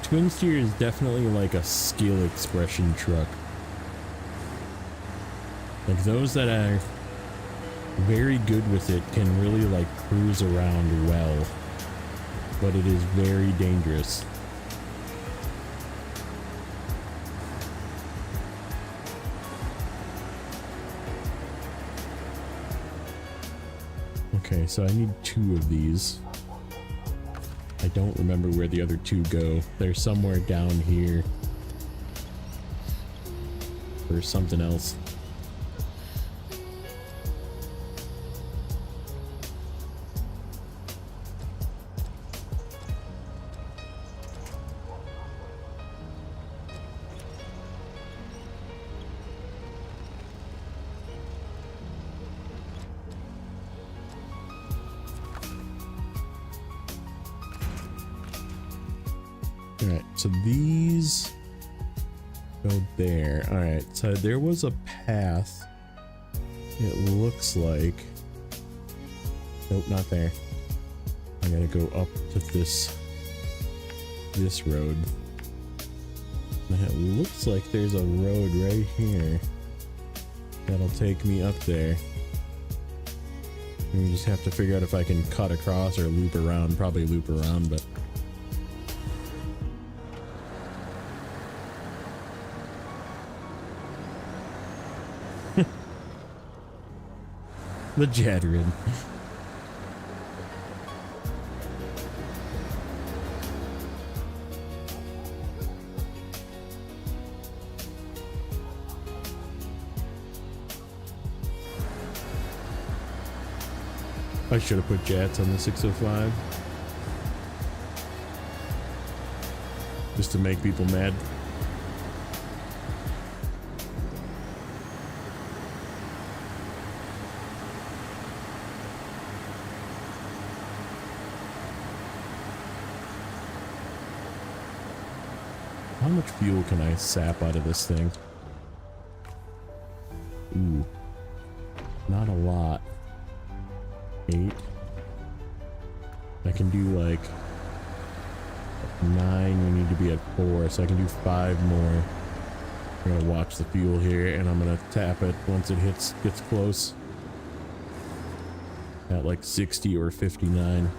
twin steer is definitely like a skill expression truck. Like those that are very good with it can really like cruise around well, but it is very dangerous. Okay, so I need 2 of these. I don't remember where the other 2 go. They're somewhere down here. Or something else. Alright, so these go there. Alright, so there was a path. It looks like... Nope, not there. I gotta go up to this road. And it looks like there's a road right here that'll take me up there. And we just have to figure out if I can cut across or loop around. Probably loop around, but... The Jadrin. I should have put jets on the 605. Just to make people mad. How much fuel can I sap out of this thing? Ooh. Not a lot. 8. I can do like 9. We need to be at 4, so I can do 5 more. I'm gonna watch the fuel here, and I'm gonna tap it once it gets close. At like 60 or 59.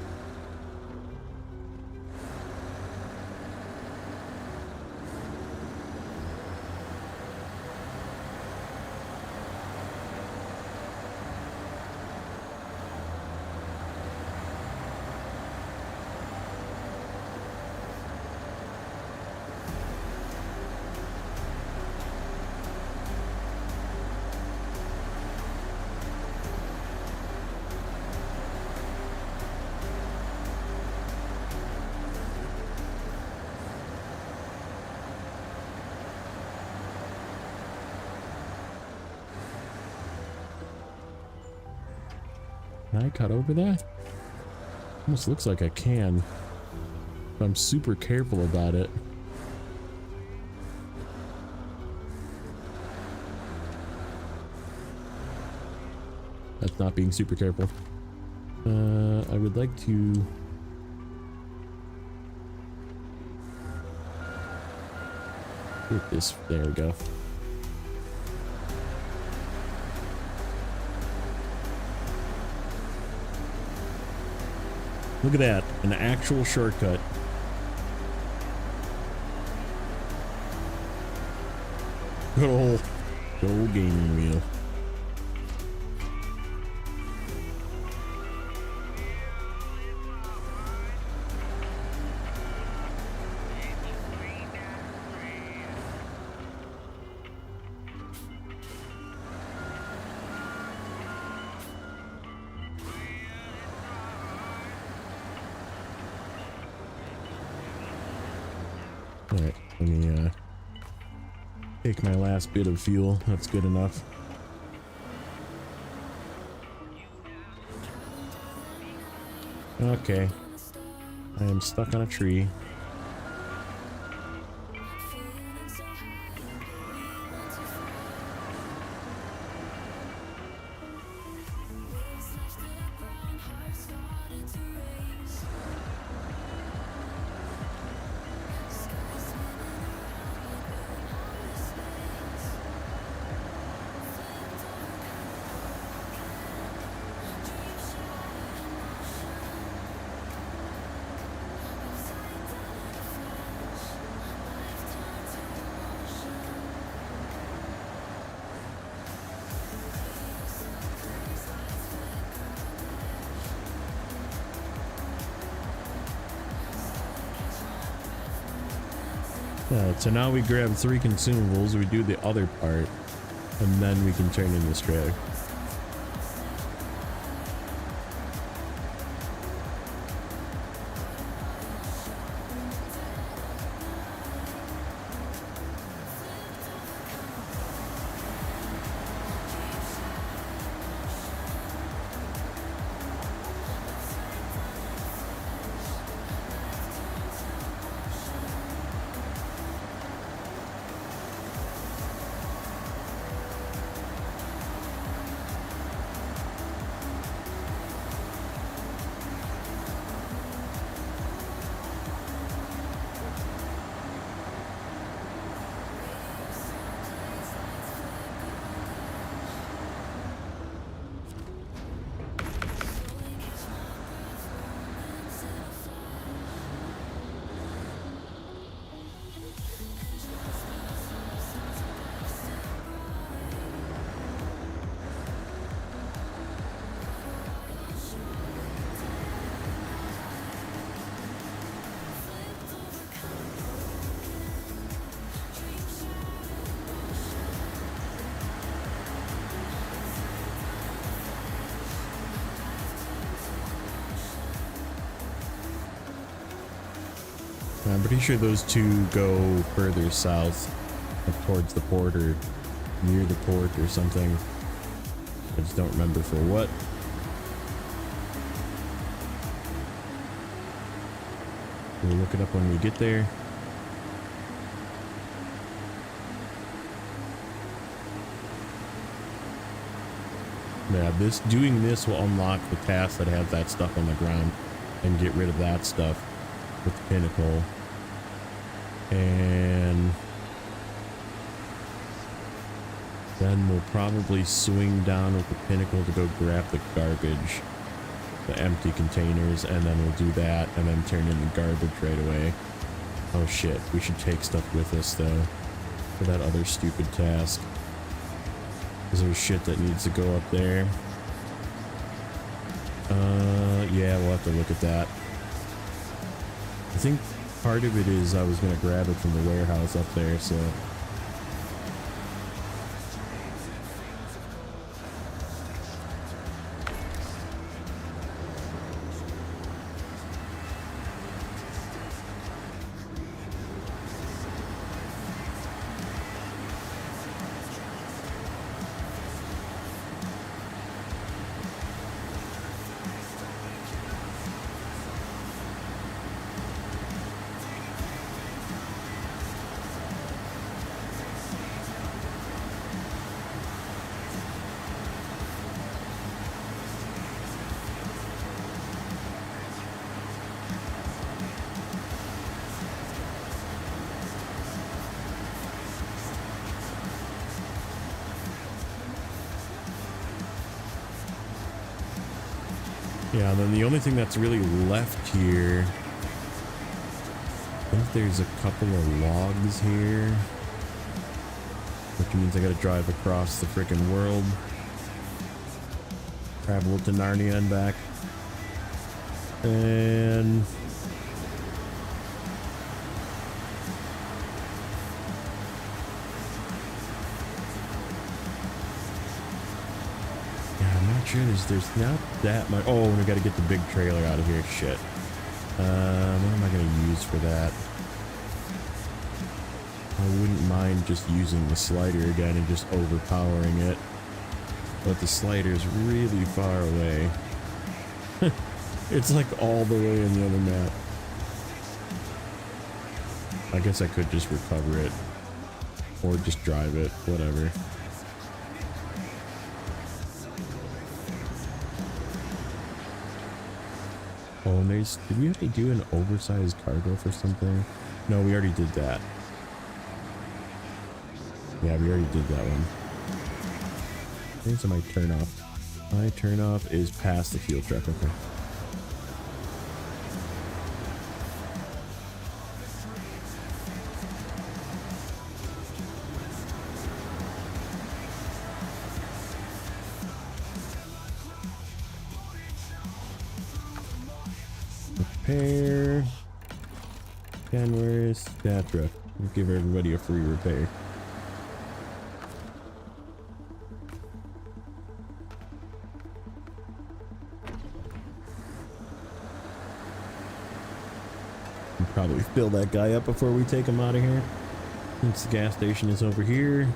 Can I cut over that? Almost looks like I can. But I'm super careful about it. That's not being super careful. I would like to... get this. There we go. Look at that, an actual shortcut. Good old gaming wheel. Alright, let me Take my last bit of fuel. That's good enough. Okay. I am stuck on a tree. So now we grab 3 consumables, we do the other part, and then we can turn in this trailer. I'm pretty sure those two go further south, up towards the port or near the port or something. I just don't remember for what. We'll look it up when we get there. Yeah, doing this will unlock the tasks that have that stuff on the ground and get rid of that stuff with the pinnacle. And then we'll probably swing down with the pinnacle to go grab the garbage, the empty containers, and then we'll do that and then turn in the garbage right away. Oh shit, we should take stuff with us though for that other stupid task. Is there shit that needs to go up there? Yeah, we'll have to look at that. I think part of it is I was going to grab it from the warehouse up there, so... Yeah, then the only thing that's really left here, I think there's a couple of logs here, which means I gotta drive across the freaking world, travel to Narnia and back, and sure there's not that much. Oh, we gotta get the big trailer out of here. Shit. What am I gonna use for that? I wouldn't mind just using the slider again and just overpowering it. But the slider's really far away. It's like all the way in the other map. I guess I could just recover it. Or just drive it, whatever. Oh, and there's... Did we have to do an oversized cargo for something? No, we already did that. Yeah, we already did that one. I think it's my turn off. My turn off is past the fuel truck, okay. Repair. Kenworth, Datra. We'll give everybody a free repair. We'll probably fill that guy up before we take him out of here. Since the gas station is over here.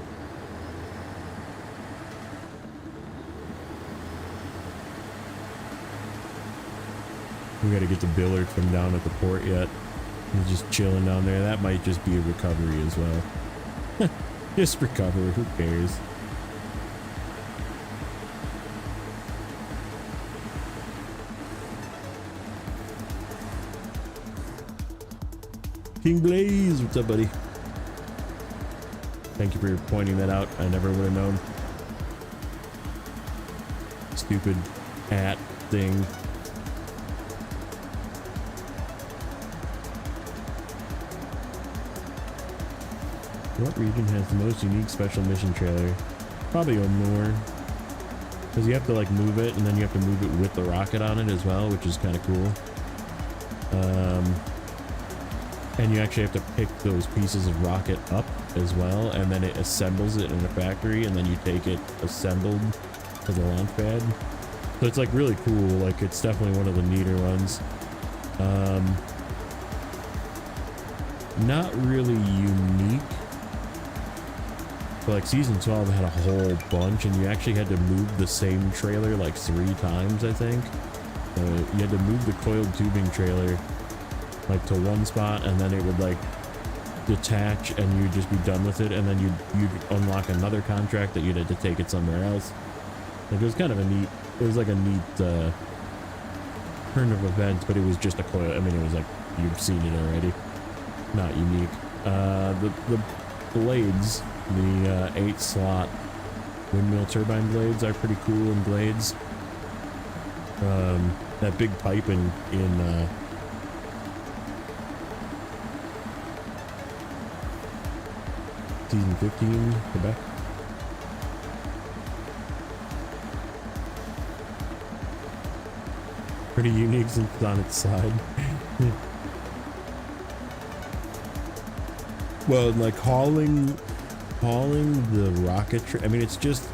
We gotta get the Billard from down at the port yet. He's just chilling down there. That might just be a recovery as well. Just recover, who cares? King Blaze, what's up, buddy? Thank you for pointing that out. I never would have known. Stupid hat thing. What region has the most unique special mission trailer? Probably O'More. Because you have to like move it, and then you have to move it with the rocket on it as well, which is kind of cool. And you actually have to pick those pieces of rocket up as well, and then it assembles it in the factory, and then you take it assembled to the launch pad. So it's like really cool. Like it's definitely one of the neater ones. Not really unique. But like season 12 had a whole bunch, and you actually had to move the same trailer like 3 times, I think. You had to move the coiled tubing trailer like to one spot, and then it would like detach, and you'd just be done with it, and then you'd unlock another contract that you'd have to take it somewhere else. Like it was kind of a neat, it was like a neat turn of events, but it was just a coil. I mean, it was like you've seen it already, not unique. The blades, the 8-slot windmill turbine blades are pretty cool in blades. That big pipe in season 15, Quebec. Pretty unique since it's on its side. Well, like hauling the rocket, I mean, it's just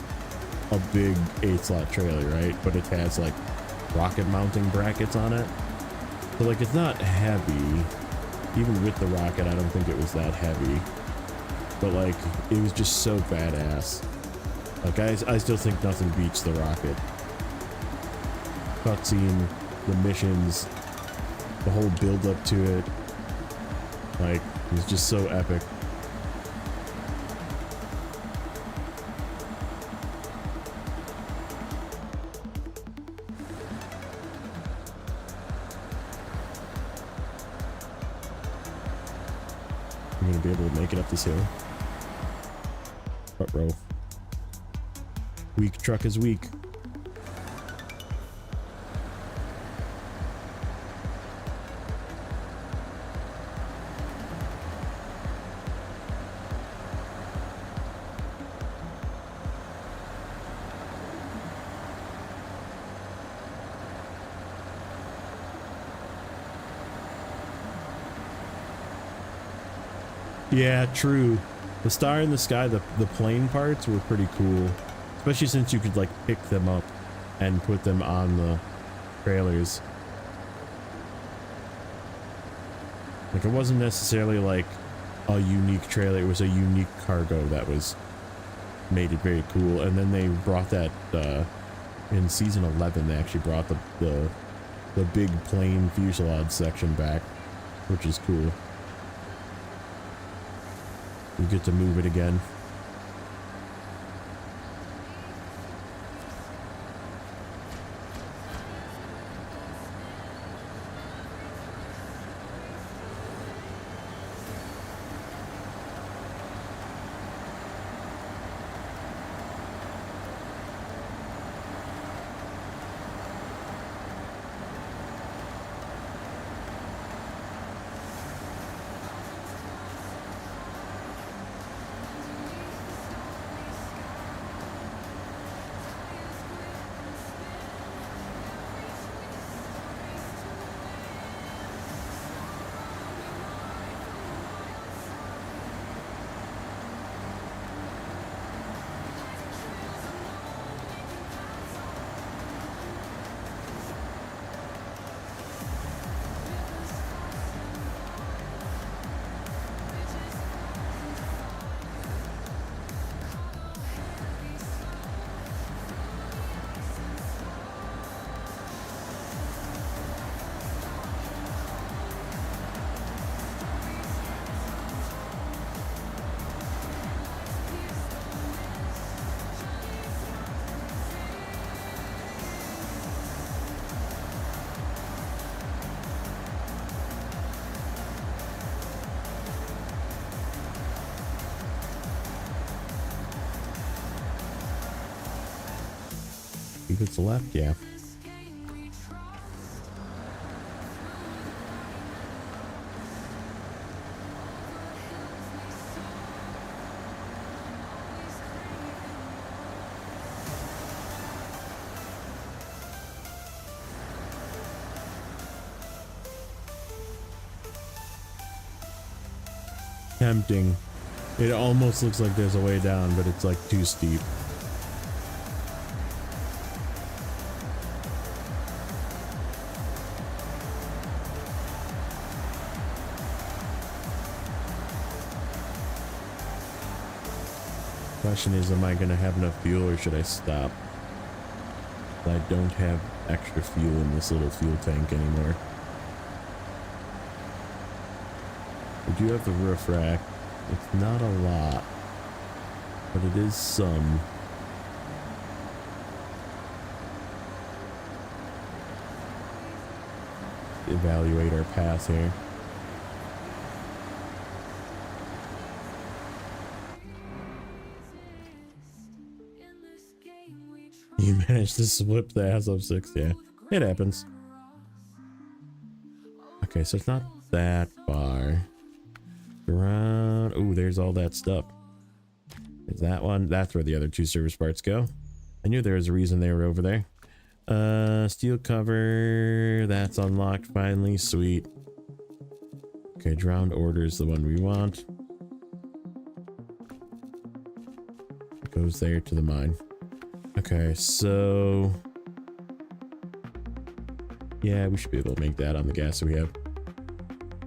a big 8-slot trailer, right? But it has like rocket mounting brackets on it. So like it's not heavy. Even with the rocket, I don't think it was that heavy. But like, it was just so badass. Like I still think nothing beats the rocket. Cutscene, the missions, the whole build up to it. Like, it was just so epic. I'm gonna be able to make it up this hill. Front row. Weak truck is weak. Yeah, true. The star in the sky, the plane parts were pretty cool. Especially since you could like pick them up and put them on the trailers. Like it wasn't necessarily like a unique trailer. It was a unique cargo that was made it very cool. And then they brought that in season 11. They actually brought the big plane fuselage section back, which is cool. You get to move it again. If it's left, yeah. Tempting. It almost looks like there's a way down, but it's like too steep. Question is, am I gonna have enough fuel or should I stop? I don't have extra fuel in this little fuel tank anymore. We do have the roof rack. It's not a lot, but it is some. Evaluate our path here. You managed to slip the ass up 6, yeah. It happens. Okay, so it's not that far. Around. Oh, there's all that stuff. There's that one. That's where the other 2 service parts go. I knew there was a reason they were over there. Steel cover. That's unlocked finally. Sweet. Okay, drowned order is the one we want. It goes there to the mine. Okay, so yeah, we should be able to make that on the gas that we have.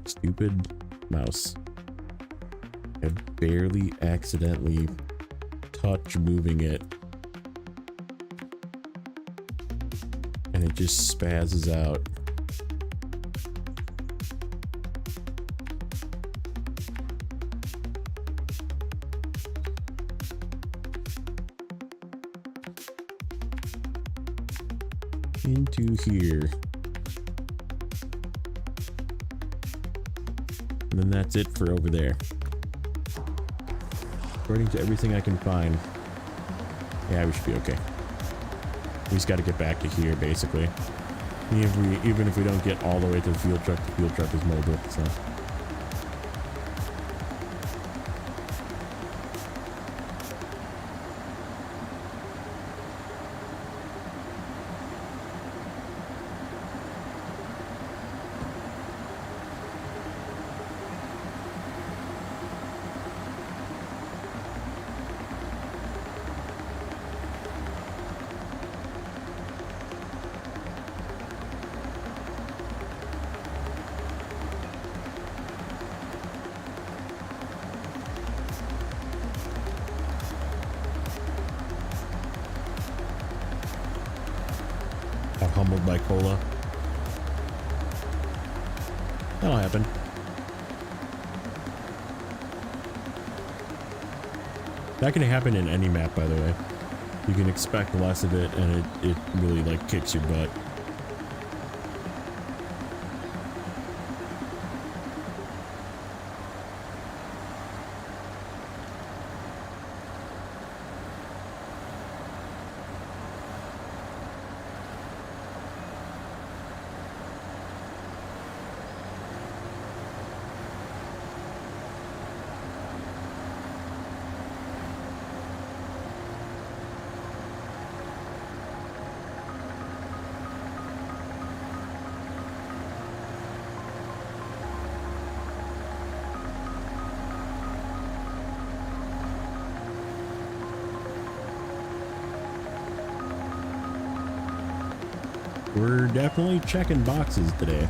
Stupid mouse. I barely accidentally touch moving it, and it just spazzes out. Into here. And then that's it for over there. According to everything I can find. Yeah, we should be okay. We just got to get back to here, basically. Even if we don't get all the way to the fuel truck is mobile, so. pummeled by cola. That'll happen. That can happen in any map, by the way. You can expect less of it, and it really like kicks your butt. We're definitely checking boxes today.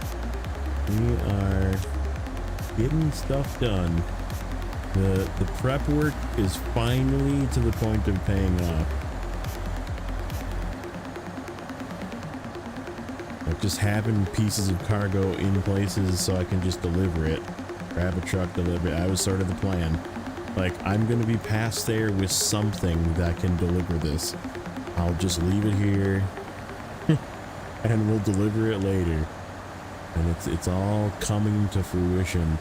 We are getting stuff done. The prep work is finally to the point of paying off. Like just having pieces of cargo in places so I can just deliver it. Grab a truck, deliver it. That was sort of the plan. Like, I'm gonna be past there with something that can deliver this. I'll just leave it here. And we'll deliver it later. And it's all coming to fruition.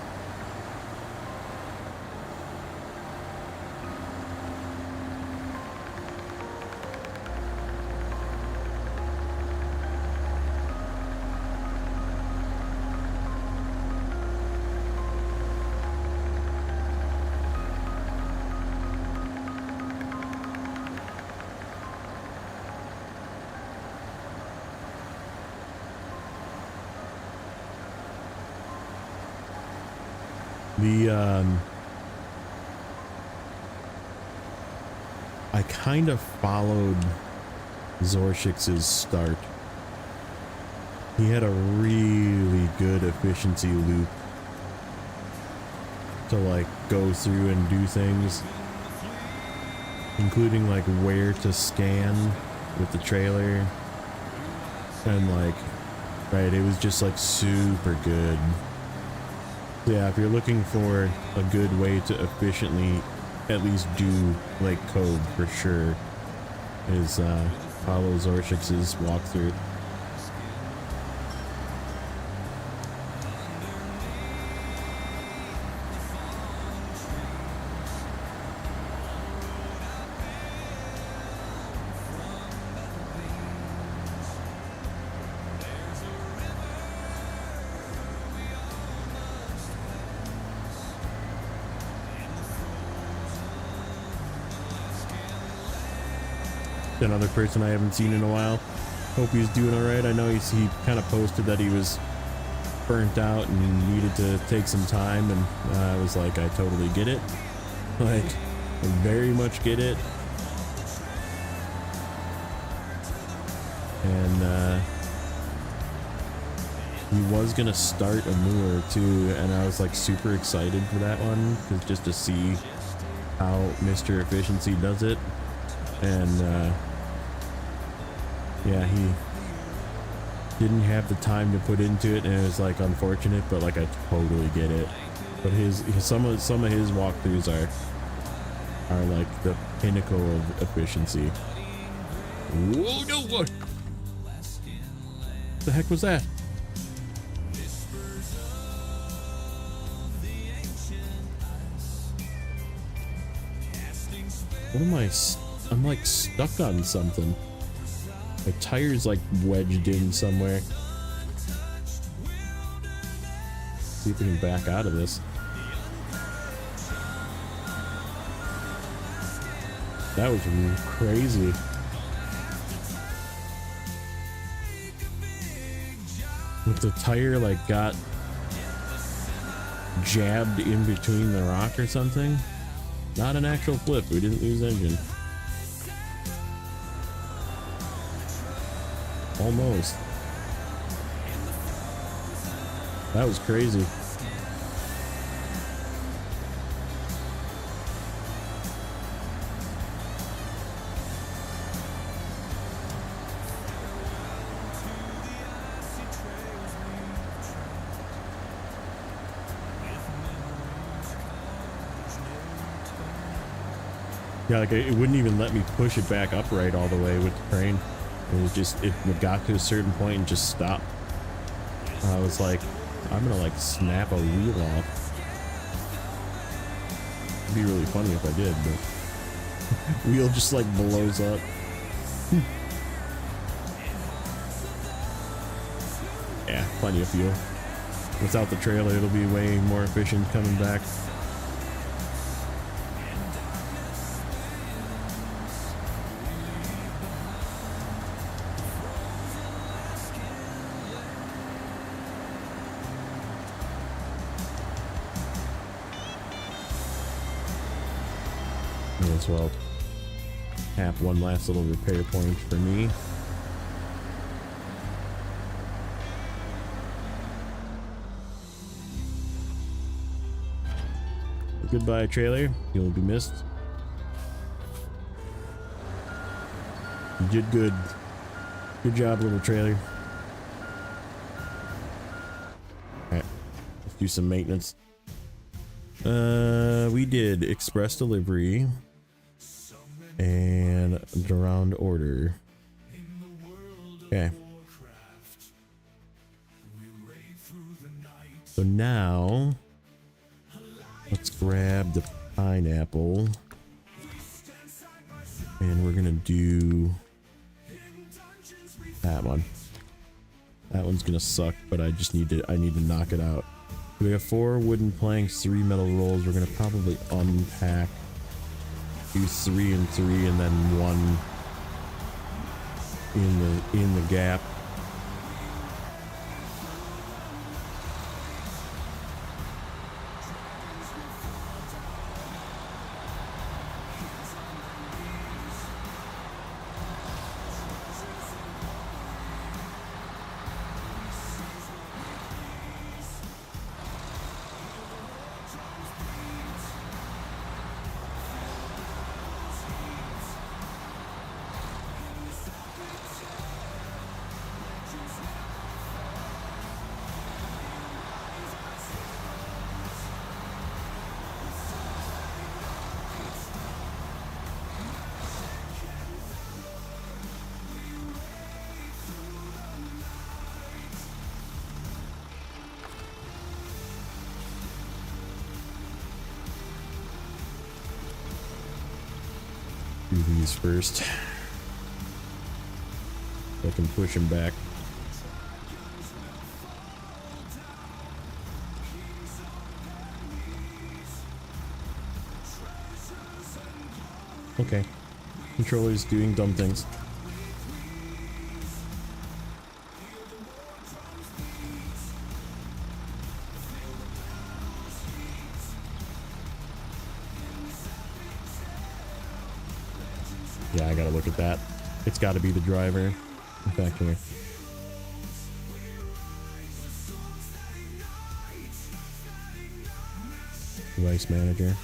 I kind of followed Zorshix's start. He had a really good efficiency loop to like go through and do things, including like where to scan with the trailer, and like, right, it was just like super good. Yeah, if you're looking for a good way to efficiently at least do Lake Cove for sure, is follow Zorshix's walkthrough. Another person I haven't seen in a while. Hope he's doing all right. I know he kind of posted that he was burnt out and needed to take some time, and I was like, I totally get it. Like, I very much get it. And he was gonna start a moor too, and I was like super excited for that one, because just to see how Mr. Efficiency does it. And yeah, he didn't have the time to put into it, and it was like unfortunate, but like I totally get it. But some of his walkthroughs are like the pinnacle of efficiency. Whoa, no, what the heck was that? What am I? I'm like stuck on something. My tire's like wedged in somewhere. See if we can back out of this. That was crazy. If the tire like got jabbed in between the rock or something. Not an actual flip. We didn't lose engine. Almost. That was crazy. Yeah, like it wouldn't even let me push it back upright all the way with the crane. It was just, it got to a certain point and just stopped. I was like, I'm gonna like snap a wheel off. It'd be really funny if I did, but wheel just like blows up. Yeah, plenty of fuel. Without the trailer, it'll be way more efficient coming back. May as well have one last little repair point for me. Goodbye, trailer. You'll be missed. You did good. Good job, little trailer. Alright. Let's do some maintenance. We did express delivery and ground order. Okay. So now let's grab the pineapple and we're gonna do that one. That one's gonna suck, but I need to knock it out. We have 4 wooden planks, 3 metal rolls. We're gonna probably unpack, do 3 and 3, and then 1 in the gap. Do these first. I can push him back. Okay. Controller's doing dumb things. Yeah, I gotta look at that. It's gotta be the driver. In fact, here. Device manager.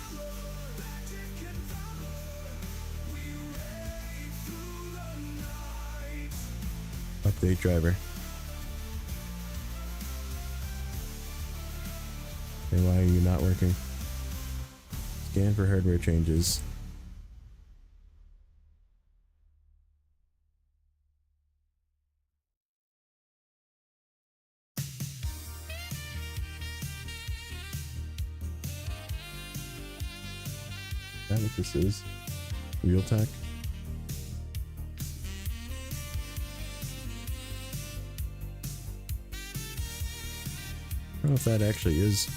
Update driver. Okay, why are you not working? Scan for hardware changes. Is that what this is? Realtek? I don't know if that actually is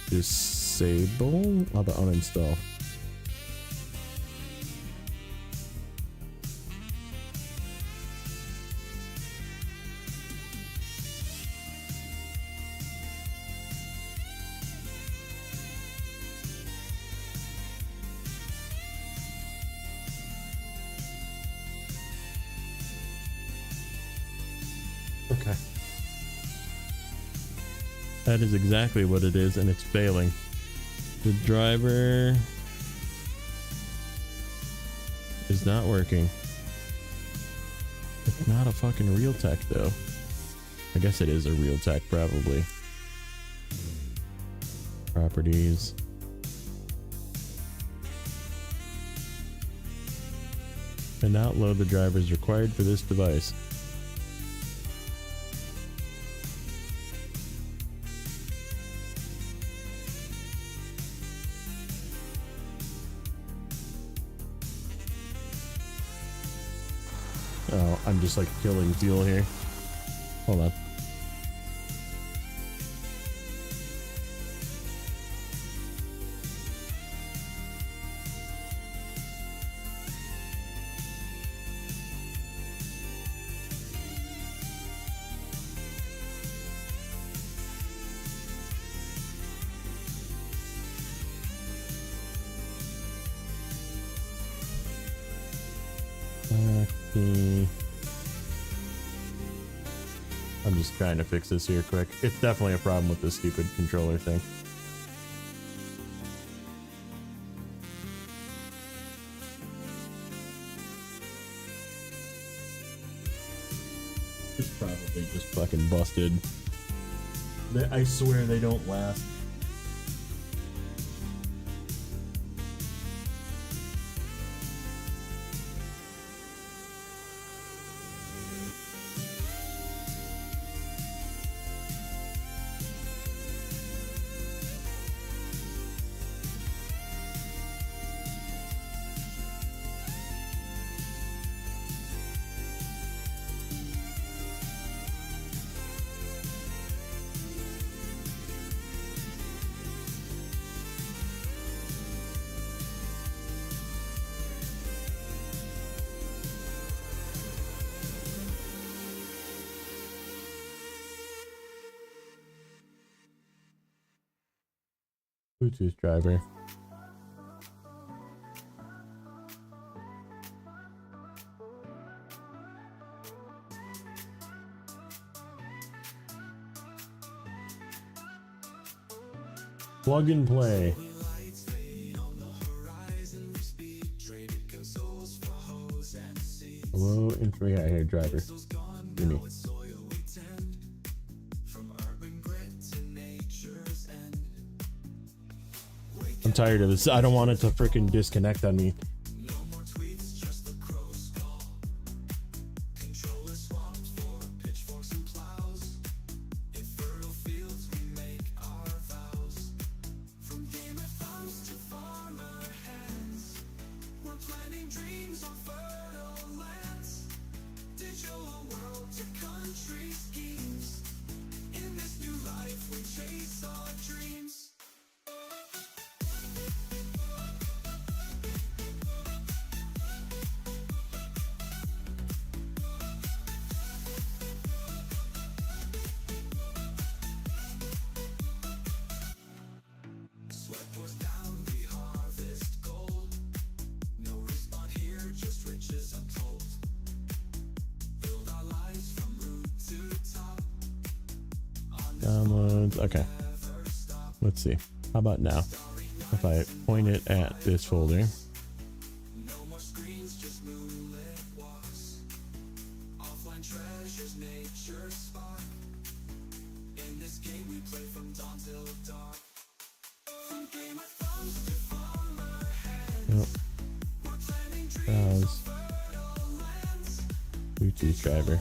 disable. How about uninstall? Okay. That is exactly what it is, and it's failing. The driver is not working. It's not a fucking Realtek though. I guess it is a Realtek probably. Properties. Cannot load the drivers required for this device. Oh, I'm just like killing fuel here. Hold on. I'm just trying to fix this here quick. It's definitely a problem with this stupid controller thing. It's probably just fucking busted. I swear they don't last. Bluetooth driver. Plug and play. Hello, intro. Yeah, here, driver. Give me. I'm tired of this. I don't want it to freaking disconnect on me. Downloads. Okay. Let's see. How about now? If I point it at this folder. Nope. Browse. Bluetooth driver.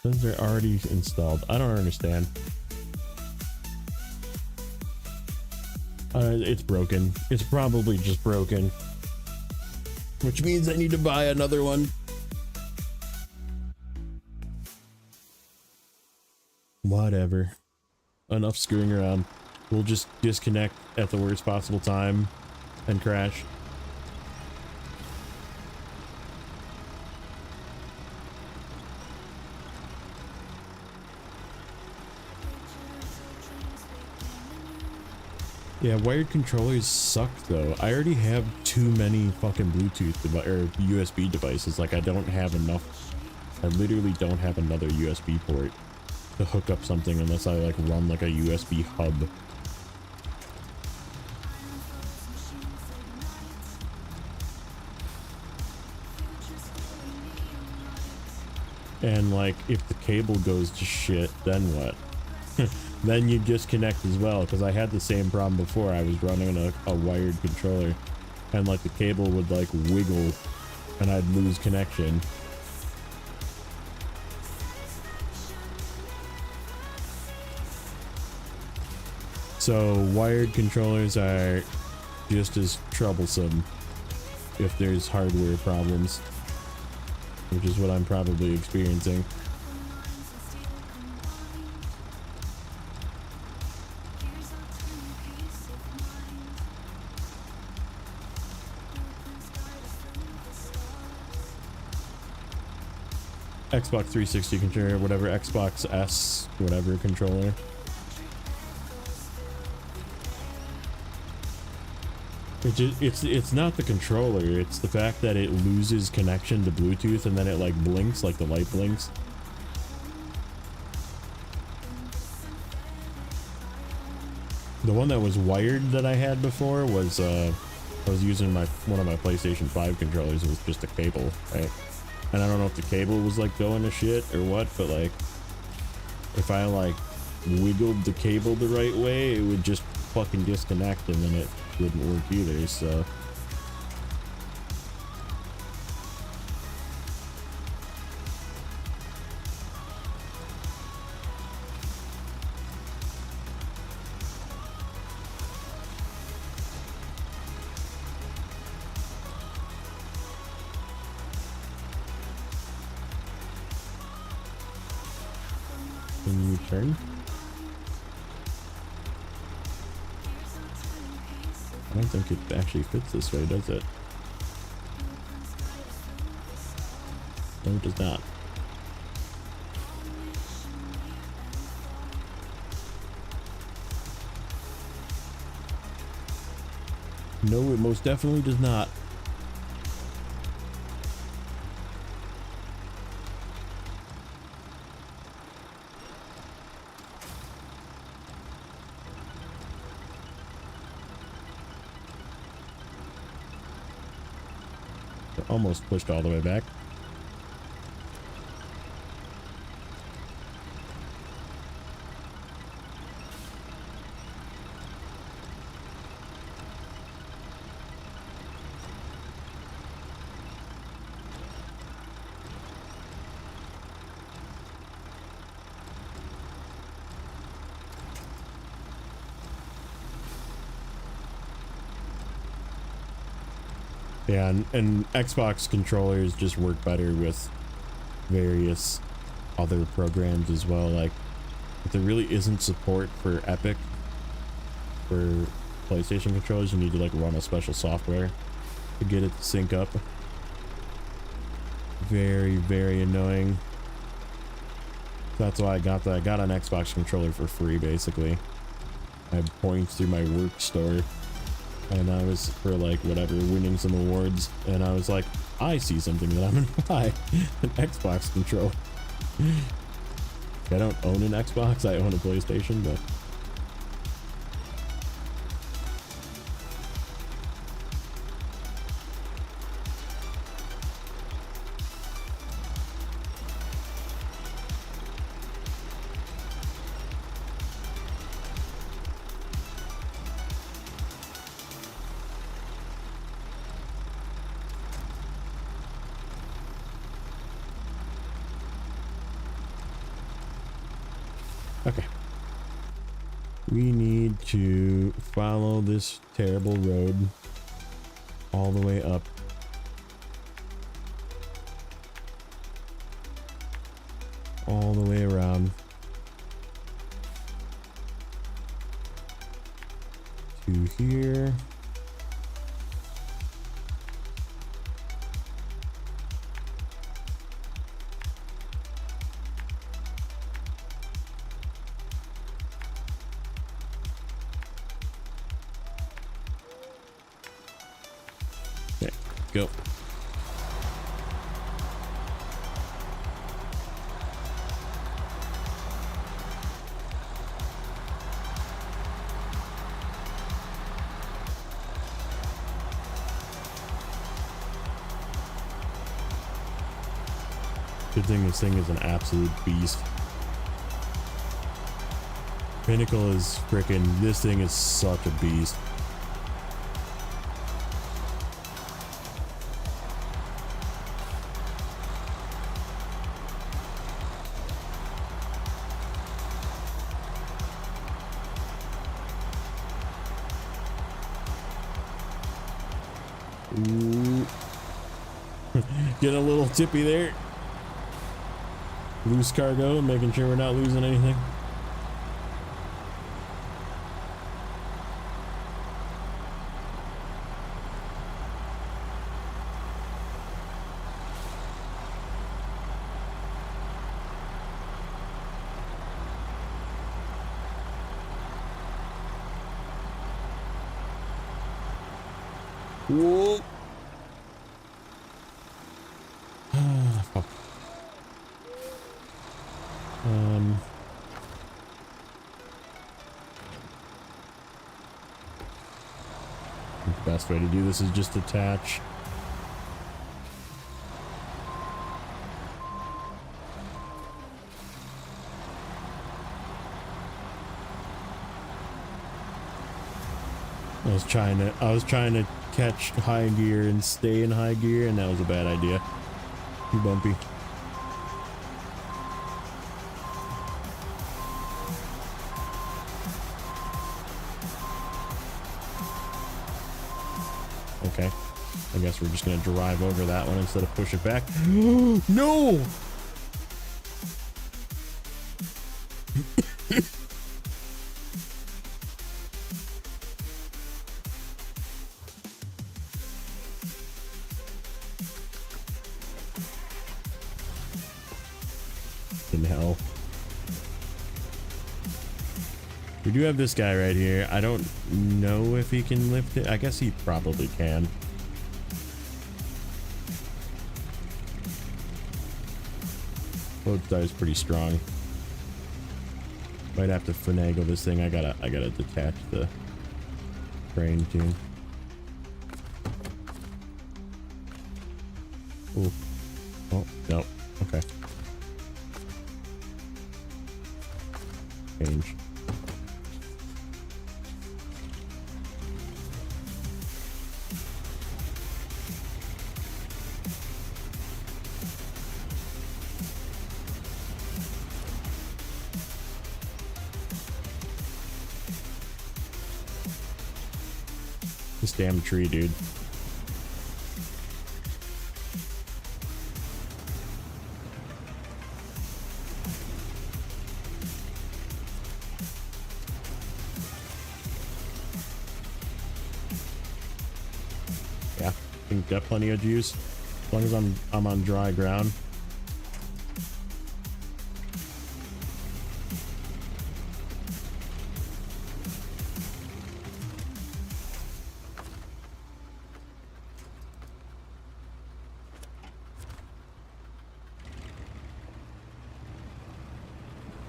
Those are already installed. I don't understand. It's broken. It's probably just broken. Which means I need to buy another one. Whatever. Enough screwing around. We'll just disconnect at the worst possible time and crash. Yeah, wired controllers suck though. I already have too many fucking Bluetooth or USB devices. Like I don't have enough. I literally don't have another USB port to hook up something unless I like run like a USB hub. And like if the cable goes to shit, then what? then you disconnect as well, because I had the same problem before. I was running a wired controller, and like the cable would like wiggle and I'd lose connection. So wired controllers are just as troublesome if there's hardware problems, which is what I'm probably experiencing. Xbox 360 controller, whatever, Xbox S, whatever controller. It's not the controller, it's the fact that it loses connection to Bluetooth and then it like blinks, like the light blinks. The one that was wired that I had before was I was using one of my PlayStation 5 controllers. It was just a cable, right? And I don't know if the cable was like going to shit or what, but like if I like wiggled the cable the right way, it would just fucking disconnect and then it wouldn't work either, so. Can you turn? I don't think it actually fits this way, does it? No, it does not. No, it most definitely does not. Almost pushed all the way back. Yeah, and Xbox controllers just work better with various other programs as well. Like, if there really isn't support for Epic for PlayStation controllers, you need to like run a special software to get it to sync up. Very, very annoying. That's why I got that. I got an Xbox controller for free, basically. I had points through my work store. And I was for like whatever winning some awards, and I was like, I see something that I'm gonna buy, an Xbox controller. I don't own an Xbox, I own a PlayStation, but okay. We need to follow this terrible road all the way up. All the way around to here. Go. Good thing this thing is an absolute beast. Pinnacle is freaking, this thing is such a beast. Ooh. Getting a little tippy there. Loose cargo, making sure we're not losing anything. Whoa. Fuck. The best way to do this is just attach. I was trying to catch high gear and stay in high gear, and that was a bad idea. Too bumpy. Okay. I guess we're just gonna drive over that one instead of push it back. No! In hell. We do have this guy right here. I don't know if he can lift it. I guess he probably can. Lodestar is pretty strong. Might have to finagle this thing. I gotta detach the crane too. Ooh. Oh, no. Okay. Change. This damn tree, dude. Yeah, I think got plenty of juice. As long as I'm on dry ground.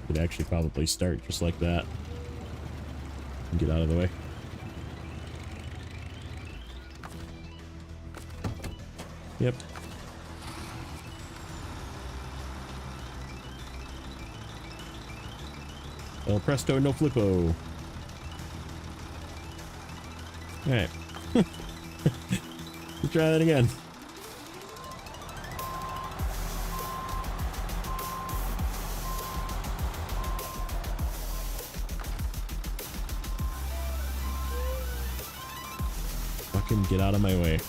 Could actually probably start just like that. And get out of the way. Yep. El presto, no flippo. Alright. Let's try that again. Fucking get out of my way.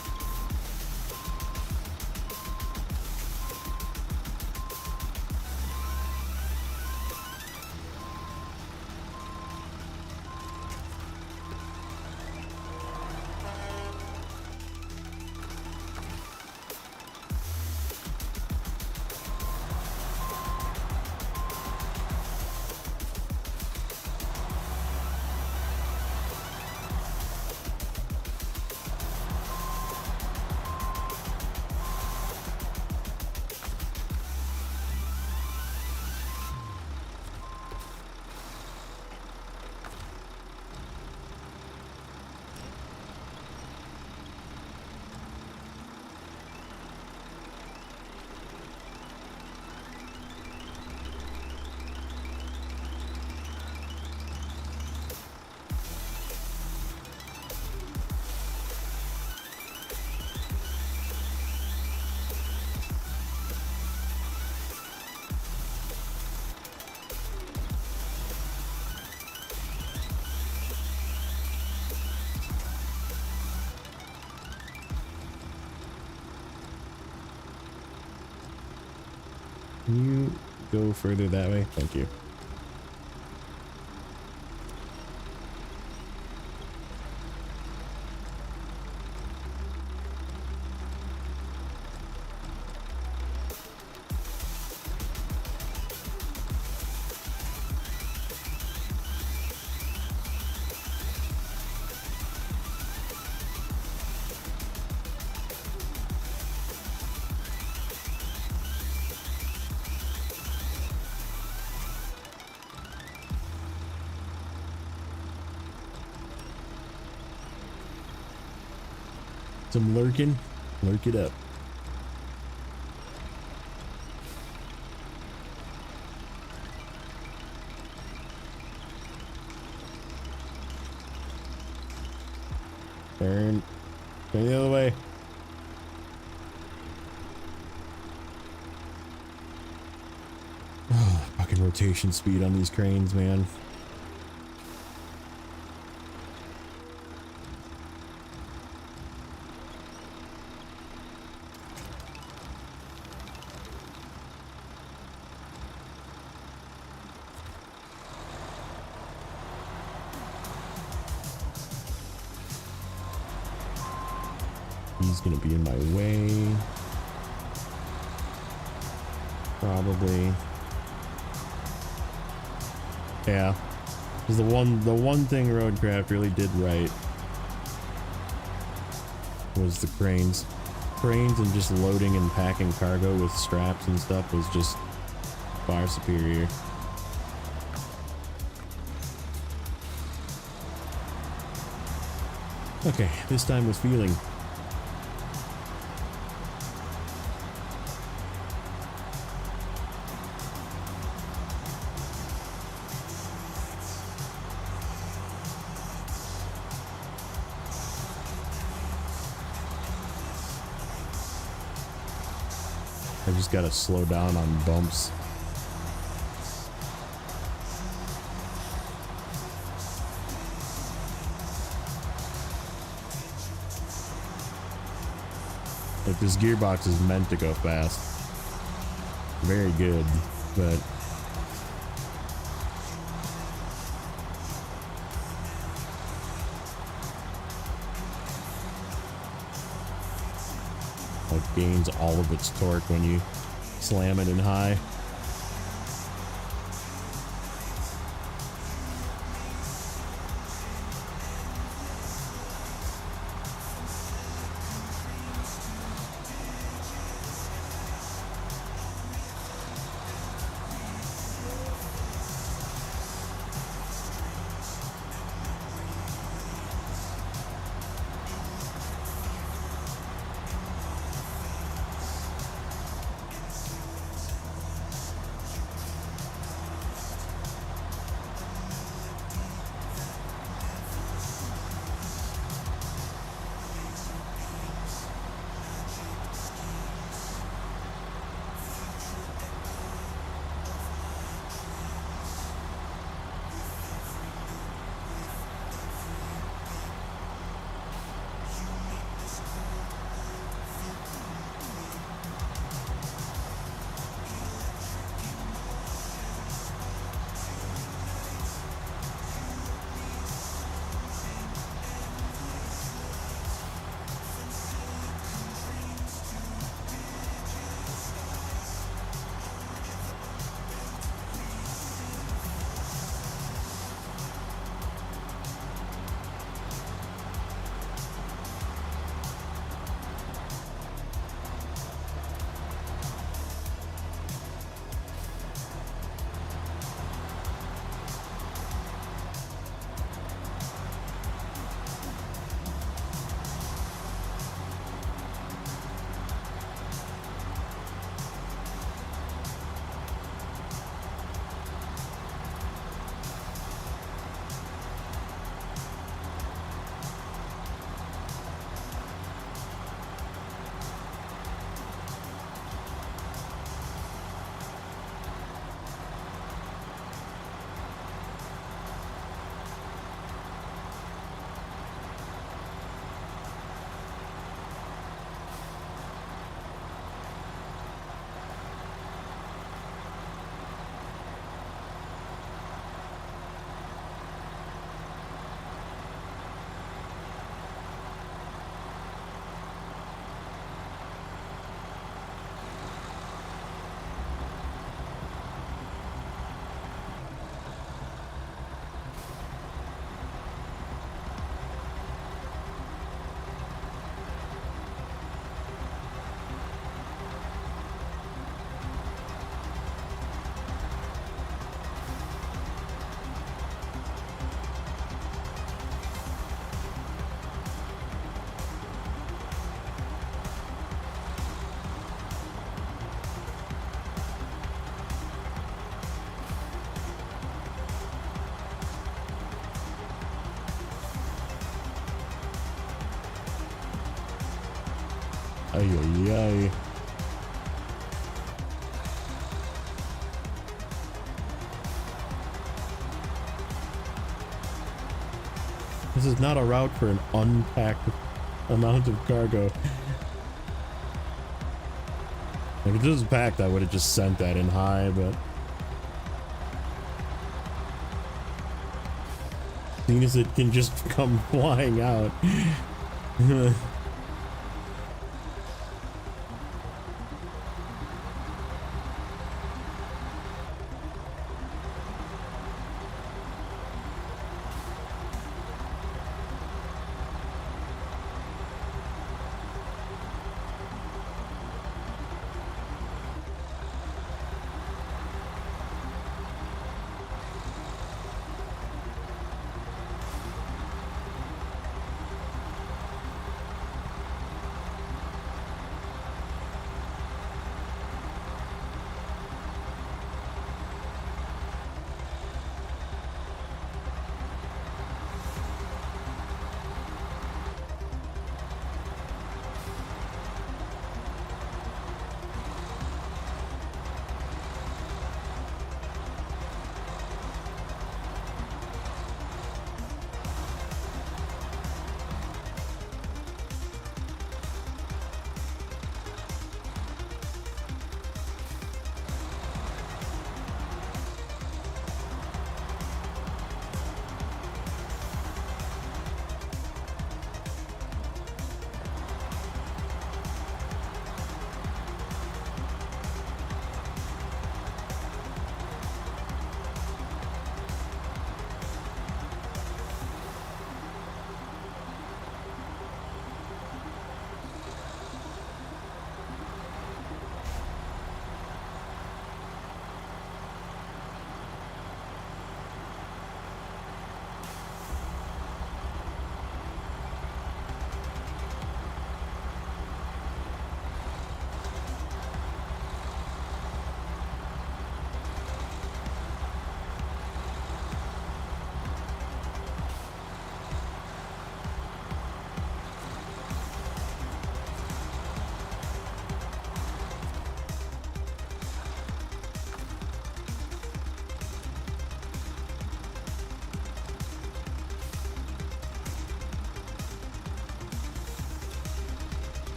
Can you go further that way? Thank you. Some lurking, lurk it up. Turn the other way. Oh, fucking rotation speed on these cranes, man. He's gonna be in my way. Probably. Yeah. Because the one thing Roadcraft really did right was the cranes. Cranes and just loading and packing cargo with straps and stuff was just far superior. Okay, this time with feeling. I just gotta slow down on bumps. Like, this gearbox is meant to go fast. Very good, but like gains all of its torque when you slam it in high. Ay, ay, ay. This is not a route for an unpacked amount of cargo. If it was packed, I would have just sent that in high, but seeing as it can just come flying out.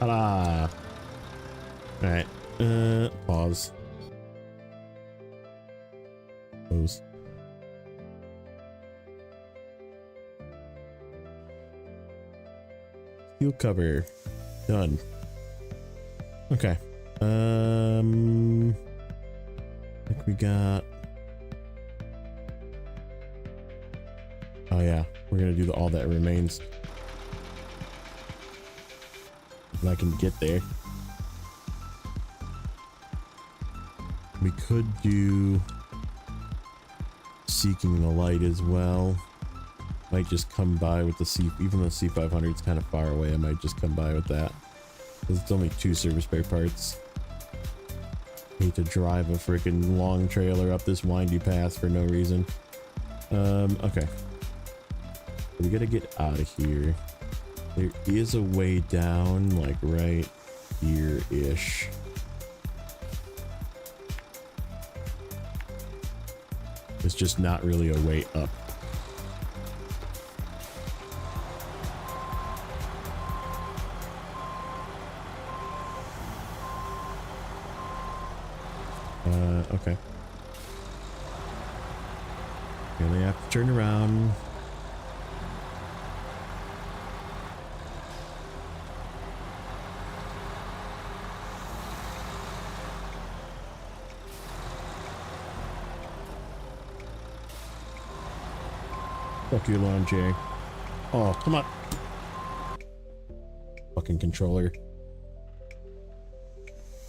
Ta-da! Alright, pause. Close. Steel cover. Done. Okay. I think we got... Oh yeah, we're gonna do all that remains. If I can get there. We could do seeking the light as well. Might just come by with the C, even though C500 is kind of far away, I might just come by with that. Because it's only 2 service bay parts. Hate to drive a freaking long trailer up this windy path for no reason. Okay. We gotta get out of here. There is a way down, like right here-ish. It's just not really a way up. Okay. Really have to turn around. Fuck your lawn chair. Oh, come on. Fucking controller.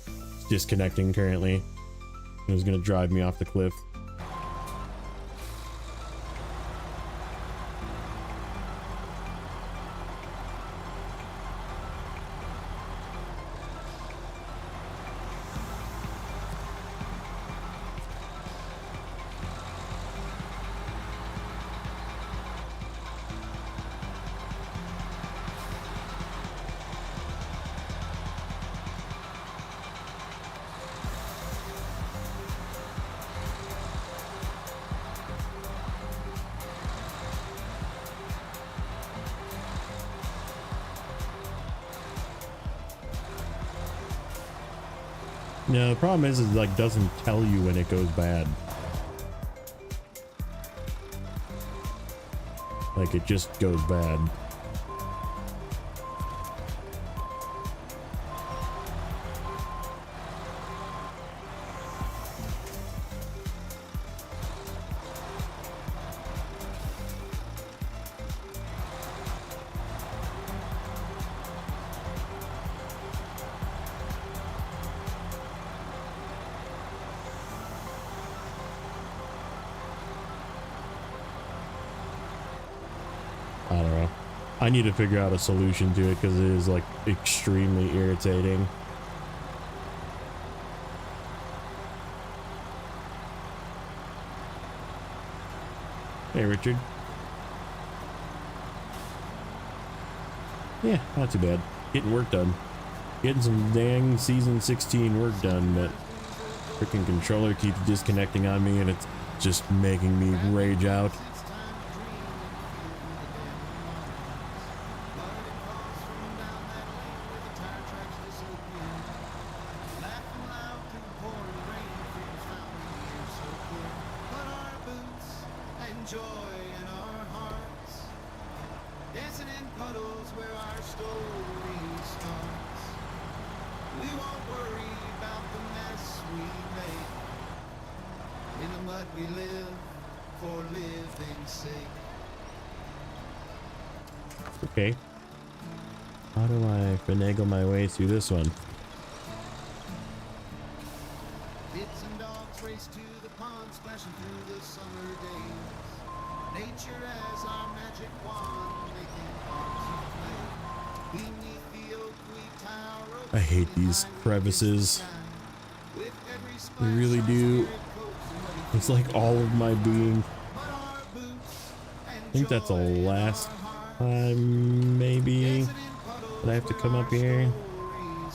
It's disconnecting currently. It was gonna drive me off the cliff. Yeah, the problem is it like doesn't tell you when it goes bad. Like it just goes bad. I don't know. I need to figure out a solution to it because it is like extremely irritating. Hey, Richard. Yeah, not too bad. Getting work done. Getting some dang season 16 work done, but freaking controller keeps disconnecting on me and it's just making me rage out. Okay. How do I finagle my way through this one? Kids and dogs race to the pond, splashing through the summer days. Nature as our magic wand, making hearts of clay. Beneath the oak we tower. I hate these crevices. I really do. It's like all of my being. I think that's the last time, maybe, that I have to come up here.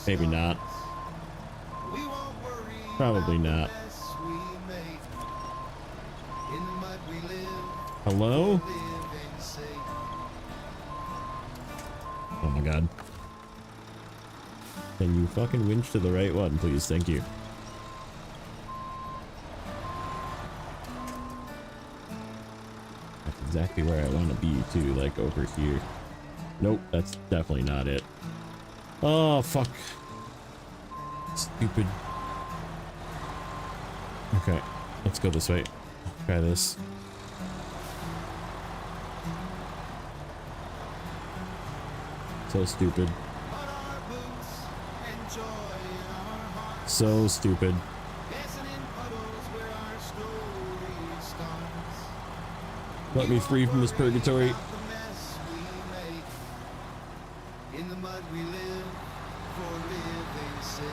Maybe not. Probably not. Hello? Oh my god. Can you fucking winch to the right one, please? Thank you. That's exactly where I want to be too, like over here. Nope, that's definitely not it. Oh, fuck. Stupid. Okay, let's go this way. Try this. So stupid. So stupid. Let me free from this purgatory. In the mud we live, for living's sake.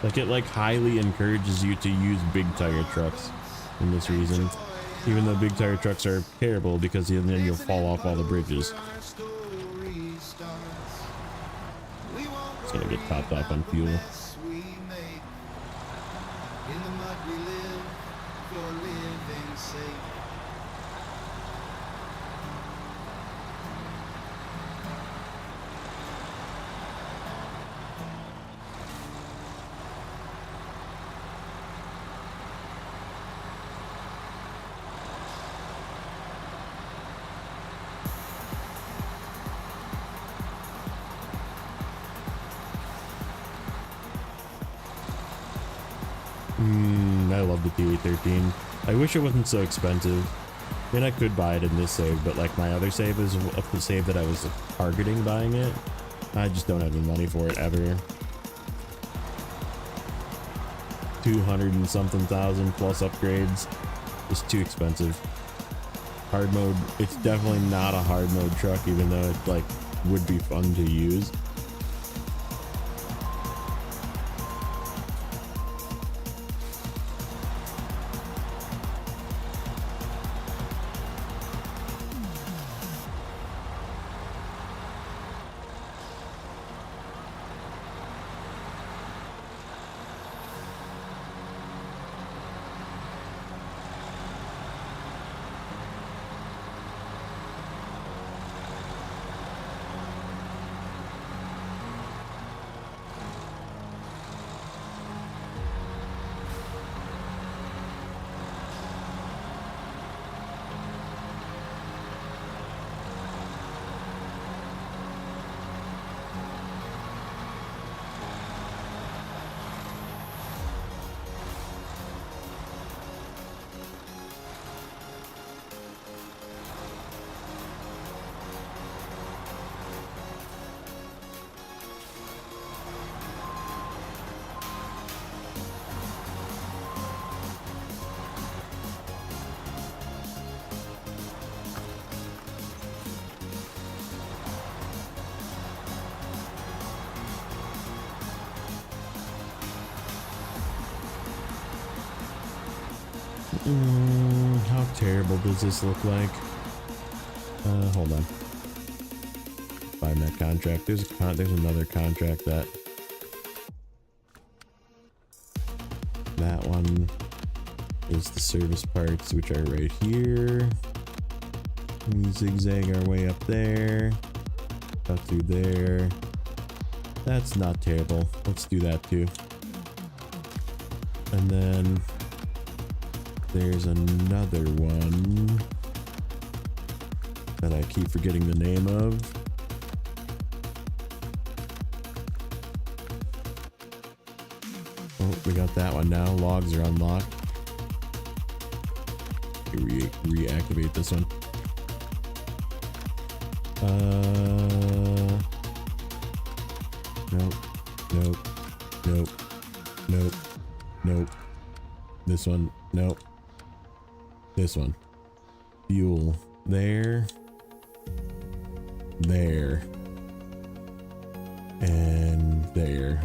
Like it like highly encourages you to use big tire trucks in this reason. Even though big tire trucks are terrible because then you'll fall off all the bridges. It's gonna get topped off on fuel. I love the T813. I wish it wasn't so expensive. I mean, I could buy it in this save, but like my other save is a save that I was targeting buying it. I just don't have the money for it ever. 200 and something thousand plus upgrades. It's too expensive. Hard mode, it's definitely not a hard mode truck, even though it like would be fun to use. How terrible does this look like? Hold on. Find that contract. There's another contract that one is the service parts, which are right here. We zigzag our way up there, cut through there. That's not terrible. Let's do that too. And then there's another one that I keep forgetting the name of. Oh, we got that one now. Logs are unlocked. Reactivate this one. Nope. This one, nope. This one. Fuel. There. And there.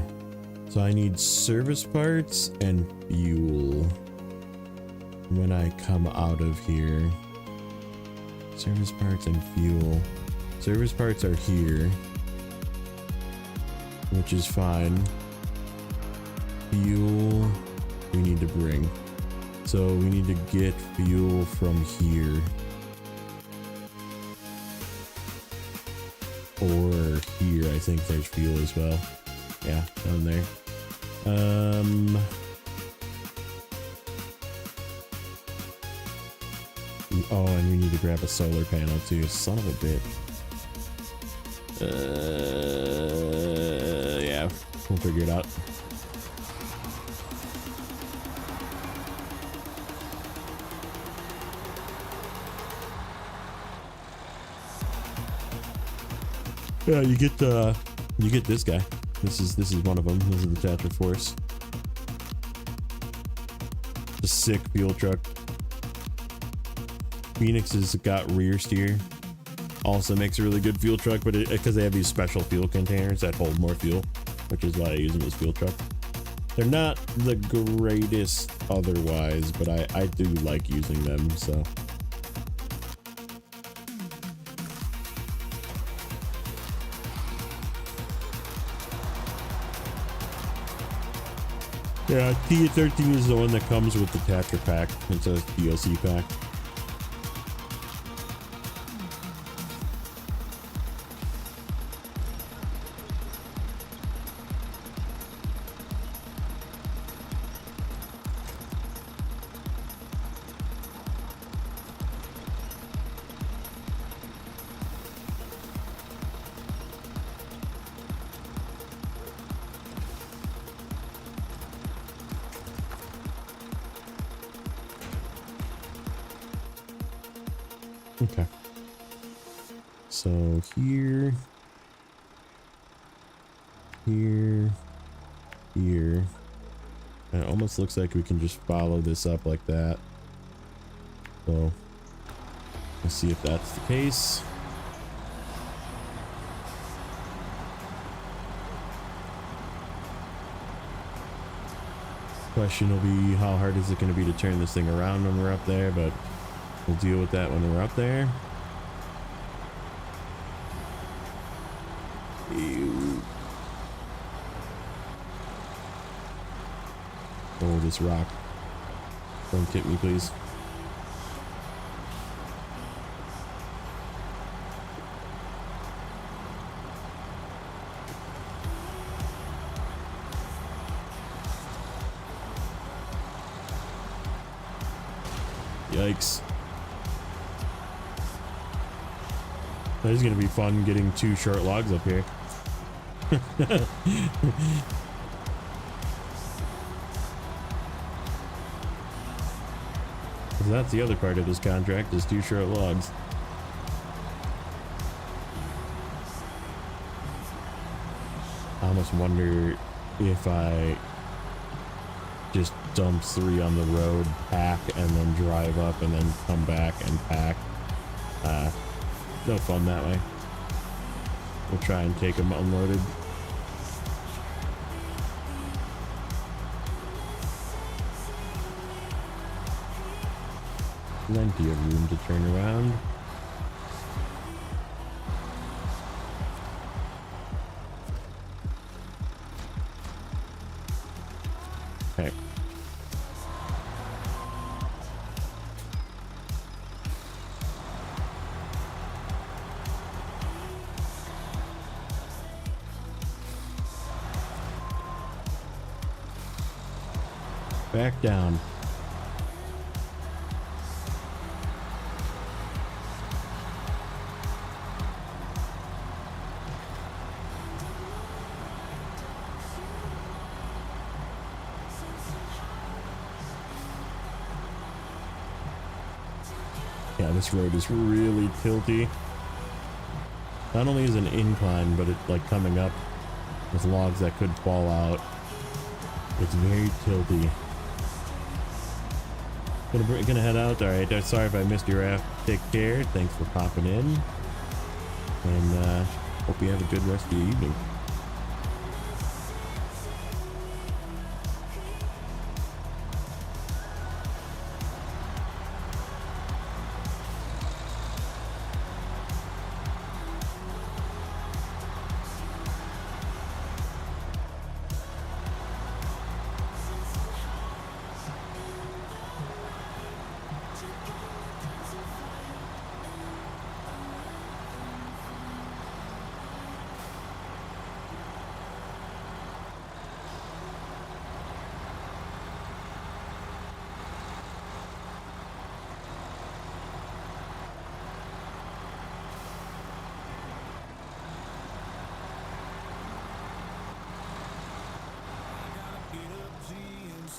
So I need service parts and fuel when I come out of here. Service parts and fuel. Service parts are here, which is fine. Fuel we need to bring. So we need to get fuel from here. Or here, I think there's fuel as well. Yeah, down there. Oh, and we need to grab a solar panel too. Son of a bitch. Yeah, we'll figure it out. Yeah, you get this guy. This is one of them. This is the Thatcher Force. The sick fuel truck. Phoenix has got rear steer. Also makes a really good fuel truck, but because they have these special fuel containers that hold more fuel, which is why I use them as fuel truck. They're not the greatest otherwise, but I do like using them, so. Yeah, T13 is the one that comes with the Thatcher pack. It's a DLC pack. Okay. So here, here, here. And it almost looks like we can just follow this up like that. So let's see if that's the case. Question will be, how hard is it going to be to turn this thing around when we're up there, but we'll deal with that when we're up there. Ew. Oh, this rock. Don't hit me, please. Yikes. This is gonna be fun getting 2 short logs up here. That's the other part of this contract, is 2 short logs. I almost wonder if I just dump 3 on the road, pack, and then drive up, and then come back and pack. No fun that way. We'll try and take them unloaded. Plenty of room to turn around. Okay. Back down. Yeah, this road is really tilty. Not only is it an incline, but it's like coming up with logs that could fall out. It's very tilty. Gonna head out. All right. Sorry if I missed your raft. Take care. Thanks for popping in, and hope you have a good rest of your evening.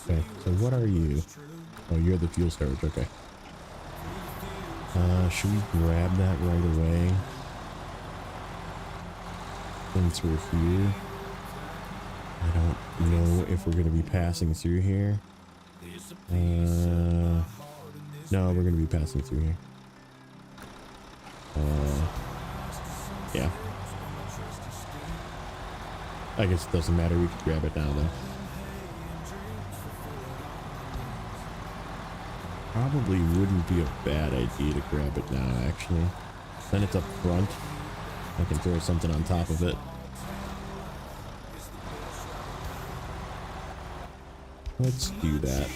Okay, so what are you? Oh, you're the fuel storage, okay. Should we grab that right away? Since we're here. I don't know if we're going to be passing through here. No, we're going to be passing through here. Yeah. I guess it doesn't matter, we could grab it now though. Probably wouldn't be a bad idea to grab it now, actually. Then it's up front. I can throw something on top of it. Let's do that.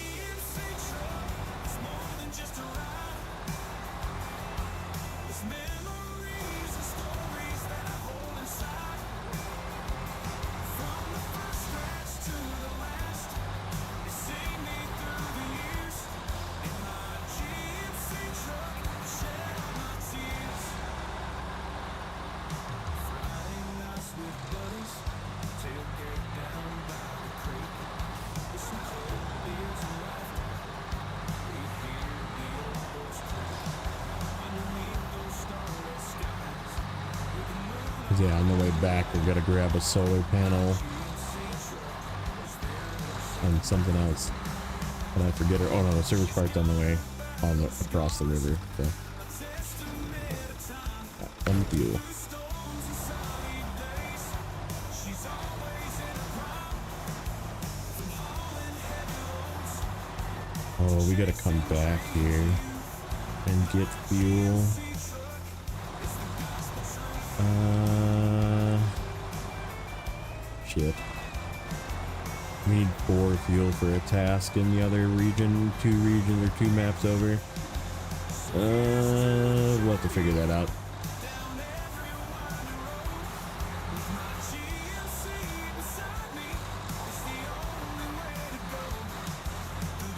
Yeah, on the way back, we gotta grab a solar panel and something else. And I forget it. Oh no, the service part's on the way, across the river. So, some fuel. Oh, we gotta come back here and get fuel. Shit. We need 4 fuel for a task in the other region, 2 regions or 2 maps over. We'll have to figure that out.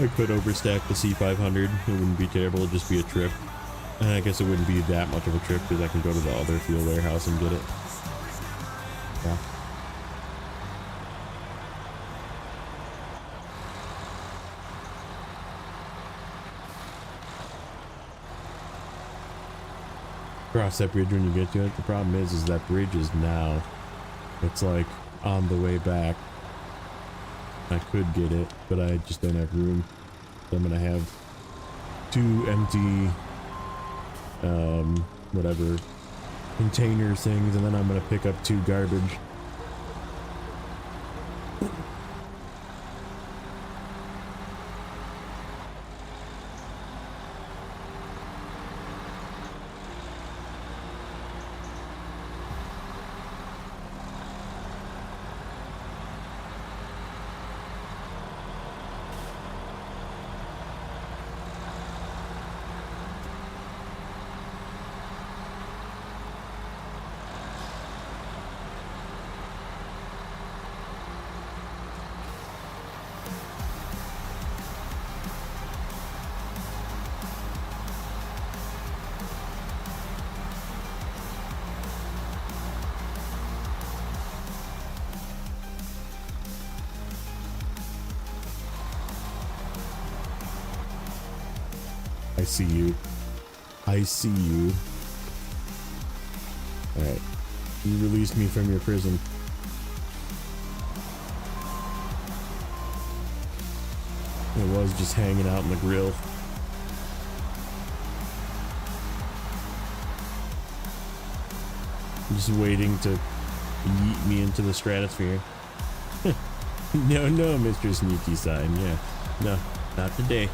I could overstack the C500. It wouldn't be terrible. It'd just be a trip. And I guess it wouldn't be that much of a trip because I can go to the other fuel warehouse and get it. Yeah. Cross that bridge when you get to it. The problem is that bridge is now. It's like on the way back. I could get it, but I just don't have room. So I'm gonna have 2 empty, whatever, container things, and then I'm gonna pick up 2 garbage. I see you. I see you. Alright. You released me from your prison. It was just hanging out in the grill. Just waiting to yeet me into the stratosphere. No, no, Mr. Sneaky Sign. Yeah. No, not today.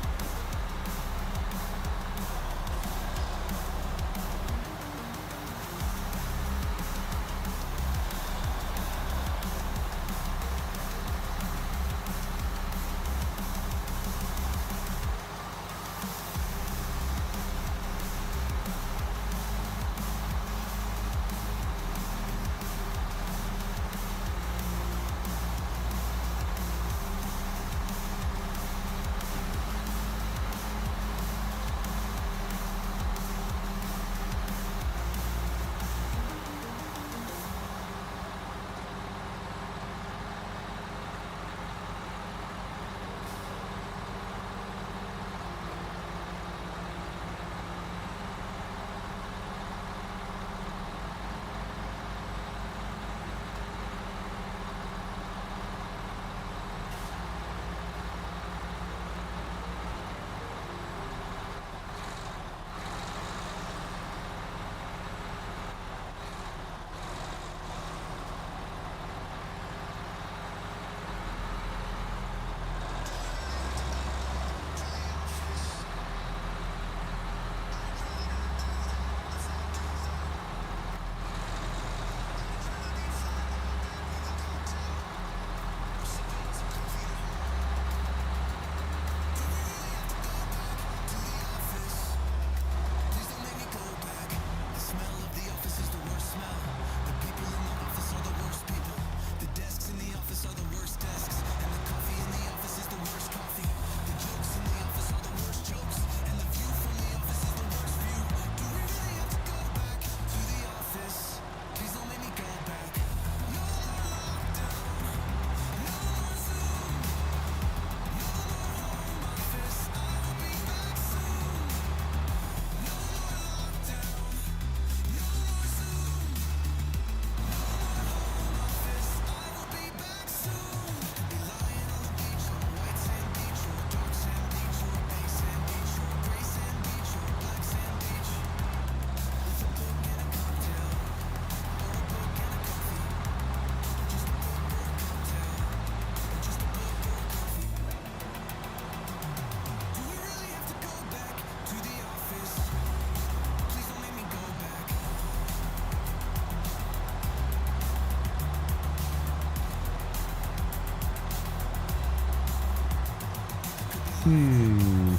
There's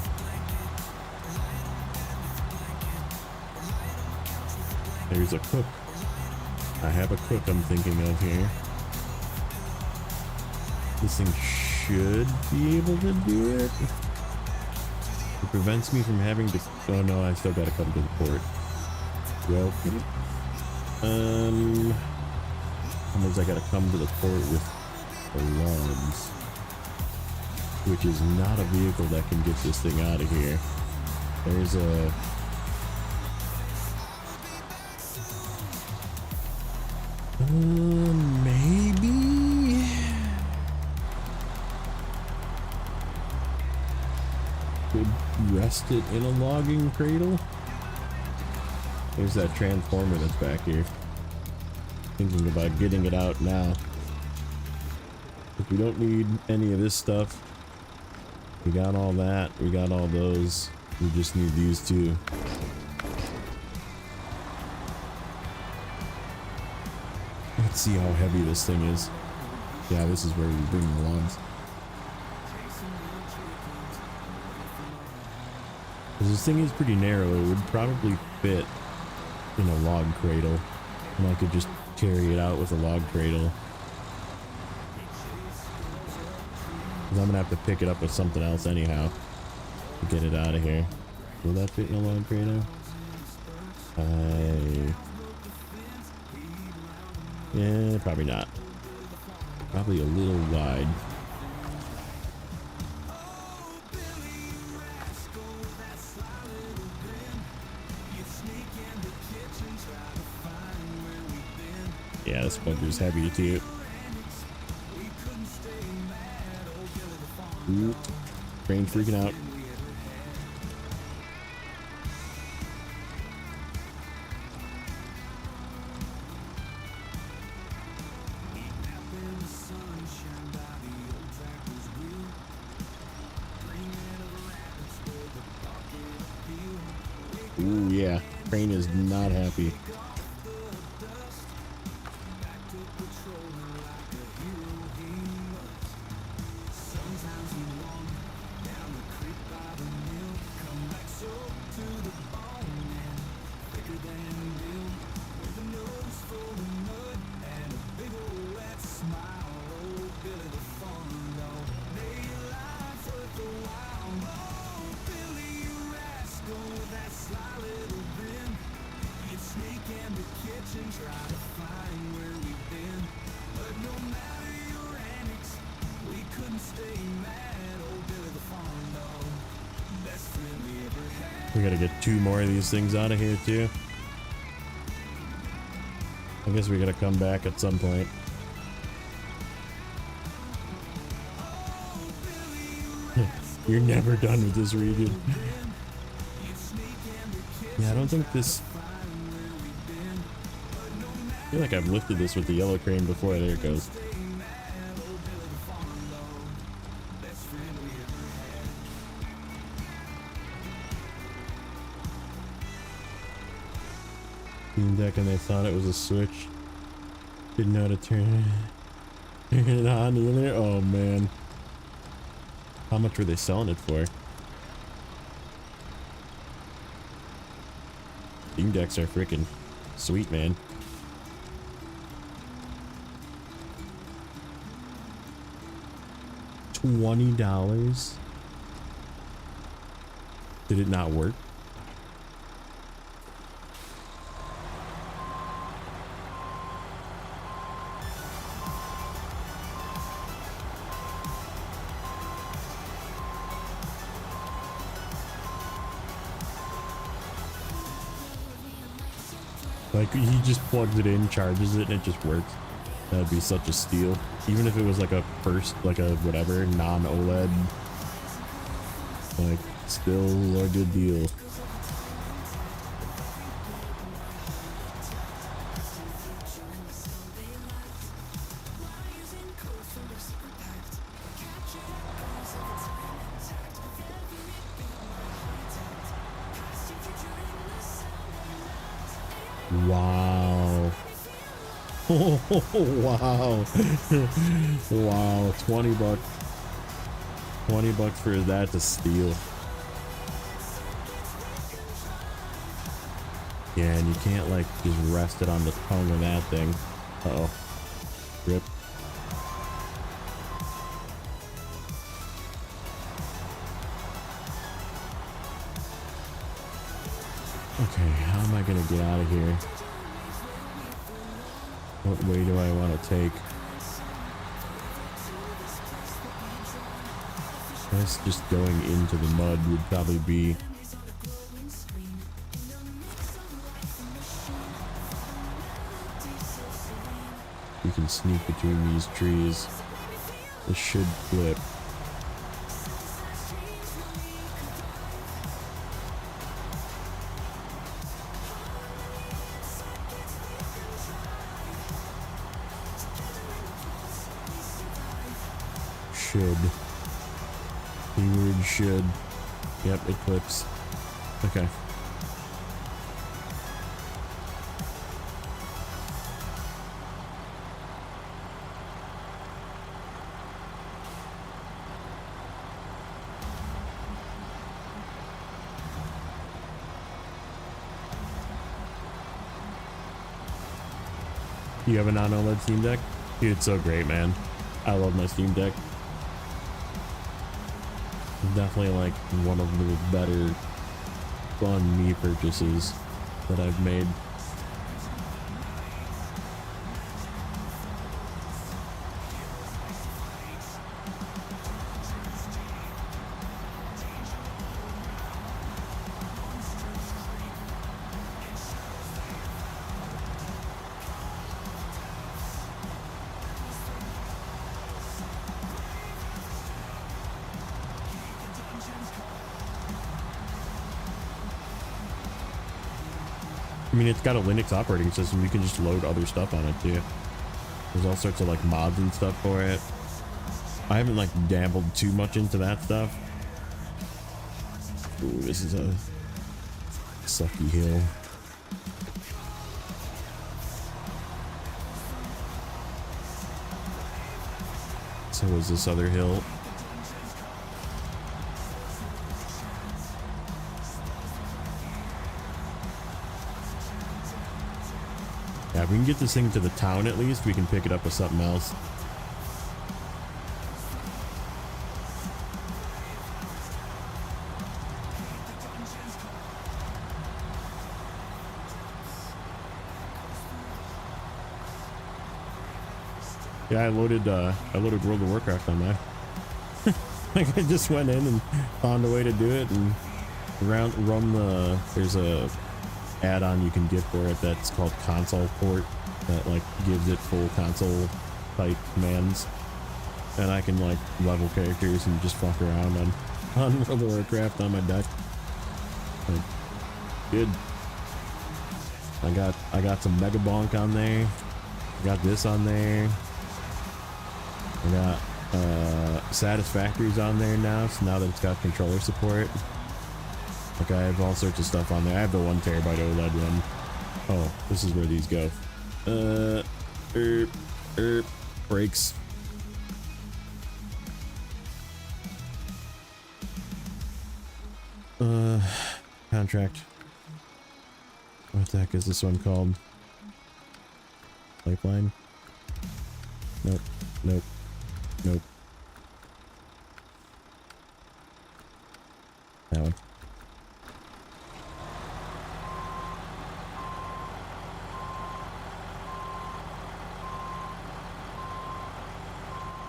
a cook. I have a cook I'm thinking of here. This thing should be able to do it. It prevents me from having to... Oh no, I still gotta come to the port. Well, how much I gotta come to the port with the logs, which is not a vehicle that can get this thing out of here. There's a... maybe? Could rest it in a logging cradle? There's that transformer that's back here. Thinking about getting it out now. If we don't need any of this stuff, we got all that, we got all those. We just need these two. Let's see how heavy this thing is. Yeah, this is where we bring the logs. 'Cause this thing is pretty narrow, it would probably fit in a log cradle. And I could just carry it out with a log cradle. 'Cause I'm gonna have to pick it up with something else anyhow to get it out of here. Will that fit in a log cradle? Yeah, probably not. Probably a little wide. Yeah, this bunker's heavy too. Ooh, brain freaking out. Ooh, yeah, Crane is not happy. We gotta get 2 more of these things out of here too. I guess we gotta come back at some point. You're never done with this region. Yeah, I don't think this... I feel like I've lifted this with the yellow crane before. There it goes. Deck, and they thought it was a switch. Didn't know how to turn it on either. Oh man. How much were they selling it for? Steam decks are freaking sweet, man. $20? Did it not work? Like, he just plugs it in, charges it, and it just works. That'd be such a steal. Even if it was like a whatever, non-OLED. Like, still a good deal. Wow. Oh, wow. Wow, $20. $20 for that to steal. Yeah, and you can't like just rest it on the tongue of that thing. Uh-oh. Rip. Okay, how am I gonna get out of here? What way do I want to take? I guess just going into the mud would probably be... You can sneak between these trees. This should flip. Should. Keyword should. Yep, it flips. Okay. You have a non-OLED Steam Deck? Dude, it's so great, man. I love my Steam Deck. Definitely like one of the better fun me purchases that I've made. I mean, it's got a Linux operating system. You can just load other stuff on it too. There's all sorts of like mods and stuff for it. I haven't like dabbled too much into that stuff. Ooh, this is a sucky hill. So is this other hill. Yeah, if we can get this thing to the town at least, we can pick it up with something else. Yeah, I loaded World of Warcraft on that. Like I just went in and found a way to do it and run the, there's a add-on you can get for it that's called console port that like gives it full console type commands, and I can like level characters and just fuck around on World of Warcraft on my deck. Like, good. I got some Mega Bonk on there. I got this on there. I got Satisfactories on there now, so now that it's got controller support. Like I have all sorts of stuff on there. I have the 1 terabyte OLED one. Oh, this is where these go. Brakes. Contract. What the heck is this one called? Pipeline? Nope. Nope. Nope. That one.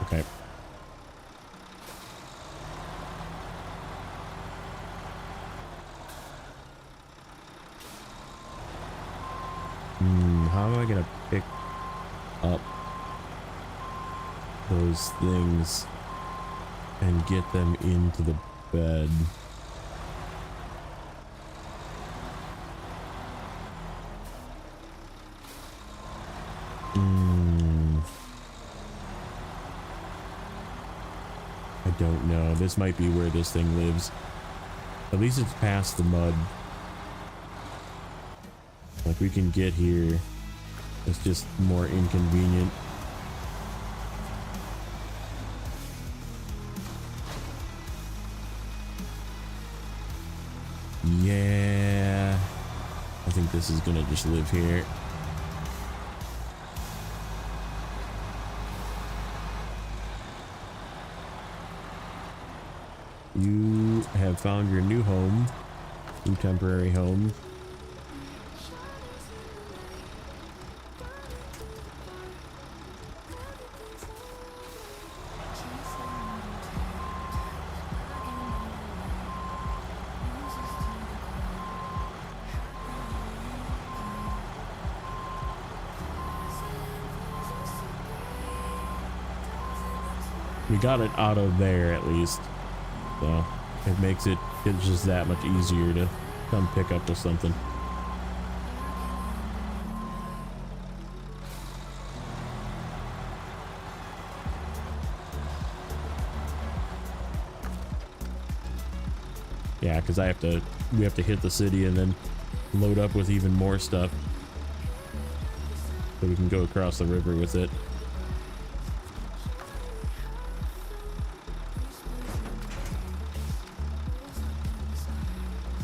Okay. How am I gonna pick up those things and get them into the bed? I don't know. This might be where this thing lives. At least it's past the mud. Like we can get here. It's just more inconvenient. this is gonna just live here. You have found your new home, new temporary home. We got it out of there at least, so it makes it just that much easier to come pick up with something. Yeah, because we have to hit the city and then load up with even more stuff so we can go across the river with it.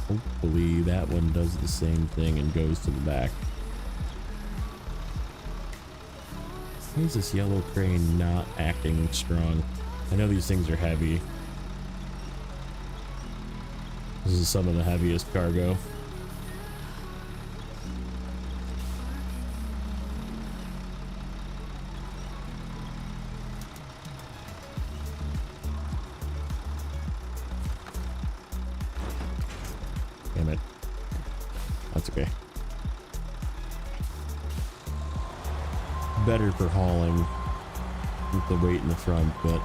Hopefully that one does the same thing and goes to the back. Why is this yellow crane not acting strong? I know these things are heavy. This is some of the heaviest cargo. Damn it. That's okay. Better for hauling with the weight in the front, but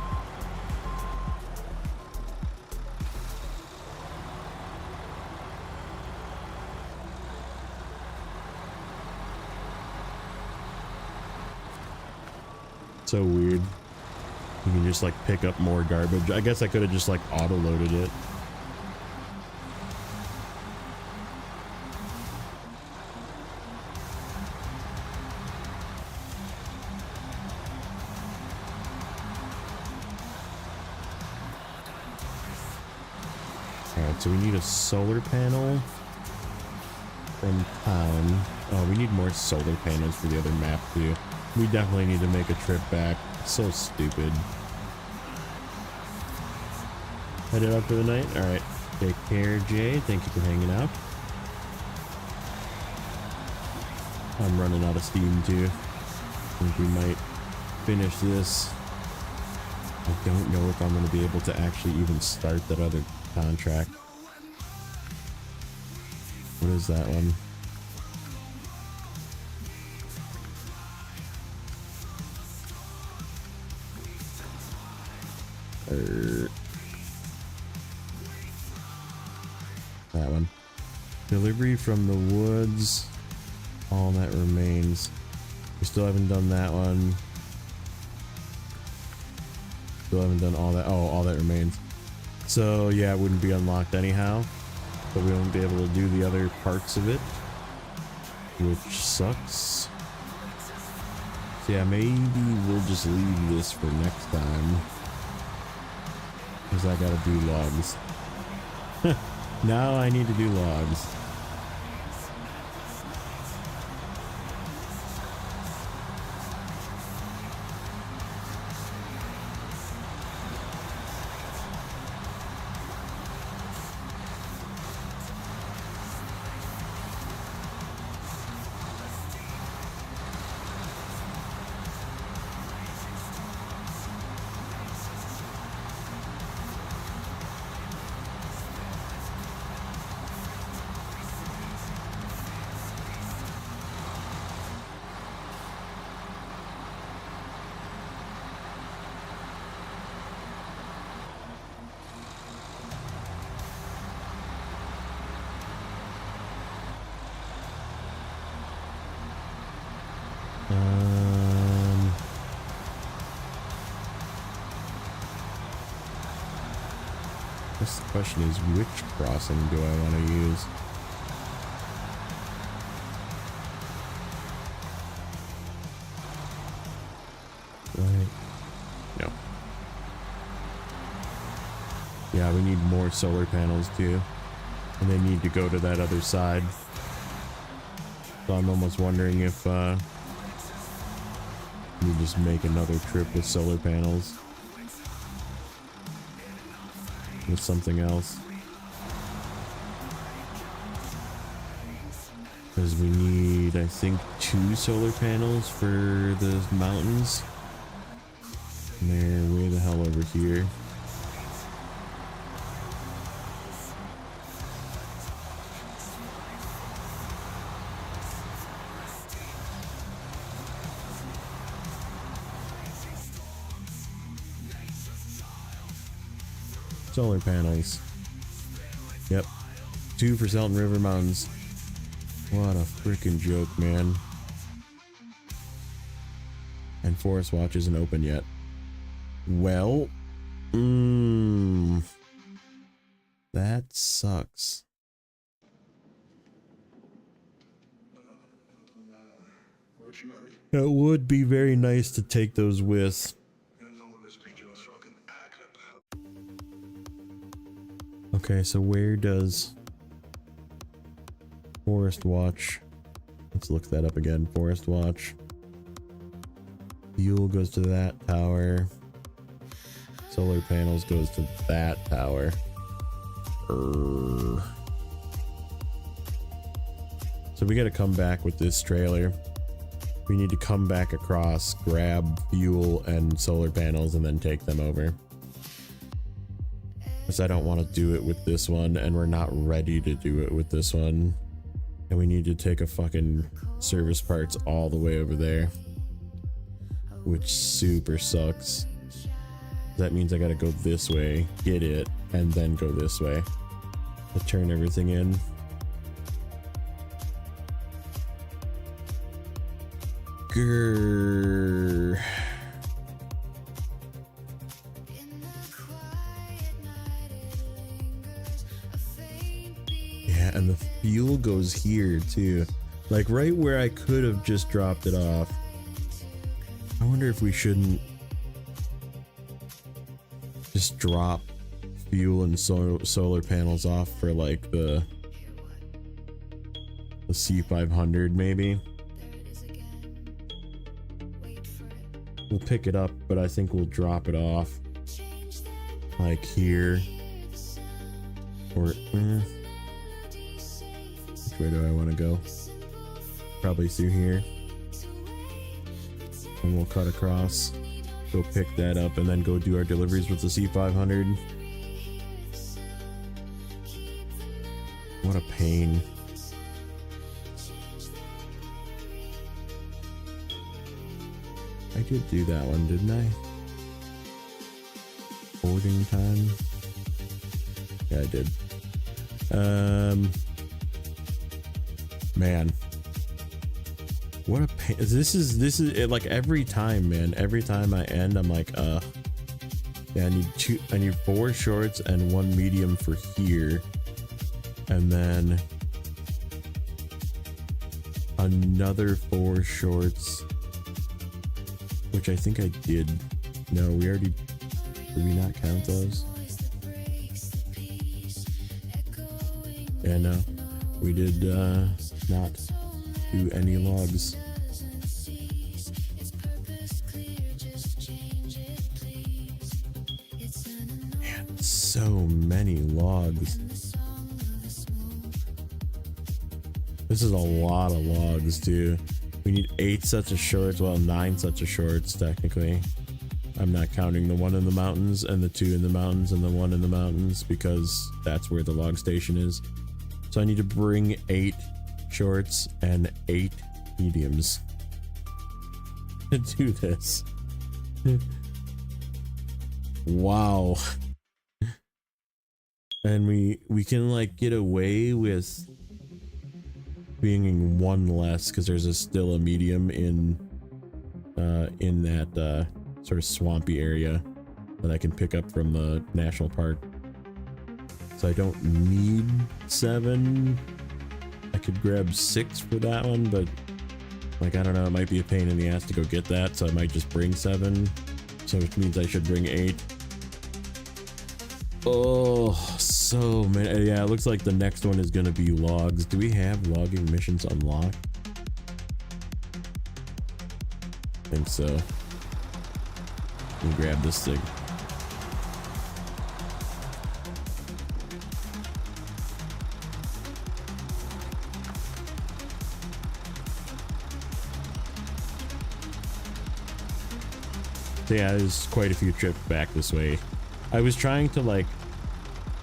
so weird. You can just like pick up more garbage. I guess I could have just like auto-loaded it. Alright, so we need a solar panel from town. Oh, we need more solar panels for the other map too. We definitely need to make a trip back. It's so stupid. Headed up for the night? Alright. Take care, Jay. Thank you for hanging out. I'm running out of steam too. I think we might finish this. I don't know if I'm going to be able to actually even start that other contract. What is that one? That one. Delivery from the woods. All that remains. We still haven't done that one. Still haven't done all that. Oh, all that remains. So yeah, it wouldn't be unlocked anyhow. But we won't be able to do the other parts of it, which sucks. So yeah, maybe we'll just leave this for next time, because I gotta do logs. Now I need to do logs. Guess the question is, which crossing do I want to use? Right. No. Yeah, we need more solar panels too. And they need to go to that other side. So I'm almost wondering if we just make another trip with solar panels. With something else. Because we need, I think, 2 solar panels for the mountains. And they're way the hell over here. Solar panels. Yep. 2 for Salton River Mountains. What a freaking joke, man. And Forest Watch isn't open yet. Well, that sucks. It would be very nice to take those with. Okay, so where does Forest Watch? Let's look that up again. Forest Watch. Fuel goes to that tower. Solar panels goes to that tower. So we gotta come back with this trailer. We need to come back across, grab fuel and solar panels, and then take them over. Because I don't want to do it with this one, and we're not ready to do it with this one. And we need to take a fucking service parts all the way over there. Which super sucks. That means I gotta go this way, get it, and then go this way. To turn everything in. Grrr. Yeah, and the fuel goes here too. Like right where I could have just dropped it off. I wonder if we shouldn't just drop fuel and solar panels off for like the C500 maybe. We'll pick it up, but I think we'll drop it off like here. Or which way do I want to go? Probably through here. And we'll cut across, go pick that up, and then go do our deliveries with the C500. What a pain. I did do that one, didn't I? Boarding time? Yeah, I did. Man. What a pain. This is it, like every time, man. Every time I end, I'm like, yeah, I need 4 shorts and 1 medium for here. And then another 4 shorts, which I think I did. No, we already, did we not count those? Yeah, no, we did not do any logs. Man, so many logs. This is a lot of logs too. We need 8 sets of shorts, well 9 sets of shorts technically. I'm not counting the 1 in the mountains and the 2 in the mountains and the 1 in the mountains because that's where the log station is. So I need to bring 8 shorts and 8 mediums to do this. Wow. And we can like get away with being 1 less because there's still a medium in that sort of swampy area that I can pick up from the national park. So I don't need 7. I could grab 6 for that one, but like I don't know, it might be a pain in the ass to go get that, so I might just bring 7. So which means I should bring 8. Oh, so many. Yeah, it looks like the next one is gonna be logs. Do we have logging missions unlocked? think so. Let me grab this thing. So yeah, there's quite a few trips back this way. I was trying to like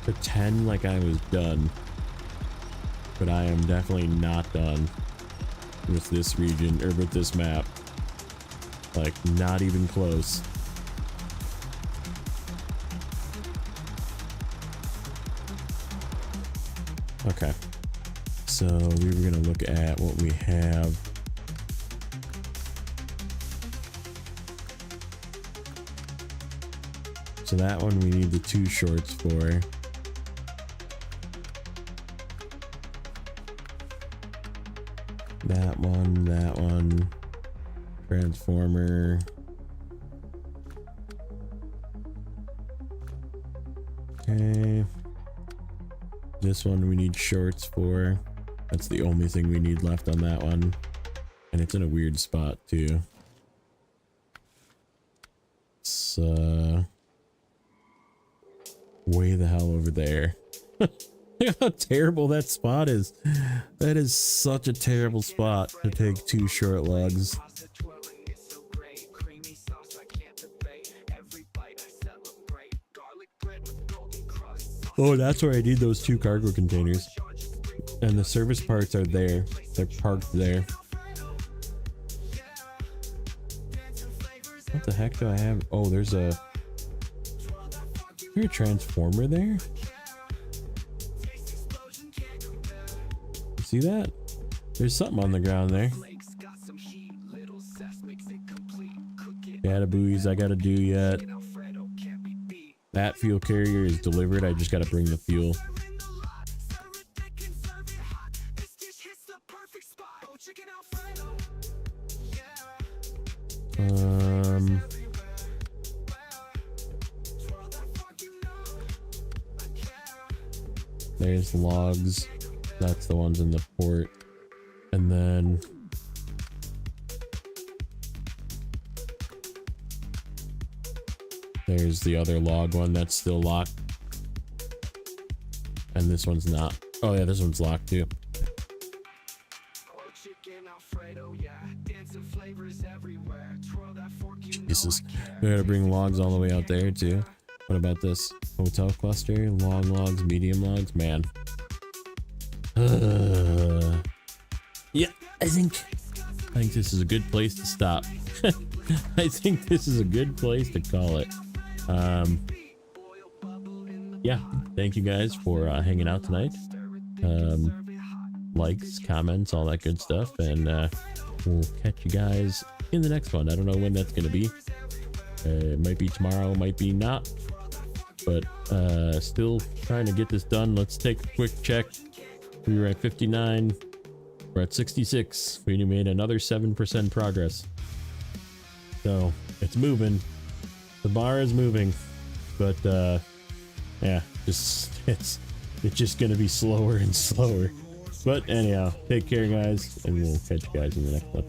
pretend like I was done, but I am definitely not done with this region or with this map. Like, not even close. Okay, so we were gonna look at what we have. So that one we need the 2 shorts for. That one. Transformer. Okay. This one we need shorts for. That's the only thing we need left on that one. And it's in a weird spot too. It's way the hell over there. Look how terrible that spot is. That is such a terrible spot to take 2 short lugs. Oh, that's where I need those 2 cargo containers. And the service parts are there. They're parked there. What the heck do I have? Oh, there's a... Is there a transformer there? You see that? There's something on the ground there. Data buoys I gotta do yet. That fuel carrier is delivered. I just gotta bring the fuel. There's the logs. That's the ones in the port. And then there's the other log one that's still locked. And this one's not. Oh yeah, this one's locked too. Jesus. We gotta bring logs all the way out there too. What about this? Hotel cluster, long logs, medium logs, man. Yeah, I think this is a good place to stop. I think this is a good place to call it. Yeah, thank you guys for hanging out tonight. Likes, comments, all that good stuff, and we'll catch you guys in the next one. I don't know when that's gonna be. It might be tomorrow, might be not, but still trying to get this done. Let's take a quick check. We were at 59. We're at 66. We made another 7% progress. So it's moving. The bar is moving, but yeah, it's just gonna be slower and slower. But anyhow, take care, guys, and we'll catch you guys in the next one.